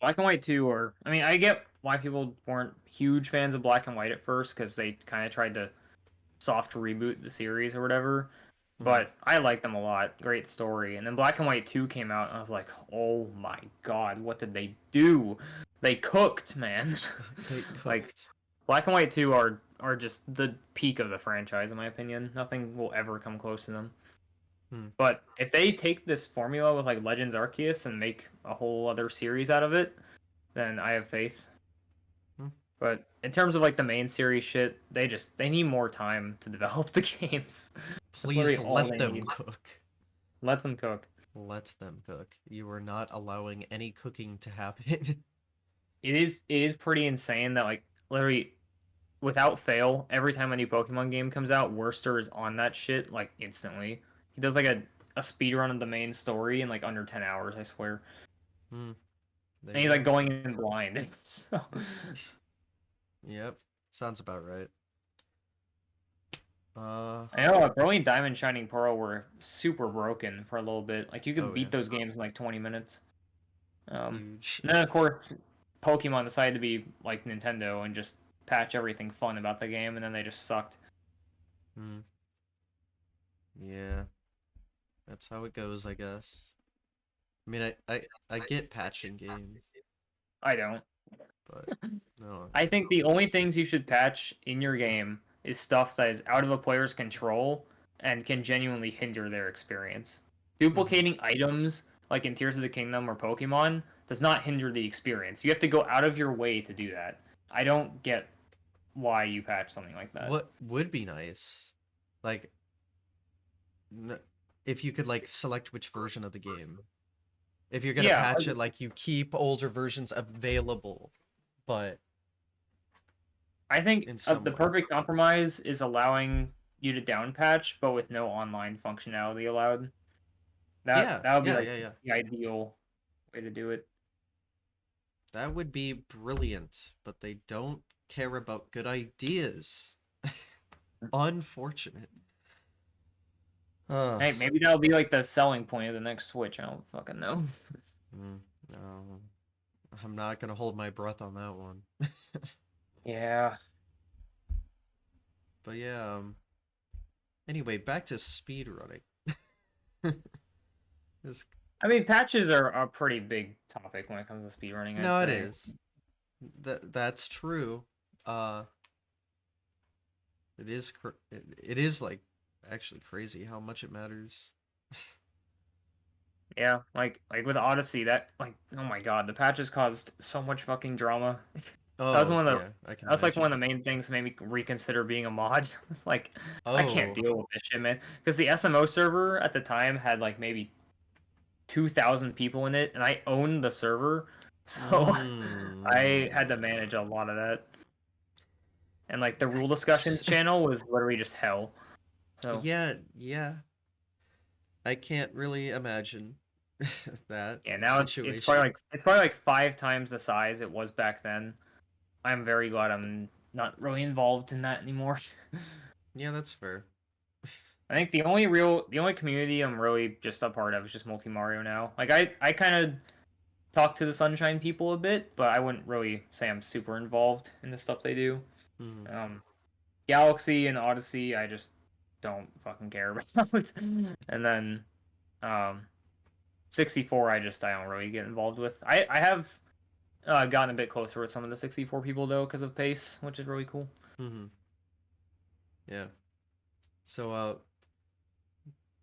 S2: Black and White 2 are I mean, I get why people weren't huge fans of Black and White at first cuz they kind of tried to soft reboot the series or whatever.
S1: Hmm.
S2: But I liked them a lot. Great story. And then Black and White 2 came out and I was like, "Oh my god, what did they do? They cooked, man."
S1: They
S2: Like
S1: cooked.
S2: Black and White 2 are just the peak of the franchise in my opinion. Nothing will ever come close to them.
S1: Hmm.
S2: But if they take this formula with like Legends Arceus and make a whole other series out of it, then I have faith.
S1: Hmm.
S2: But in terms of like the main series shit, they need more time to develop the games. That's
S1: Please
S2: literally all
S1: let
S2: they
S1: them
S2: need.
S1: cook.
S2: Let them cook.
S1: Let them cook. You are not allowing any cooking to happen.
S2: It is pretty insane that like literally without fail, every time a new Pokemon game comes out, Worcester is on that shit like instantly. He does like a speed run of the main story in like under 10 hours, I swear.
S1: Hmm. There
S2: And
S1: you
S2: he's like
S1: go.
S2: going in blind. So
S1: Yep. Sounds about right. Uh.
S2: I know Brilliant Diamond, Shining Pearl were super broken for a little bit. Like you could
S1: Oh yeah.
S2: beat those games in like 20 minutes.
S1: Huge.
S2: And then of course Pokemon decided to be like Nintendo and just patch everything fun about the game, and then they just sucked.
S1: Hmm. Yeah. That's how it goes, I guess. I mean, I get patching games,
S2: I don't.
S1: but no.
S2: I think the only things you should patch in your game is stuff that is out of a player's control and can genuinely hinder their experience.
S1: Hmm.
S2: Duplicating items like in Tears of the Kingdom or Pokemon does not hinder the experience. You have to go out of your way to do that. I don't get why you patch something like that.
S1: What would be nice, like, if you could like select which version of the game. If you're gonna
S2: Yeah,
S1: patch it, like you keep older versions available, but
S2: I think
S1: in some
S2: the
S1: way.
S2: perfect compromise is allowing you to down patch, but with no online functionality allowed. That
S1: Yeah,
S2: that would be
S1: yeah,
S2: like
S1: yeah, yeah.
S2: the ideal way to do it.
S1: That would be brilliant, but they don't care about good ideas. Unfortunate. Uh,
S2: Hey, maybe that'll be like the selling point of the next Switch. I don't fucking know.
S1: no. I'm not gonna hold my breath on that one.
S2: Yeah.
S1: But yeah, anyway, back to speed running. This,
S2: I mean, patches are a pretty big topic when it comes to speedrunning, I'd
S1: no, it
S2: say.
S1: is. That's true. Uh, it is like actually crazy how much it matters.
S2: Yeah, like with Odyssey, that like oh my god, the patches caused so much fucking drama. That was
S1: Oh,
S2: one of the
S1: yeah, I can
S2: that's like one
S1: imagine.
S2: of the main things that made me reconsider being a mod. It's like I can't
S1: Oh.
S2: deal with this shit, man. Because the SMO server at the time had like maybe 2,000 people in it, and I owned the server, so I had to
S1: Mm.
S2: manage a lot of that. And like the rule discussions
S1: Yikes.
S2: channel was literally just hell. So
S1: Yeah, yeah. I can't really imagine that
S2: yeah, now
S1: situation.
S2: it's probably like 5 times the size it was back then. I'm very glad I'm not really involved in that anymore.
S1: Yeah, that's fair.
S2: I think the only community I'm really just a part of is just Multi Mario now. Like I kind of talk to the Sunshine people a bit, but I wouldn't really say I'm super involved in the stuff they do.
S1: Hmm.
S2: Um, Galaxy and Odyssey, I just don't fucking care about. And then um, 64, I don't really get involved with. I have gotten a bit closer with some of the 64 people though because of pace, which is really cool.
S1: Hmm. Yeah. So,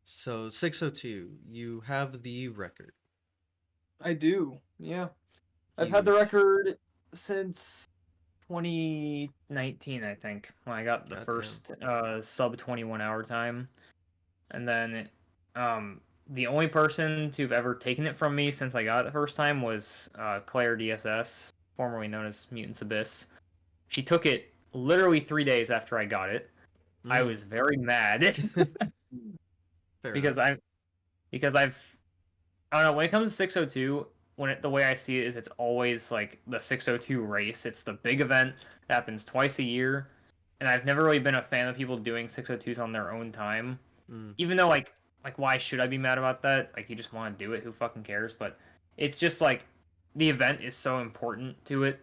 S1: so 602, you have the record.
S2: I do. Yeah. I've had the
S1: Huge.
S2: record since 2019, I think, when I got the
S1: Goddamn.
S2: first sub 21 hour time. And then the only person to have ever taken it from me since I got it the first time was Claire DSS, formerly known as Mutants Abyss. She took it literally 3 days after I got it. I
S1: Mm.
S2: was very mad
S1: Fair enough.
S2: because I because I don't know, when it comes to 602, the way I see it is it's always like the 602 race. It's the big event that happens twice a year, and I've never really been a fan of people doing 602s on their own time.
S1: Mm.
S2: Even though like why should I be mad about that? Like you just want to do it, who fucking cares? But it's just like the event is so important to it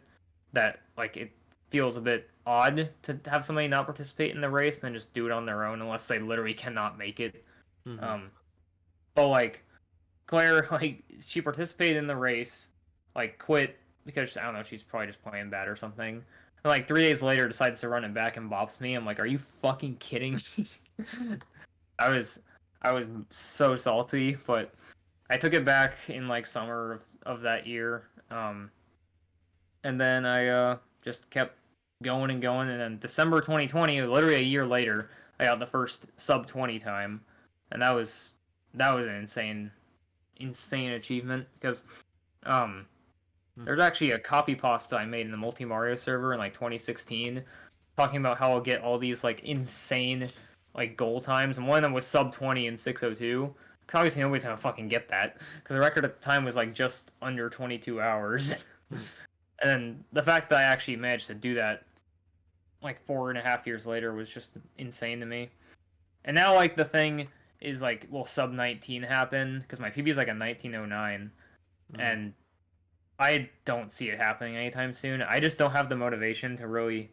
S2: that like it feels a bit odd to have somebody not participate in the race and then just do it on their own unless they literally cannot make it.
S1: Hmm.
S2: Um, but like Claire, like she participated in the race, like quit because I don't know, she's probably just playing bad or something. And like 3 days later, decides to run it back and bops me. I'm like, are you fucking kidding me? I was, I was so salty, but I took it back in like summer of that year, and then I just kept going and going, and then December 2020, literally a year later, I got the first sub 20 time, and that was an insane achievement because um
S1: Mm.
S2: there's actually a copy pasta I made in the Multi Mario server in like 2016 talking about how I'll get all these like insane like goal times, and one of them was sub 20 in 602. Because obviously nobody's gonna fucking get that because the record at the time was like just under 22 hours.
S1: Mm.
S2: And then the fact that I actually managed to do that like 4.5 years later was just insane to me. And now like the thing is like, will sub 19 happen? Because my PB is like a 1909,
S1: Mm.
S2: and I don't see it happening anytime soon. I just don't have the motivation to really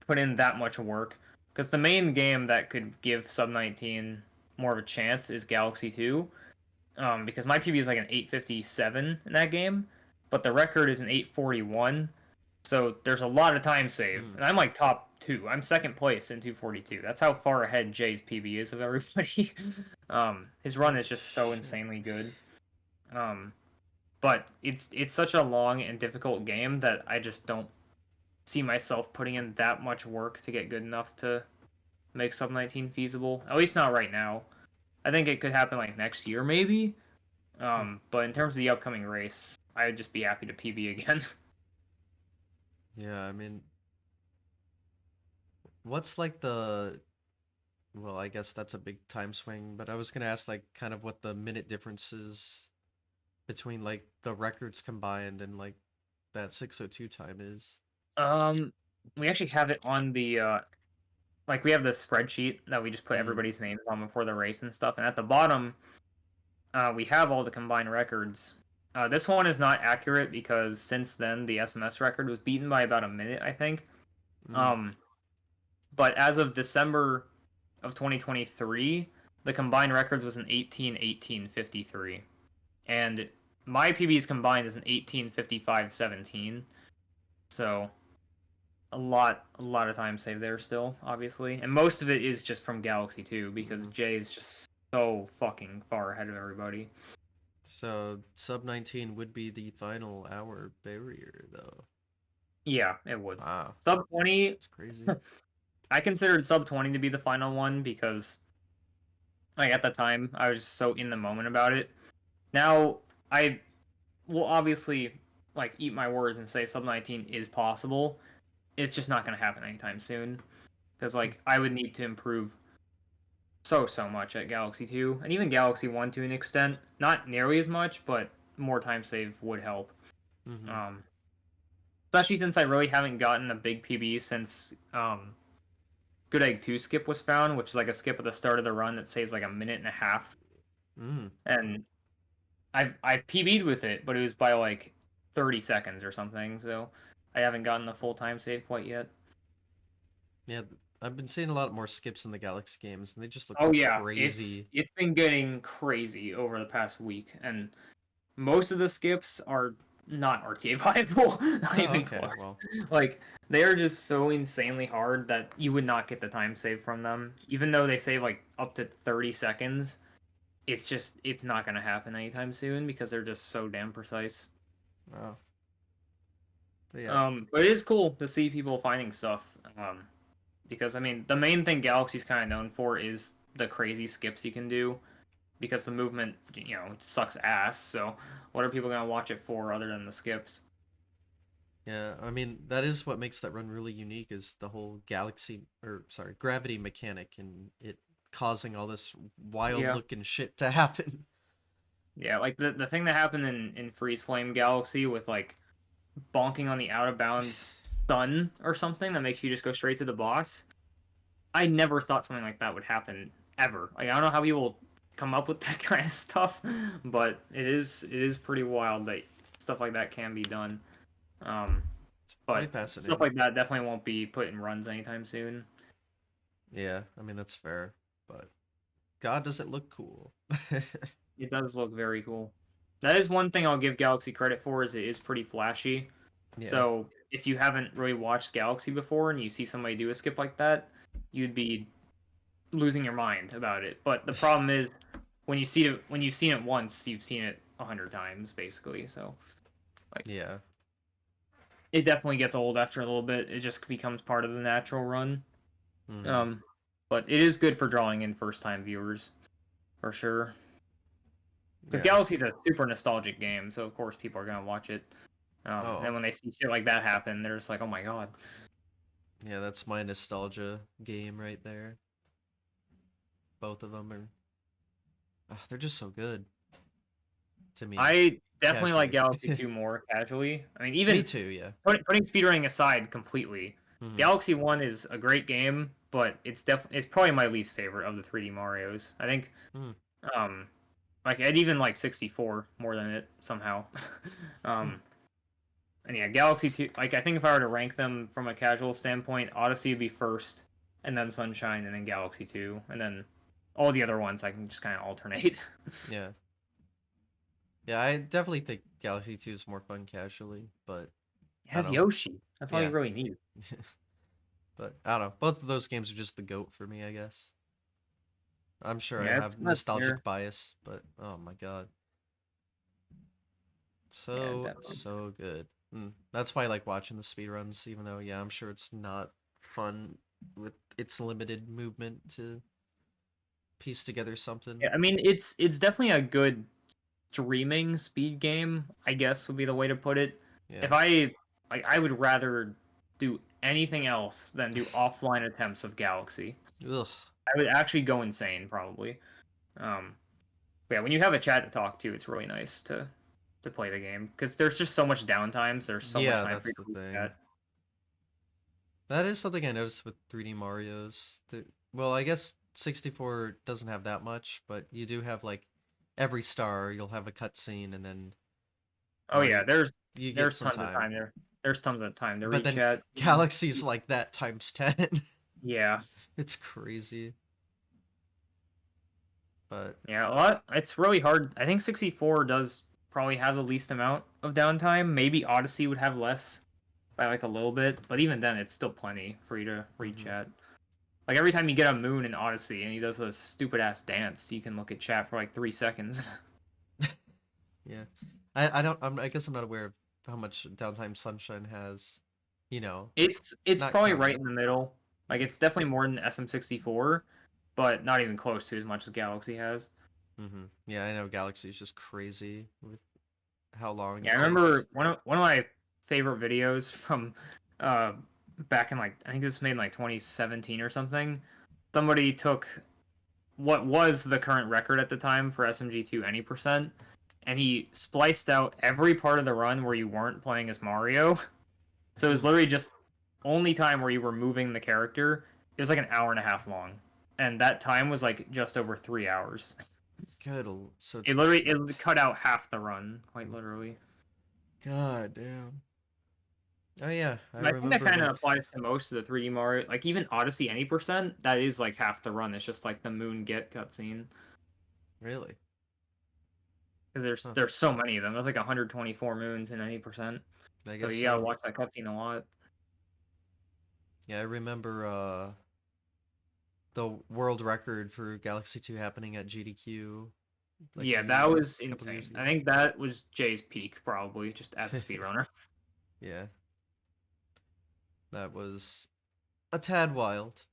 S2: put in that much work. Because the main game that could give sub 19 more of a chance is Galaxy 2. Because my PB is like an 857 in that game, but the record is an 841. So there's a lot of time save.
S1: Mm.
S2: And I'm like top two. I'm second place in 242. That's how far ahead Jay's PB is of everybody. His run is
S1: Holy
S2: just so
S1: shit.
S2: insanely good. Um, but it's such a long and difficult game that I just don't see myself putting in that much work to get good enough to make sub 19 feasible. At least not right now. I think it could happen like next year maybe.
S1: Mm.
S2: But in terms of the upcoming race, I'd just be happy to PB again.
S1: Yeah, I mean, what's like the well, I guess that's a big time swing, but I was gonna ask like kind of what the minute differences between like the records combined and like that 602 time is.
S2: um, we actually have it on the like we have the spreadsheet that we just put
S1: Mm.
S2: everybody's names on before the race and stuff, and at the bottom, we have all the combined records. This one is not accurate because since then the SMS record was beaten by about a minute, I think.
S1: Mm,
S2: Um, but as of December of 2023, the combined records was an 18-18-53, and my PBs combined is an 18-55-17. So a lot of time saved there still, obviously, and most of it is just from Galaxy 2 because
S1: mm.
S2: Jay is just so fucking far ahead of everybody.
S1: So sub 19 would be the final hour barrier, though.
S2: Yeah, it would.
S1: Wow,
S2: Sub 20,
S1: it's crazy.
S2: I considered sub 20 to be the final one because like at the time I was just so in the moment about it. Now I will obviously like eat my words and say sub 19 is possible. It's just not going to happen anytime soon because like I would need to improve so much at Galaxy 2 and even Galaxy 1 to an extent. Not nearly as much, but more time save would help.
S1: Mm-hmm.
S2: Um, especially since I really haven't gotten a big PB since Good Egg 2 skip was found, which is like a skip at the start of the run that saves like a minute and a half.
S1: Mm.
S2: And I've PB'd with it, but it was by like 30 seconds or something, so I haven't gotten the full time save quite yet.
S1: Yeah, I've been seeing a lot more skips in the Galaxy games, and they just look
S2: Oh yeah,
S1: crazy.
S2: it's been getting crazy over the past week, and most of the skips are not RTA viable, not
S1: Oh,
S2: even
S1: okay.
S2: close.
S1: Well,
S2: Like they are just so insanely hard that you would not get the time save from them, even though they save like up to 30 seconds. It's not gonna happen anytime soon because they're just so damn precise.
S1: wow. But yeah,
S2: But it is cool to see people finding stuff. Because I mean, the main thing Galaxy's kind of known for is the crazy skips you can do. Because the movement, it sucks ass. So what are people gonna watch it for other than the skips?
S1: yeah. I mean, that is what makes that run really unique is the whole galaxy, or sorry, gravity mechanic, and it causing all this wild
S2: Yeah,
S1: looking shit to happen.
S2: yeah. Like the thing that happened in Freeze Flame Galaxy with like bonking on the out of bounds stun or something that makes you just go straight to the boss. I never thought something like that would happen ever. Like I don't know how people come up with that kind of stuff, but it is pretty wild that stuff like that can be done. Um,
S1: It's quite
S2: but stuff
S1: fascinating.
S2: like that definitely won't be put in runs anytime soon.
S1: Yeah, I mean that's fair, but God, does it look cool?
S2: It does look very cool. That is one thing I'll give Galaxy credit for is it is pretty flashy.
S1: Yeah.
S2: So if you haven't really watched Galaxy before and you see somebody do a skip like that, you'd be losing your mind about it. But the problem is when you've seen it once, you've seen it 100 times basically. So like
S1: Yeah.
S2: it definitely gets old after a little bit. It just becomes part of the natural run.
S1: Hmm.
S2: Um, but it is good for drawing in first time viewers for sure. Because
S1: Yeah.
S2: Galaxy's a super nostalgic game, so of course people are gonna watch it. And
S1: Oh,
S2: then when they see shit like that happen, they're just like, "Oh my god!"
S1: yeah, that's my nostalgia game right there. Both of them are they're just so good to me
S2: I definitely like
S1: casually.
S2: Galaxy 2 more casually. I mean,
S1: Me
S2: even
S1: too, yeah.
S2: putting speedrunning aside completely,
S1: Hmm.
S2: Galaxy 1 is a great game, but it's probably my least favorite of the 3D Mario's. I think
S1: Hmm.
S2: um like I'd even like 64 more than it somehow.
S1: Hmm.
S2: um and yeah, Galaxy 2, like I think if I were to rank them from a casual standpoint, Odyssey would be first, and then Sunshine, and then Galaxy 2, and then all the other ones I can just kind of alternate.
S1: Yeah. Yeah, I definitely think Galaxy 2 is more fun casually, but
S2: It
S1: I don't
S2: has
S1: know.
S2: Yoshi. That's all you
S1: Yeah.
S2: really need.
S1: But I don't know. Both of those games are just the goat for me, I guess. I'm sure I
S2: Yeah,
S1: have
S2: that's
S1: nostalgic
S2: fair.
S1: bias, but oh my god.
S2: Yeah,
S1: So,
S2: definitely.
S1: so good. That's why I like watching the speedruns, even though, yeah, I'm sure it's not fun with its limited movement to piece together something.
S2: Yeah, I mean it's definitely a good streaming speed game, I guess would be the way to put it.
S1: Yeah.
S2: If I like I would rather do anything else than do offline attempts of Galaxy.
S1: Ugh.
S2: I would actually go insane probably. Um but yeah, when you have a chat to talk to, it's really nice to play the game because there's just so much downtime. So there's so much
S1: Yeah,
S2: time for
S1: that's
S2: you
S1: the
S2: to
S1: thing.
S2: chat.
S1: That is something I noticed with 3D Mario's. Well, I guess 64 doesn't have that much, but you do have like every star, you'll have a cutscene, and then
S2: Oh yeah,
S1: you get
S2: there's
S1: some
S2: tons of
S1: time.
S2: time there. There's tons of time to
S1: But
S2: read
S1: then
S2: chat.
S1: galaxies like that times 10.
S2: Yeah,
S1: It's crazy. But
S2: yeah. Well, it's really hard. I think 64 does probably have the least amount of downtime. Maybe Odyssey would have less by like a little bit, but even then, it's still plenty for you to read
S1: mhm.
S2: chat. Like every time you get a moon in Odyssey and he does a stupid ass dance, you can look at chat for like 3 seconds.
S1: Yeah. I guess I'm not aware of how much downtime Sunshine has, you know,
S2: It's
S1: not
S2: probably right
S1: counting.
S2: in the middle. Like
S1: Yeah.
S2: it's definitely more than SM64, but not even close to as much as Galaxy has.
S1: Yeah, I know Galaxy's just crazy with how long
S2: Yeah, I
S1: it takes.
S2: remember one of my favorite videos from uh back in like I think this was made in like 2017 or something. Somebody took what was the current record at the time for SMG2 any percent, and he spliced out every part of the run where you weren't playing as Mario. So it was
S1: Hmm.
S2: literally just only time where you were moving the character. It was like an hour and a half long, and that time was like just over 3 hours.
S1: So
S2: It
S1: it's
S2: literally it cut out half the run, quite literally.
S1: God damn. Oh yeah, I
S2: I think that
S1: remember
S2: kind of
S1: like
S2: applies to most of the 3D Mario. Like even Odyssey any percent, that is like half the run. It's just like the Moon Get cutscene
S1: really.
S2: because
S1: Huh.
S2: there's so many of them. There's like 124 moons in any percent,
S1: I
S2: so
S1: guess
S2: you gotta
S1: so.
S2: watch that cutscene a lot.
S1: Yeah, I remember the world record for Galaxy 2 happening at GDQ like
S2: Yeah, that was
S1: a couple years
S2: insane. I
S1: ago.
S2: think that was Jay's peak probably, just as a speedrunner.
S1: Yeah, that was a tad wild.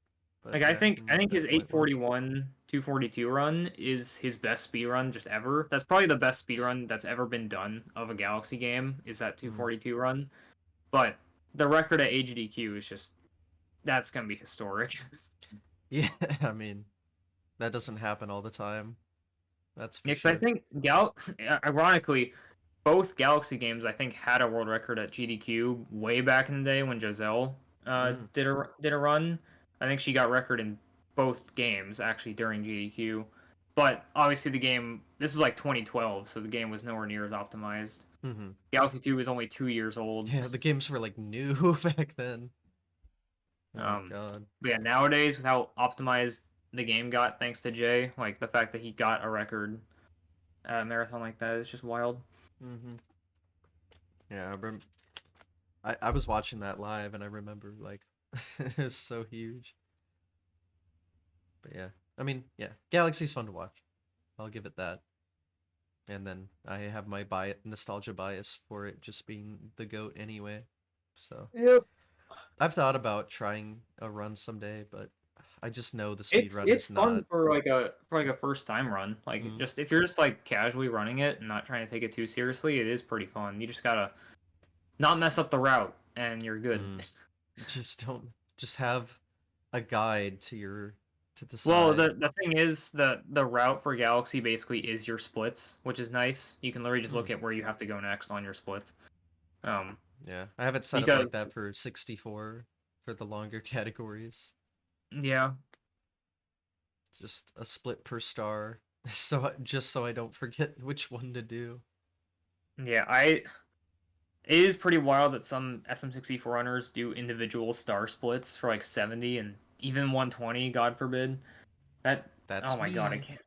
S1: But
S2: Like I
S1: yeah,
S2: think I
S1: I'm
S2: think his
S1: definitely one.
S2: 841 242 run is his best speed run just ever. That's probably the best speed run that's ever been done of a Galaxy game is that
S1: Mhm.
S2: 242 run. But the record at HDQ is just that's gonna be historic.
S1: Yeah, I mean, that doesn't happen all the time. That's for
S2: Because I
S1: sure.
S2: think ironically, both Galaxy games I think had a world record at GDQ way back in the day when Giselle
S1: Mm.
S2: did a run. I think she got record in both games actually during GDQ. But obviously the game this is like 2012, so the game was nowhere near as optimized.
S1: Hmm.
S2: Galaxy 2 was only 2 years old.
S1: Yeah, the games were like new back then. Oh
S2: Um,
S1: God.
S2: but yeah, nowadays with how optimized the game got thanks to Jay, like the fact that he got a record marathon like that is just wild.
S1: Hmm. Yeah, I was watching that live and I remember like it was so huge. But yeah, I mean, yeah, Galaxy's fun to watch. I'll give it that. And then I have my nostalgia bias for it just being the goat anyway. So
S2: Yep.
S1: I've thought about trying a run someday, but I just know the speed
S2: It's
S1: run
S2: it's
S1: is
S2: fun
S1: not.
S2: for like a first time run. Like
S1: Mm,
S2: just if you're just like casually running it and not trying to take it too seriously, it is pretty fun. You just gotta not mess up the route and you're good.
S1: mm. Just don't. Just have a guide to the
S2: Well,
S1: side.
S2: the thing is the route for Galaxy basically is your splits, which is nice. You can literally just
S1: Hmm.
S2: look at where you have to go next on your splits. Um,
S1: Yeah, I have it set up like
S2: because
S1: that for 64 for the longer categories.
S2: yeah,
S1: Just a split per star, so just so I don't forget which one to do.
S2: yeah, I it is pretty wild that some SM64 runners do individual star splits for like 70 and even 120, God forbid. That oh
S1: That's
S2: my god, I
S1: me.
S2: can't.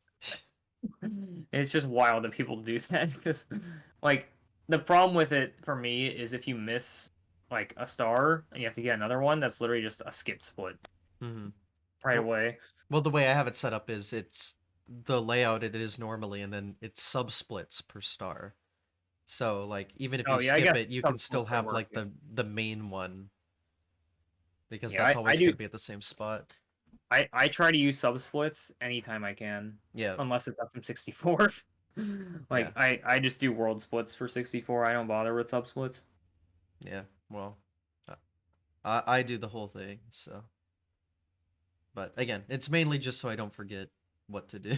S2: It's just wild that people do that because, like, the problem with it for me is if you miss like a star and you have to get another one, that's literally just a skip split
S1: Hmm.
S2: right
S1: Well,
S2: away.
S1: well, the way I have it set up is it's the layout it is normally, and then it's sub splits per star. So like even if you
S2: Oh yeah, I
S1: skip
S2: guess
S1: it, you can
S2: some
S1: still
S2: splits would
S1: have
S2: work.
S1: like the main one because
S2: Yeah,
S1: that's
S2: I
S1: always
S2: do.
S1: going to be at the same spot.
S2: I try to use sub splits anytime I can,
S1: Yeah,
S2: unless it's SM64.
S1: yeah,
S2: Like I just do world splits for 64. I don't bother with sub splits.
S1: yeah. Well, I do the whole thing. So, but again, it's mainly just so I don't forget what to do.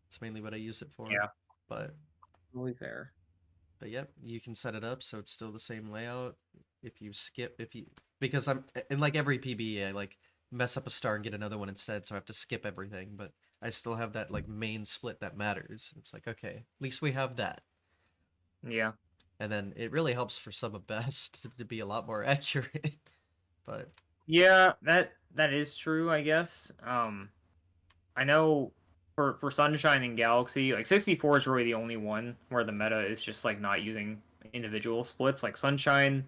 S1: It's mainly what I use it for.
S2: Yeah,
S1: But
S2: really fair.
S1: yep, you can set it up so it's still the same layout. If you because I'm in like every PB, I like mess up a star and get another one instead, so I have to skip everything. But I still have that like main split that matters. It's like okay, at least we have that.
S2: Yeah.
S1: And then it really helps for sub of best to be a lot more accurate. But
S2: Yeah, that is true, I guess. I know for Sunshine and Galaxy, like 64 is really the only one where the meta is just like not using individual splits. Like Sunshine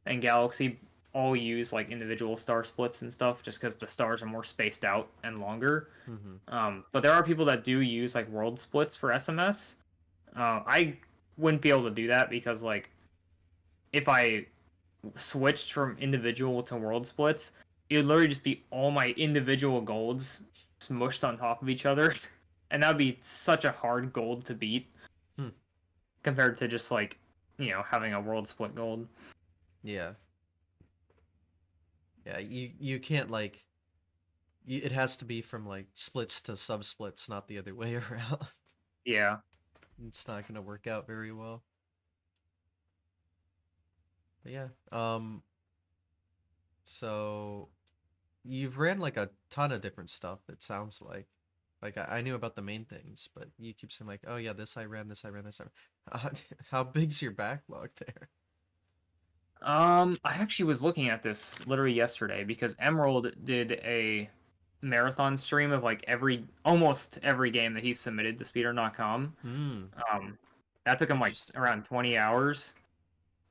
S2: and Galaxy all use like individual star splits and stuff just because the stars are more spaced out and longer.
S1: mm-hmm.
S2: But there are people that do use like world splits for SMS. I wouldn't be able to do that because like if I switched from individual to world splits, it would literally just be all my individual golds smushed on top of each other. And that would be such a hard gold to beat
S1: Hmm.
S2: compared to just like, having a world split gold.
S1: Yeah. Yeah, you can't like it has to be from like splits to sub splits, not the other way around.
S2: Yeah.
S1: It's not gonna work out very well. But yeah. So you've ran like a ton of different stuff, it sounds like. Like I knew about the main things, but you keep saying like, oh yeah, this I ran, this I ran, this I ran. How big's your backlog there?
S2: I actually was looking at this literally yesterday because Emerald did a marathon stream of like almost every game that he submitted to speedrun.com.
S1: Hmm.
S2: Um, that took him like
S1: Interesting.
S2: around 20 hours.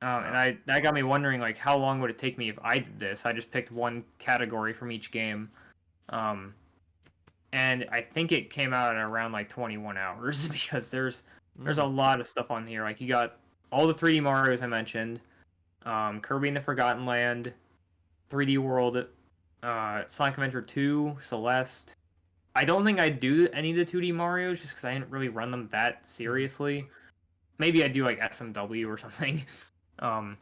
S2: And
S1: Wow.
S2: that got me wondering like how long would it take me if I did this? I just picked one category from each game, um, and I think it came out at around like 21 hours because there's a
S1: Hmm.
S2: lot of stuff on here. Like you got all the 3D Mario's I mentioned, Kirby and the Forgotten Land, 3D World, Sonic Adventure 2, Celeste. I don't think I do any of the 2D Mario's just because I didn't really run them that
S1: Hmm.
S2: seriously. Maybe I do like SMW or something. um,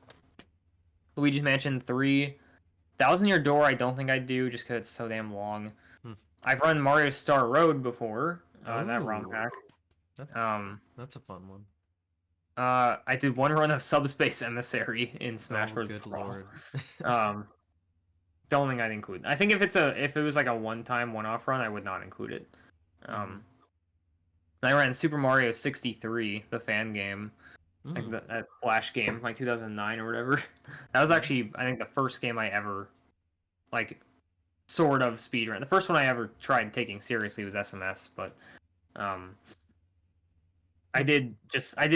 S2: Luigi's Mansion 3. Thousand Year Door, I don't think I do just because it's so damn long.
S1: Hmm.
S2: I've run Mario Star Road before, that ROM
S1: Oh,
S2: pack.
S1: that,
S2: Um,
S1: that's a fun one.
S2: I did one run of Subspace Emissary in Smash
S1: Oh,
S2: Bros.
S1: good
S2: Brawl.
S1: lord.
S2: Um, don't think I'd include. I think if it was like a one-time one-off run, I would not include it.
S1: Mm-hmm.
S2: Um, I ran Super Mario 63, the fan game, like
S1: Mm.
S2: that Flash game, like 2009 or whatever. That was
S1: Yeah.
S2: actually, I think, the first game I ever like sort of speedrun. The first one I ever tried taking seriously was SMS, but um,
S1: Hmm.
S2: I did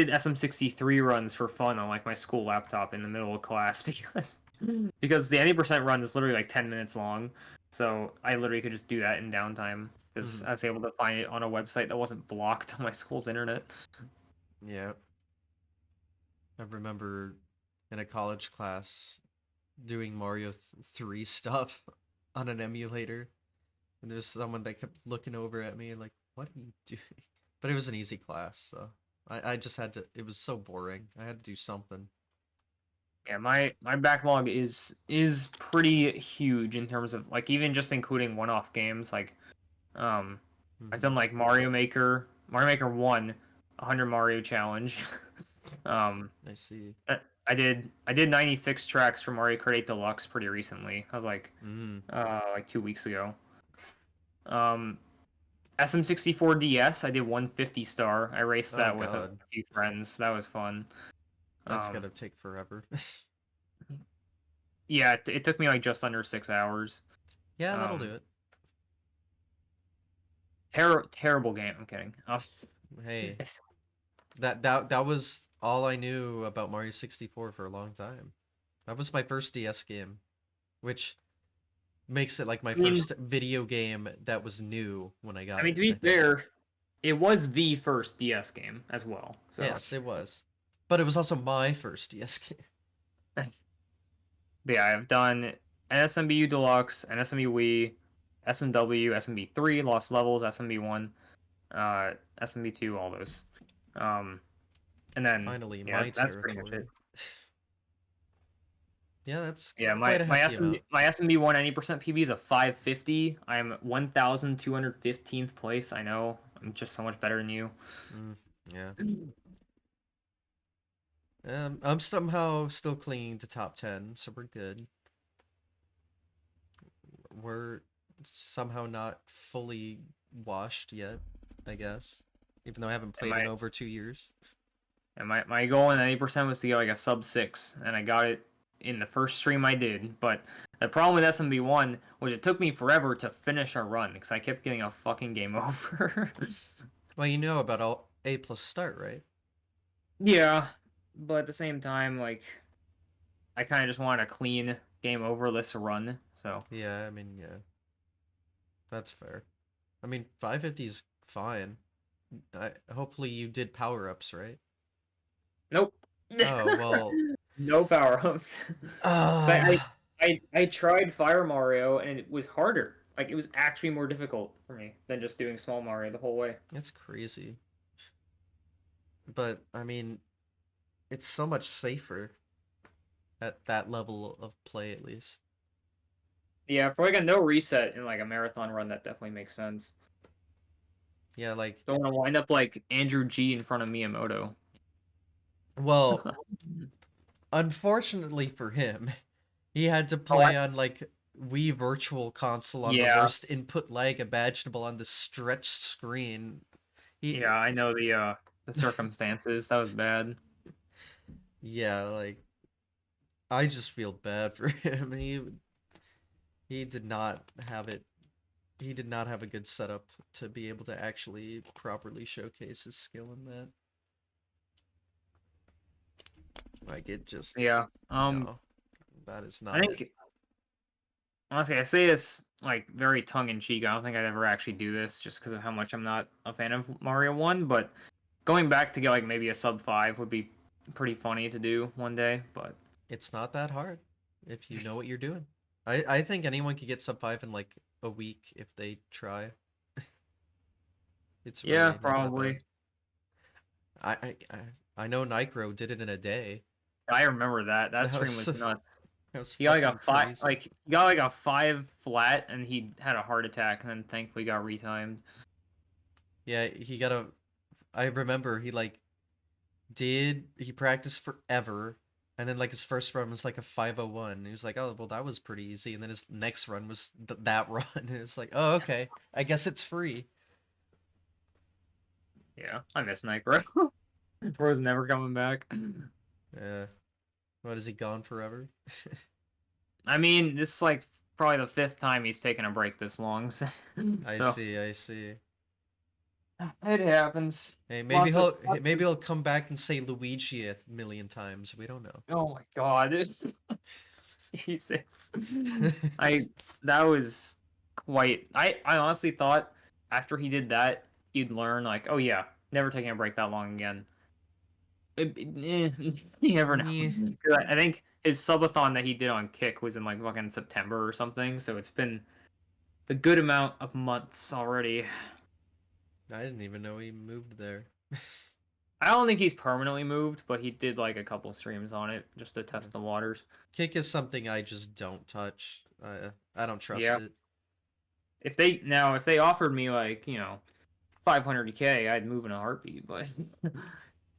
S2: SM63 runs for fun on like my school laptop in the middle of class because the 90% run is literally like 10 minutes long, so I literally could just do that in downtime because
S1: Mm-hmm.
S2: I was able to find it on a website that wasn't blocked on my school's internet.
S1: Yeah. I remember in a college class doing Mario 3 stuff on an emulator, and there's someone that kept looking over at me and like, what are you doing? But it was an easy class, so I just had to. It was so boring. I had to do something.
S2: Yeah, my backlog is pretty huge in terms of like even just including one-off games like um I've
S1: Mm-hmm.
S2: done like Mario Maker 1, 100 Mario challenge. um
S1: I see.
S2: I did 96 tracks for Mario Kart 8 Deluxe pretty recently. I was
S1: Mm.
S2: like 2 weeks ago. Um SM64 DS, I did 150 star. I raced
S1: Oh
S2: that with a
S1: God,
S2: few friends. That was fun.
S1: that's
S2: Um
S1: gotta take forever.
S2: yeah, it took me like just under 6 hours.
S1: Yeah, that'll do
S2: Um
S1: it.
S2: terrible game. I'm kidding.
S1: Hey, that was all I knew about Mario 64 for a long time. That was my first DS game, which makes it like my
S2: I mean,
S1: first video game that was new when I
S2: I
S1: got
S2: mean
S1: it,
S2: to be
S1: I think.
S2: fair, it was the first DS game as well. So,
S1: Yes, it was. But it was also my first DS game.
S2: but yeah, I've done NSMBU Deluxe, NSMB Wii, SMW, SMB3, Lost Levels, SMB1, SMB2, all those. Um, and then
S1: Finally,
S2: yeah,
S1: my
S2: that's pretty much it.
S1: territory. Yeah, that's
S2: Yeah,
S1: quite a hefty amount.
S2: My SMB1 90% PB is a 550. I'm 1,215th place. I know. I'm just so much better than you.
S1: Mm, yeah. I'm somehow still clinging to top 10, so we're good. We're somehow not fully washed yet, I guess. Even though I haven't
S2: Am
S1: played in
S2: I
S1: over 2 years.
S2: And my goal in 80% was to get like a sub 6, and I got it in the first stream I did. But the problem with SMB1 was it took me forever to finish a run because I kept getting a fucking game over.
S1: Well, you know about all A plus start, right?
S2: Yeah, but at the same time, like I kind of just wanted a clean game over list run. So
S1: Yeah, I mean, yeah, that's fair. I mean, 550 is fine. Hopefully you did power ups, right?
S2: nope,
S1: Oh well.
S2: no power ups. Cause
S1: Uh,
S2: I tried Fire Mario and it was harder. Like it was actually more difficult for me than just doing Small Mario the whole way.
S1: that's crazy. But I mean, it's so much safer at that level of play, at least.
S2: Yeah, for like a no reset in like a marathon run, that definitely makes sense.
S1: Yeah, like,
S2: Don't want to wind up like Andrew G in front of Miyamoto.
S1: well, unfortunately for him, he had to
S2: Oh,
S1: play on like Wii Virtual Console on the
S2: yeah,
S1: worst input lag imaginable on the stretched screen. He,
S2: yeah, I know the circumstances. That was bad.
S1: yeah, like I just feel bad for him. He did not have it. He did not have a good setup to be able to actually properly showcase his skill in that. Like it just
S2: Yeah.
S1: no, that is
S2: I
S1: not it.
S2: think honestly, I say this like very tongue in cheek. I don't think I'd ever actually do this just because of how much I'm not a fan of Mario One. But going back to get like maybe a sub 5 would be pretty funny to do one day. But
S1: It's not that hard if you know what you're doing. I think anyone could get sub 5 in like a week if they try. It's
S2: yeah,
S1: really not that bad.
S2: probably.
S1: I I I I know Nicro did it in a day.
S2: I remember that. That
S1: That
S2: stream
S1: was
S2: was nuts.
S1: that was
S2: He got like a
S1: fucking
S2: five,
S1: crazy.
S2: he got like a 5 flat, and he had a heart attack, and then thankfully got retimed.
S1: Yeah, he got a I remember he practiced forever and then like his first run was like a 501. He was like, "Oh, well that was pretty easy." And then his next run was that run. And it's like, "Oh, okay. I guess it's free."
S2: Yeah, I miss Nightcrow. Bro's never coming back.
S1: Yeah. What is he gone forever?
S2: I mean, this is like probably the 5th time he's taken a break this long. So,
S1: I
S2: so
S1: see, I see.
S2: it happens.
S1: Hey,
S2: Lots of,
S1: maybe he'll come back and say Luigi a million times. We don't know.
S2: oh my god, Jesus. I that was quite. I honestly thought after he did that, he'd learn like, oh yeah, never taking a break that long again. You never know.
S1: Yeah,
S2: 'Cause I think his subathon that he did on Kick was in like fucking September or something, so it's been a good amount of months already.
S1: I didn't even know he moved there.
S2: I don't think he's permanently moved, but he did like a couple streams on it just to
S1: Yeah.
S2: test the waters.
S1: Kick is something I just don't touch. I don't trust
S2: Yeah.
S1: it.
S2: If they offered me like, 500k, I'd move in a heartbeat, but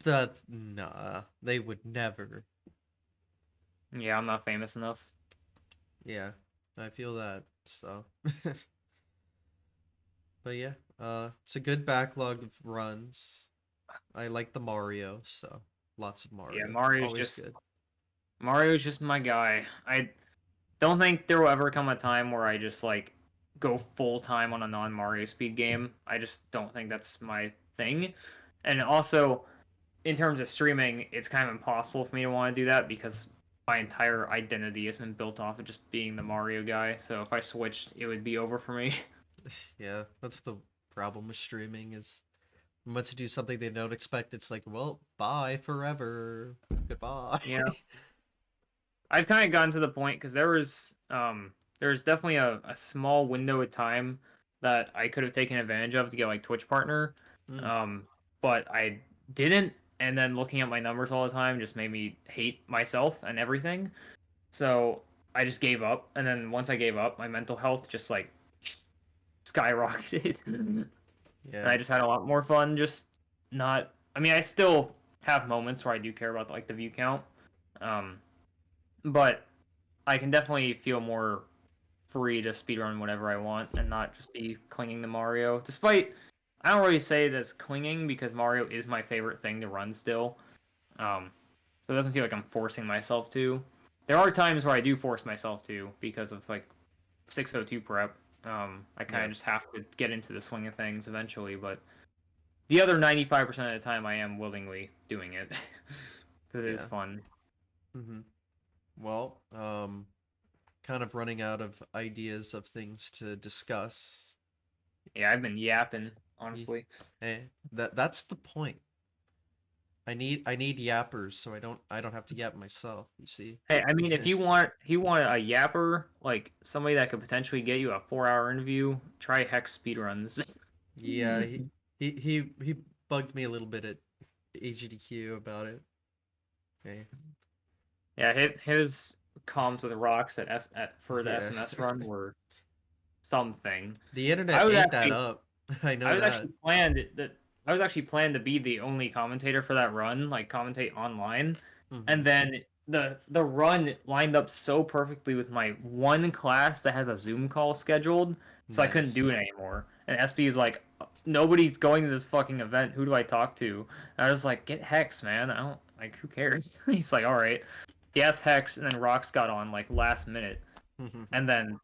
S1: That nah, they would never.
S2: yeah, I'm not famous enough.
S1: Yeah, I feel that. So, but yeah, it's a good backlog of runs. I like the Mario, so lots of
S2: Yeah,
S1: Mario. Always good.
S2: Mario's just my guy. I don't think there will ever come a time where I just like go full time on a non-Mario speed game. I just don't think that's my thing. And also, in terms of streaming, it's kind of impossible for me to want to do that because my entire identity has been built off of just being the Mario guy. So if I switched, it would be over for me.
S1: Yeah, that's the problem with streaming is once you do something they don't expect, it's like, well, bye forever. Goodbye.
S2: Yeah. I've kind of gotten to the point because there was definitely a small window of time that I could have taken advantage of to get like Twitch partner,
S1: Mm,
S2: um, but I didn't. And then looking at my numbers all the time just made me hate myself and everything. So I just gave up. And then once I gave up, my mental health just like skyrocketed, and
S1: yeah.
S2: I just had a lot more fun. Just not. I mean, I still have moments where I do care about like the view count, um, but I can definitely feel more free to speedrun whatever I want and not just be clinging to Mario. Despite, I don't really say that's clinging because Mario is my favorite thing to run still. So it doesn't feel like I'm forcing myself to. There are times where I do force myself to because of like 602 prep. I kind
S1: Yeah,
S2: of just have to get into the swing of things eventually, but the other 95% of the time I am willingly doing it because it is
S1: yeah.
S2: fun.
S1: Hmm. Well, kind of running out of ideas of things to discuss.
S2: Yeah, I've been yapping,
S1: Y-
S2: honestly.
S1: that's the point. I need yappers so I don't have to yap myself, you see.
S2: Hey, I mean, if you want a yapper, like somebody that could potentially get you a 4 hour interview, try Hex speedruns.
S1: Yeah, he bugged me a little bit at AGDQ about it. Okay.
S2: Yeah, his comms with rocks for the
S1: Yeah.
S2: SMS run were something.
S1: The
S2: I
S1: internet
S2: was
S1: ate that
S2: actually
S1: up. I
S2: I
S1: know
S2: was
S1: that.
S2: actually planned that I was actually planned to be the only commentator for that run, like commentate online.
S1: Hmm.
S2: And then the run lined up so perfectly with my one class that has a Zoom call scheduled, so I couldn't do it
S1: Nice.
S2: anymore. And SB is like, nobody's going to this fucking event. Who do I talk to? And I was like, get Hex, man. I don't like who cares? He's like, all right. He asked Hex, and then Rocks got on like last minute, and then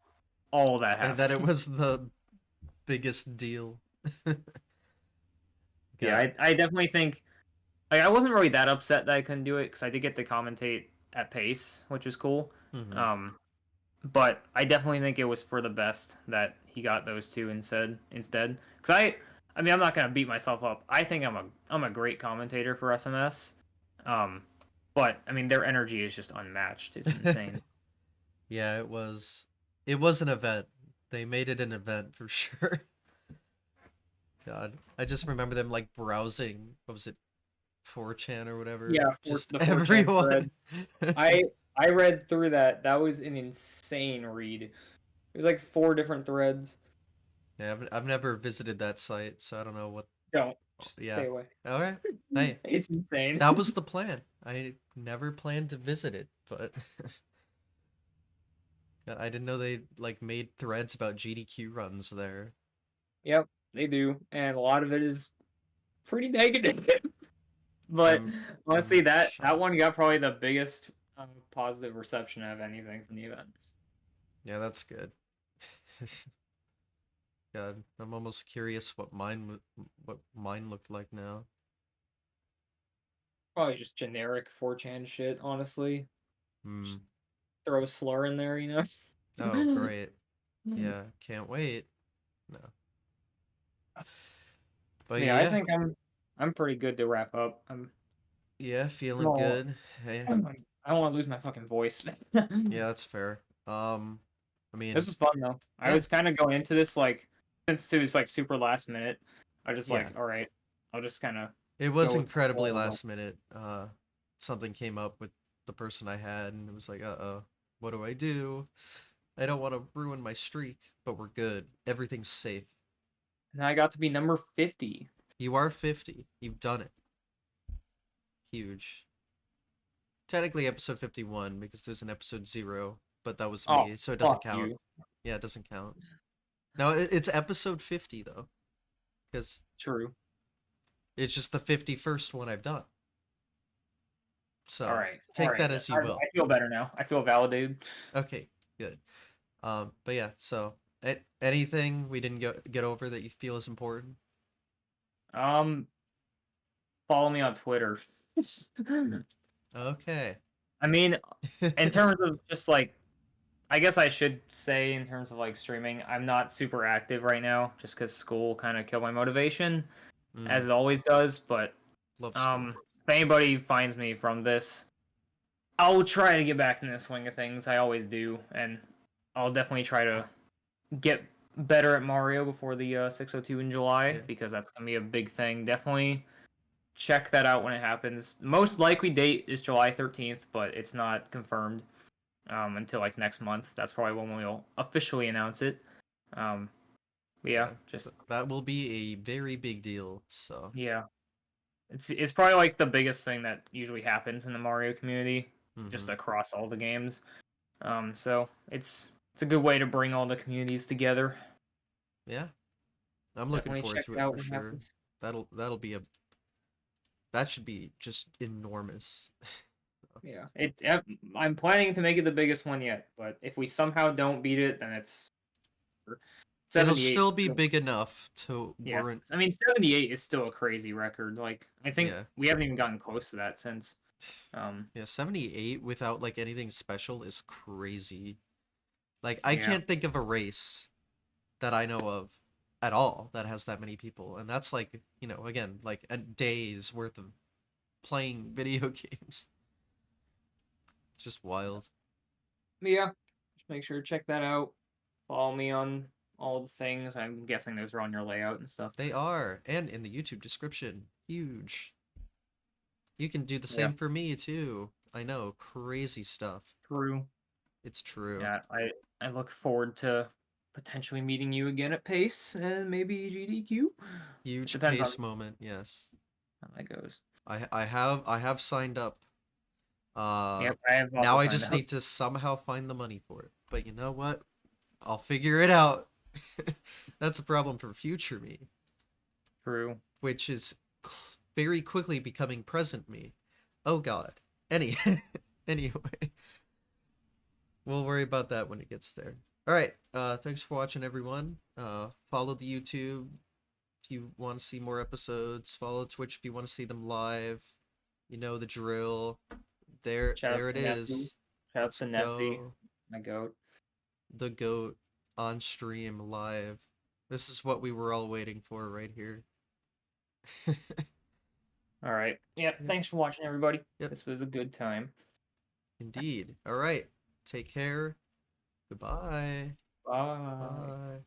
S2: all that
S1: And that it
S2: happened.
S1: was the biggest deal.
S2: Yeah,
S1: Got.
S2: I definitely think like I wasn't really that upset that I couldn't do it because I did get to commentate at pace, which is cool.
S1: Hmm.
S2: Um, but I definitely think it was for the best that he got those two instead. Because I mean, I'm not gonna beat myself up. I think I'm a great commentator for SMS. Um, but I mean, their energy is just unmatched. It's insane.
S1: Yeah, it was an event. They made it an event for sure. God. I just remember them like browsing, what was it, 4chan or whatever?
S2: Yeah, for
S1: Just
S2: the 4chan
S1: everyone.
S2: thread. I I read through that. That was an insane read. It was like four different threads.
S1: Yeah, I've never visited that site, so I don't know what.
S2: Don't
S1: Oh,
S2: just
S1: yeah.
S2: stay away.
S1: All right. Hey,
S2: It's insane.
S1: that was the plan. I never planned to visit it, but I didn't know they like made threads about GDQ runs there.
S2: Yep, they do, and a lot of it is pretty negative. But
S1: I'm
S2: honestly,
S1: I'm
S2: that one
S1: shocked.
S2: got probably the biggest positive reception of anything from the event.
S1: Yeah, that's good. God, I'm almost curious what mine looked like now.
S2: Probably just generic 4chan shit, honestly.
S1: Hmm.
S2: Just throw a slur in there, you
S1: Oh,
S2: know?
S1: great. Yeah, can't wait. No. But
S2: Yeah, I
S1: yeah,
S2: think I'm pretty good to wrap up.
S1: yeah,
S2: I'm
S1: feeling
S2: all,
S1: good. Hey,
S2: I don't want to lose my fucking voice.
S1: yeah, that's fair. I
S2: This
S1: mean,
S2: was fun though. I
S1: yeah,
S2: was kind of going into this like since it was like super last minute. I just
S1: yeah.
S2: like, all right, I'll just kind of
S1: It
S2: go
S1: was
S2: with the
S1: incredibly
S2: flow. But
S1: last minute. Something came up with the person I had, and it was like, uh-oh, what do I do? I don't want to ruin my streak, but we're good. Everything's safe.
S2: and I got to be number 50.
S1: You are 50. You've done it. Huge. Technically episode 51 because there's an episode 0, but that was
S2: Oh,
S1: me, so it doesn't
S2: fuck
S1: count.
S2: you.
S1: Yeah, it doesn't count. No, it's episode 50 though, because
S2: True.
S1: it's just the 51st one I've done.
S2: All
S1: So
S2: right. All
S1: take
S2: right.
S1: that as you will.
S2: I feel better now. I feel validated.
S1: Okay, good. But yeah, so anything we didn't get over that you feel is important?
S2: Um, follow me on Twitter.
S1: Okay.
S2: I mean, in terms of just like, I guess I should say in terms of like streaming, I'm not super active right now, just because school kind of killed my motivation,
S1: Mm,
S2: as it always does. But
S1: love school.
S2: if anybody finds me from this, I'll try to get back in the swing of things. I always do, and I'll definitely try to get better at Mario before the 602 in July
S1: Yeah.
S2: because that's gonna be a big thing. Definitely check that out when it happens. Most likely date is July 13th, but it's not confirmed until like next month. That's probably when we'll officially announce it. Um, yeah,
S1: Yeah.
S2: just
S1: That will be a very big deal. So,
S2: yeah, it's probably like the biggest thing that usually happens in the Mario community, just
S1: hmm,
S2: across all the games. So it's a good way to bring all the communities together.
S1: yeah, I'm looking
S2: Definitely
S1: forward
S2: check
S1: to
S2: it
S1: it
S2: out
S1: for
S2: when it
S1: sure.
S2: happens.
S1: That'll be a That should be just enormous.
S2: Yeah, I'm planning to make it the biggest one yet, but if we somehow don't beat it, then it's
S1: It'll
S2: 78.
S1: still be big enough to
S2: Yes,
S1: warrant.
S2: I mean 78 is still a crazy record. Like I think
S1: Yeah.
S2: we haven't even gotten close to that since.
S1: Yeah, 78 without like anything special is crazy. Like I
S2: Yeah,
S1: can't think of a race that I know of at all that has that many people, and that's like, again, like a day's worth of playing video games. It's just wild.
S2: but yeah. Just make sure to check that out. Follow me on all the things. I'm guessing those are on your layout and stuff.
S1: They are, and in the YouTube description. Huge. You can do the
S2: Yeah,
S1: same for me too. I know, crazy stuff.
S2: true.
S1: It's true.
S2: Yeah, I look forward to potentially meeting you again at Pace and maybe GDQ. It
S1: Huge
S2: depends on
S1: pace moment, yes.
S2: how that goes.
S1: I have signed up.
S2: Yep, I have also
S1: Now I
S2: signed
S1: just
S2: up.
S1: need to somehow find the money for it. But you know what? I'll figure it out. That's a problem for future me,
S2: True.
S1: which is very quickly becoming present me. Oh God. Any anyway, we'll worry about that when it gets there. All right. Thanks for watching, everyone. Follow the YouTube if you want to see more episodes. Follow Twitch if you want to see them live. You know the drill.
S2: Shout out
S1: There it
S2: to Nessie.
S1: is.
S2: Shout out
S1: Let's
S2: to Nessie,
S1: go.
S2: my goat.
S1: The goat on stream live. This is what we were all waiting for right here.
S2: All right. Yep.
S1: Yep.
S2: Thanks for watching, everybody.
S1: Yep.
S2: This was a good time.
S1: Indeed. All right. Take care. Goodbye.
S2: Bye.
S1: Bye.